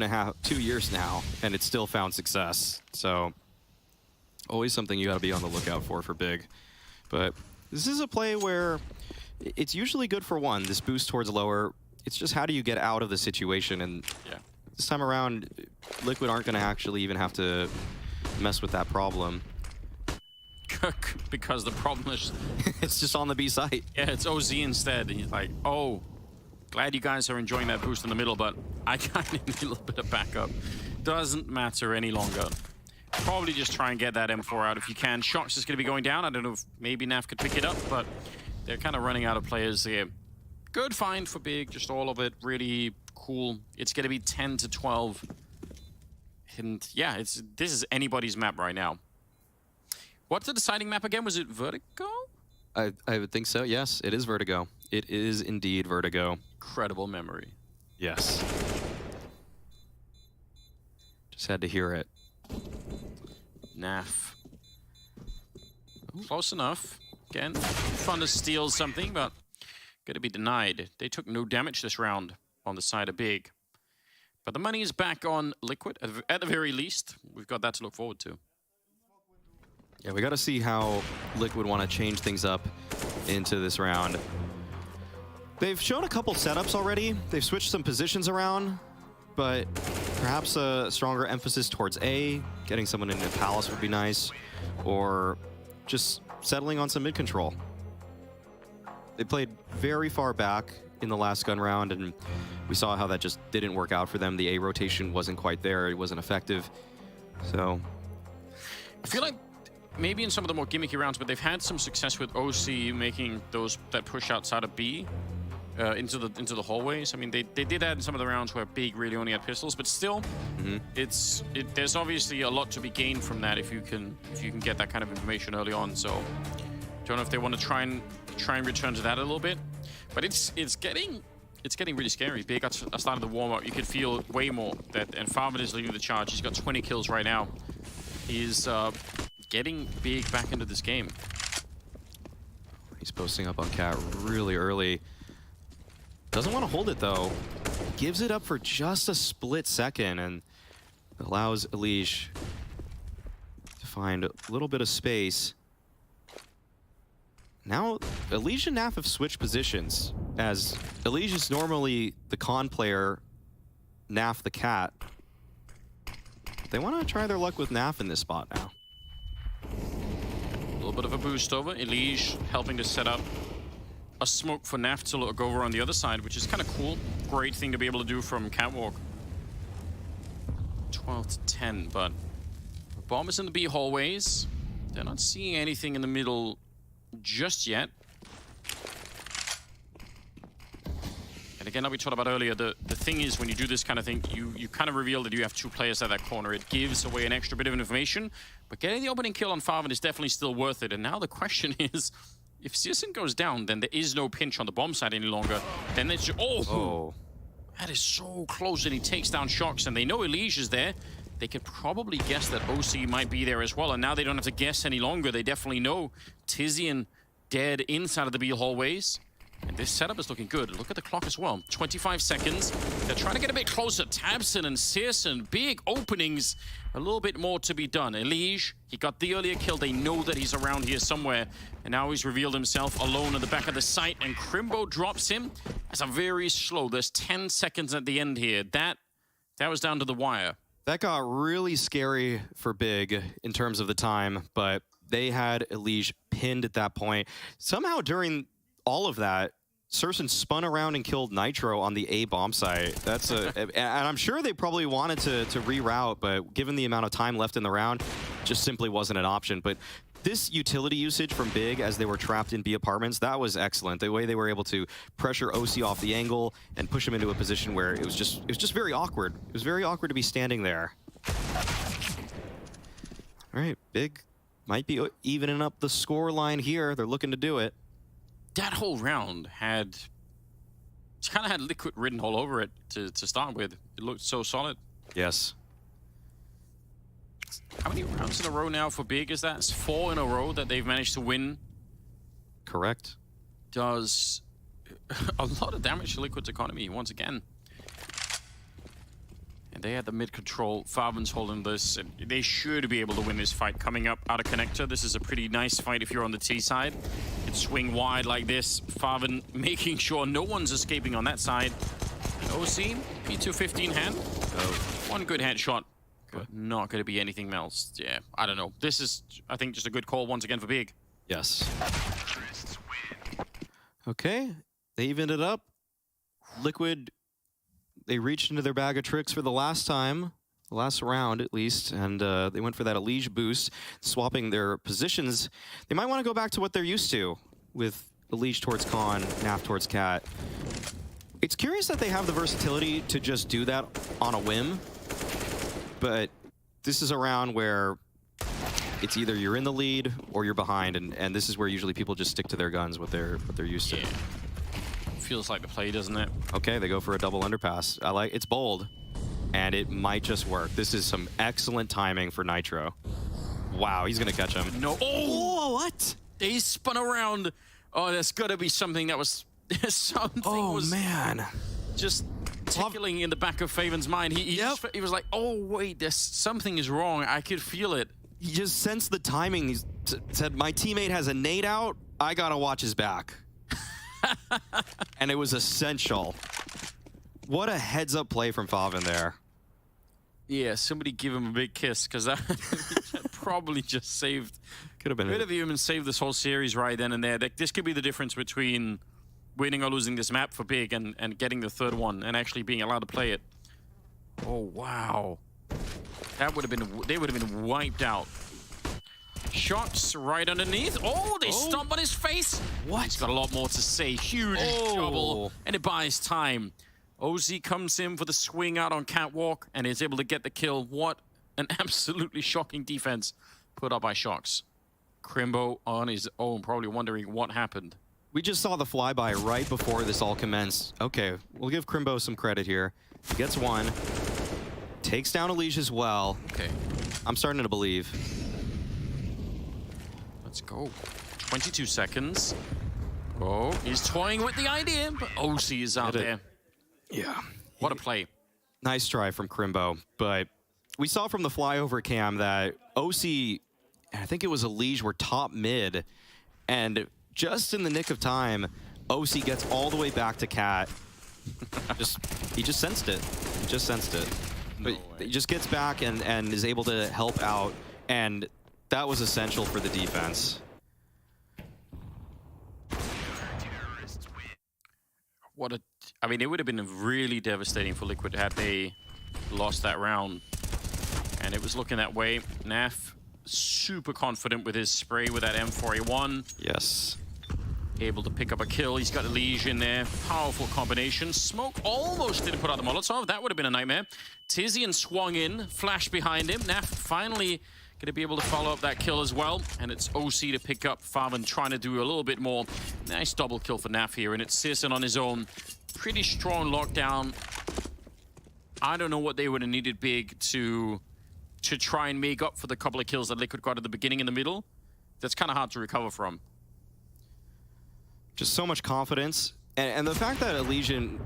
years now, and it's still found success. So always something you got to be on the lookout for Big. But this is a play where it's usually good for one, this boost towards lower. It's just how do you get out of the situation, and this time around, Liquid aren't going to actually even have to mess with that problem. Because the problem is... it's just on the B side. Yeah, it's OZ instead, and he's like, oh, glad you guys are enjoying that boost in the middle, but I kind of need a little bit of backup. Doesn't matter any longer. Probably just try and get that M4 out if you can. Shox is going to be going down. I don't know if maybe Naf could pick it up, but they're kind of running out of players here. Good find for Big, just all of it, really cool. It's going to be 10 to 12. And yeah, this is anybody's map right now. What's the deciding map again? Was it Vertigo? I would think so, yes. It is Vertigo. It is indeed Vertigo. Incredible memory. Yes. Just had to hear it. Naf. Close enough. Again, fun to steal something, but going to be denied. They took no damage this round on the side of Big. But the money is back on Liquid, at the very least. We've got that to look forward to. Yeah, we got to see how Liquid want to change things up into this round. They've shown a couple setups already. They've switched some positions around, but perhaps a stronger emphasis towards A. Getting someone into Palace would be nice, or just settling on some mid control. They played very far back in the last gun round, and we saw how that just didn't work out for them. The A rotation wasn't quite there. It wasn't effective. So I feel like maybe in some of the more gimmicky rounds, but they've had some success with OC making that push outside of B into the hallways. I mean, they did that in some of the rounds where Big really only had pistols, but still, there's obviously a lot to be gained from that if you can get that kind of information early on. So don't know if they want to try and return to that a little bit, but it's getting really scary. Big at the start of the warm up, you could feel way more that, and Farman is leading the charge. He's got 20 kills right now. He's getting Big back into this game. He's posting up on Cat really early. Doesn't want to hold it though. Gives it up for just a split second and allows Elige to find a little bit of space. Now, Elige and Naf have switched positions, as Elige is normally the con player, Naf the cat. They want to try their luck with Naf in this spot now. A little bit of a boost over. Elige helping to set up a smoke for Naf to go over on the other side, which is kind of cool. Great thing to be able to do from Catwalk. 12 to 10, but the bomb is in the B hallways. They're not seeing anything in the middle just yet. And again, like we talked about earlier, the thing is when you do this kind of thing, you kind of reveal that you have two players at that corner. It gives away an extra bit of information, but getting the opening kill on Farvan is definitely still worth it. And now the question is, if Searson goes down, then there is no pinch on the bomb side any longer. Then it's just, oh, that is so close, and he takes down Shox, and they know Elige is there. They could probably guess that OC might be there as well, and now they don't have to guess any longer. They definitely know Tizian dead inside of the B hallways. And this setup is looking good. Look at the clock as well. 25 seconds. They're trying to get a bit closer. Tabson and Searson, big openings. A little bit more to be done. Elige, he got the earlier kill. They know that he's around here somewhere. And now he's revealed himself alone at the back of the site. And Crimbo drops him. That's a very slow. There's 10 seconds at the end here. That was down to the wire. That got really scary for Big in terms of the time, but they had Elige pinned at that point. Somehow during all of that, Searson spun around and killed Nitro on the A bomb site. That's and I'm sure they probably wanted to reroute, but given the amount of time left in the round, just simply wasn't an option. But this utility usage from Big as they were trapped in B apartments, that was excellent. The way they were able to pressure OC off the angle and push him into a position where it was just very awkward. It was very awkward to be standing there. All right, Big might be evening up the score line here. They're looking to do it. That whole round had It's kind of had Liquid written all over it to start with. It looked so solid. Yes. How many rounds in a row now for Big is that? It's 4 in a row that they've managed to win. Correct. Does a lot of damage to Liquid's economy once again. And they had the mid control. Farvan's holding this. And they should be able to win this fight coming up out of connector. This is a pretty nice fight if you're on the T side. You can swing wide like this. Farvan making sure no one's escaping on that side. OC, P215 hand. One good headshot, but not going to be anything else. Yeah, I don't know. This is, I think, just a good call once again for Big. Yes. Okay, they evened it up. Liquid, they reached into their bag of tricks for the last time, the last round at least, and they went for that Elige boost, swapping their positions. They might want to go back to what they're used to with Elige towards Khan, Naf towards Cat. It's curious that they have the versatility to just do that on a whim, but this is a round where it's either you're in the lead or you're behind, and this is where usually people just stick to their guns, what they're used to. Feels like the play, doesn't it? Okay, they go for a double underpass. I like it's bold, and it might just work. This is some excellent timing for Nitro. Wow, he's gonna catch him. No. Oh, what? He spun around. Oh, there's got to be something that was something. Oh was man, just tickling in the back of Faven's mind. He was like, oh wait, there's something is wrong. I could feel it. He just sensed the timing. He said, my teammate has a nade out. I gotta watch his back. And it was essential. What a heads-up play from Faven there. Yeah, somebody give him a big kiss, because that probably just saved. Could have been. Could have even saved this whole series right then and there. This could be the difference between winning or losing this map for Big and getting the third one and actually being allowed to play it. Oh wow. That would have been, they would have been wiped out. Shots right underneath. Oh, they stomp on his face. What? He's got a lot more to say. Huge double, and it buys time. OZ comes in for the swing out on Catwalk and is able to get the kill. What an absolutely shocking defense put up by Shox. Crimbo on his own, probably wondering what happened. We just saw the flyby right before this all commenced. Okay, we'll give Crimbo some credit here. He gets one. Takes down Elige as well. Okay. I'm starting to believe. Let's go. 22 seconds. Oh, he's toying with the idea, but OC is out there. Yeah. What a play. Nice try from Crimbo, but we saw from the flyover cam that OC, I think it was Elige, were top mid, and just in the nick of time, OC gets all the way back to Cat. He just sensed it. He just sensed it. But he just gets back and is able to help out, and that was essential for the defense. What a... I mean, it would have been really devastating for Liquid had they lost that round. And it was looking that way. Naf, super confident with his spray with that M4A1. Yes. Able to pick up a kill. He's got Elige in there. Powerful combination. Smoke almost didn't put out the Molotov. That would have been a nightmare. Tizian swung in, flash behind him. Naf finally going to be able to follow up that kill as well. And it's OC to pick up. Faven trying to do a little bit more. Nice double kill for Naf here. And it's Sisson on his own. Pretty strong lockdown. I don't know what they would have needed Big to try and make up for the couple of kills that Liquid got at the beginning and the middle. That's kind of hard to recover from. Just so much confidence. And the fact that Elige and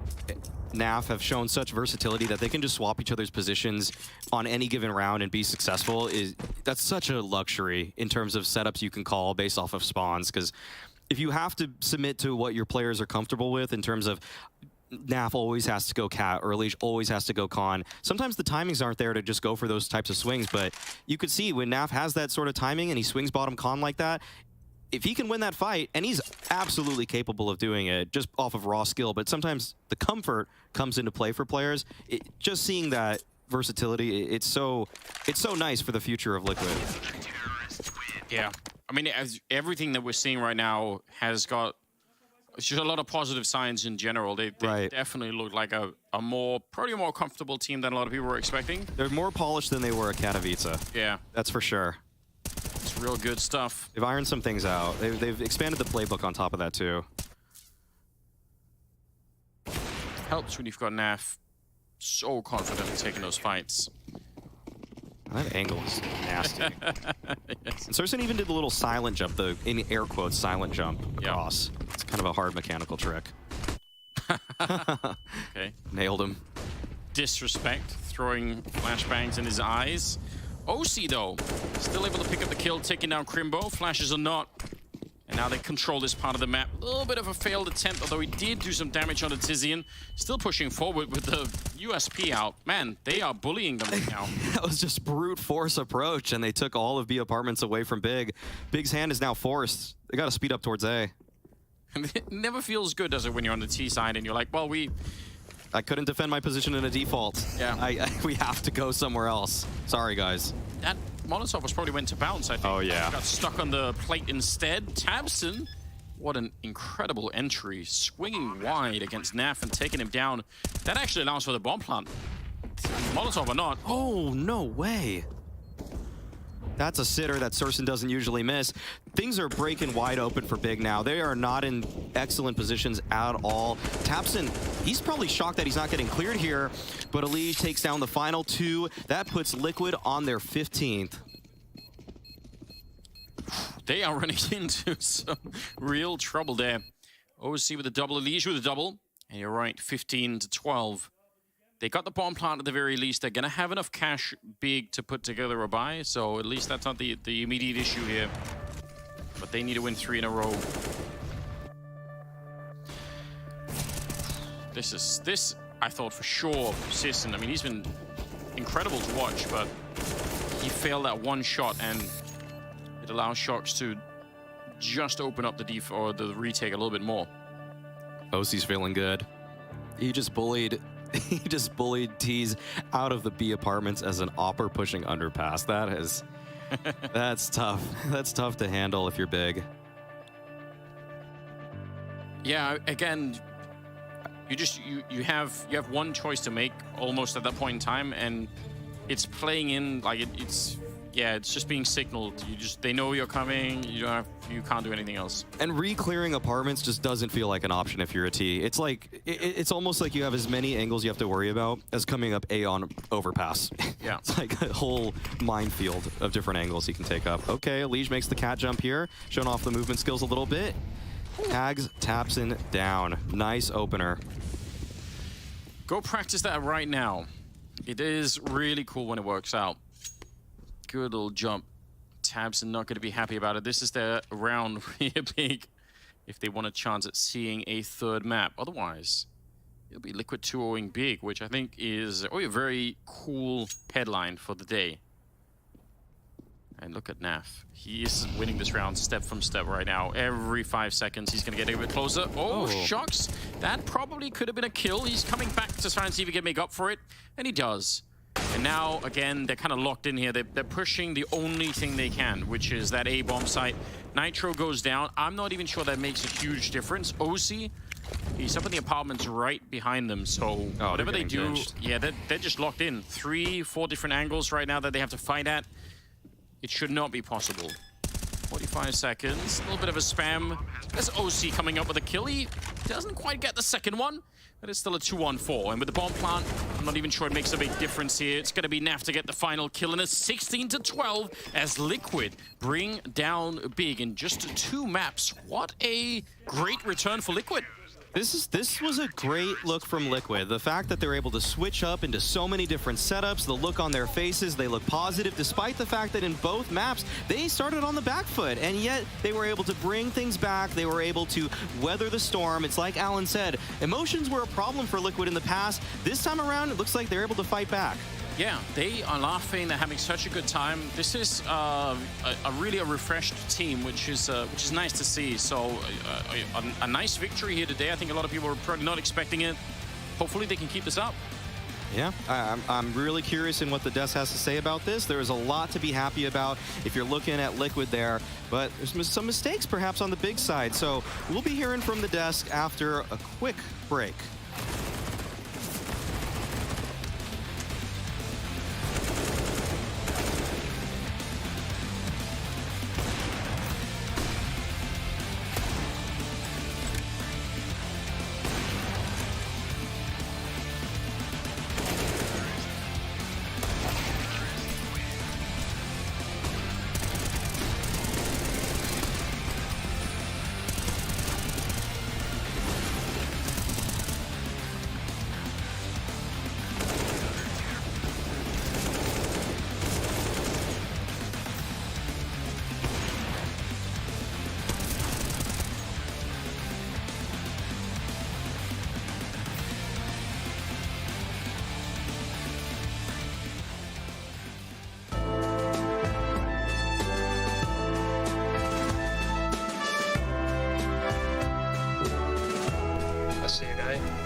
Naf have shown such versatility that they can just swap each other's positions on any given round and be successful, that's such a luxury in terms of setups you can call based off of spawns. Because if you have to submit to what your players are comfortable with in terms of Naf always has to go Cat or Elige always has to go Con, sometimes the timings aren't there to just go for those types of swings. But you could see when Naf has that sort of timing and he swings bottom Con like that, if he can win that fight, and he's absolutely capable of doing it just off of raw skill, but sometimes the comfort comes into play for players. Just seeing that versatility, it's so nice for the future of Liquid. Yeah, I mean, everything that we're seeing right now has got just a lot of positive signs in general. They definitely look like a probably more comfortable team than a lot of people were expecting. They're more polished than they were at Katowice. Yeah, that's for sure. It's real good stuff. They've ironed some things out. They've expanded the playbook on top of that too. Helps when you've got Naf so confident in taking those fights. That angle is nasty. Yes. And Surson even did the little silent jump, the in air quotes silent jump across. Yep. It's kind of a hard mechanical trick. Okay. Nailed him. Disrespect, throwing flashbangs in his eyes. OC though, still able to pick up the kill, taking down Crimbo. Flashes are not. And now they control this part of the map. A little bit of a failed attempt, although he did do some damage on the Tizian. Still pushing forward with the USP out. Man, they are bullying them right now. That was just brute force approach, and they took all of B apartments away from Big. Big's hand is now forced. They got to speed up towards A. It never feels good, does it, when you're on the T side and you're like, well, I couldn't defend my position in a default. Yeah. We have to go somewhere else. Sorry, guys. That Molotov was probably went to bounce, I think. Oh, yeah. Got stuck on the plate instead. Tabson, what an incredible entry. Swinging wide against Naf and taking him down. That actually allows for the bomb plant. Molotov or not. Oh, no way. That's a sitter that Surson doesn't usually miss. Things are breaking wide open for Big now. They are not in excellent positions at all. Tapson, he's probably shocked that he's not getting cleared here, but Elige takes down the final two. That puts Liquid on their 15th. They are running into some real trouble there. OC with a double, Elige with a double. And you're right, 15-12. They got the bomb plant at the very least. They're going to have enough cash Big to put together a buy, so at least that's not the immediate issue here. But they need to win 3 in a row. This I thought for sure, Sisson, I mean, he's been incredible to watch, but he failed that one shot, and it allows Shocks to just open up the retake a little bit more. OC's feeling good. He just bullied Tease out of the B apartments as an opper pushing underpass. That's tough. That's tough to handle if you're Big. Yeah, again, you have one choice to make almost at that point in time, and it's playing in like it's just being signaled. They know you're coming. You can't do anything else. And re-clearing apartments just doesn't feel like an option if you're a T. It's like it's almost like you have as many angles you have to worry about as coming up A on overpass. Yeah, it's like a whole minefield of different angles you can take up. Okay, Elige makes the cat jump here, showing off the movement skills a little bit. Tags Tapson down. Nice opener. Go practice that right now. It is really cool when it works out. Good little jump. Tabson not going to be happy about it. This is their round here, Big, if they want a chance at seeing a third map. Otherwise, it'll be Liquid 2-0ing Big, which I think is a very cool headline for the day. And look at Naf. He is winning this round step from step right now. Every 5 seconds, he's going to get a bit closer. Oh, Shocks. That probably could have been a kill. He's coming back to try and see if he can make up for it. And he does. And now, again, they're kind of locked in here. They're pushing the only thing they can, which is that A-bomb site. Nitro goes down. I'm not even sure that makes a huge difference. OC, he's up in the apartments right behind them. So whatever they do, they're just locked in. 3-4 different angles right now that they have to fight at. It should not be possible. 45 seconds, a little bit of a spam. There's OC coming up with a kill. He doesn't quite get the second one, but it's still a 2-on-4. And with the bomb plant, I'm not even sure it makes a big difference here. It's going to be Naf to get the final kill, and it's 16-12 as Liquid bring down Big in just 2 maps. What a great return for Liquid. This was a great look from Liquid. The fact that they're able to switch up into so many different setups, the look on their faces, they look positive, despite the fact that in both maps, they started on the back foot, and yet they were able to bring things back. They were able to weather the storm. It's like Alan said, emotions were a problem for Liquid in the past. This time around, it looks like they're able to fight back. Yeah, they are laughing. They're having such a good time. This is really a refreshed team, which is nice to see. So a nice victory here today. I think a lot of people are probably not expecting it. Hopefully they can keep this up. Yeah, I'm really curious in what the desk has to say about this. There's a lot to be happy about if you're looking at Liquid there, but there's some mistakes perhaps on the Big side. So we'll be hearing from the desk after a quick break. Bye.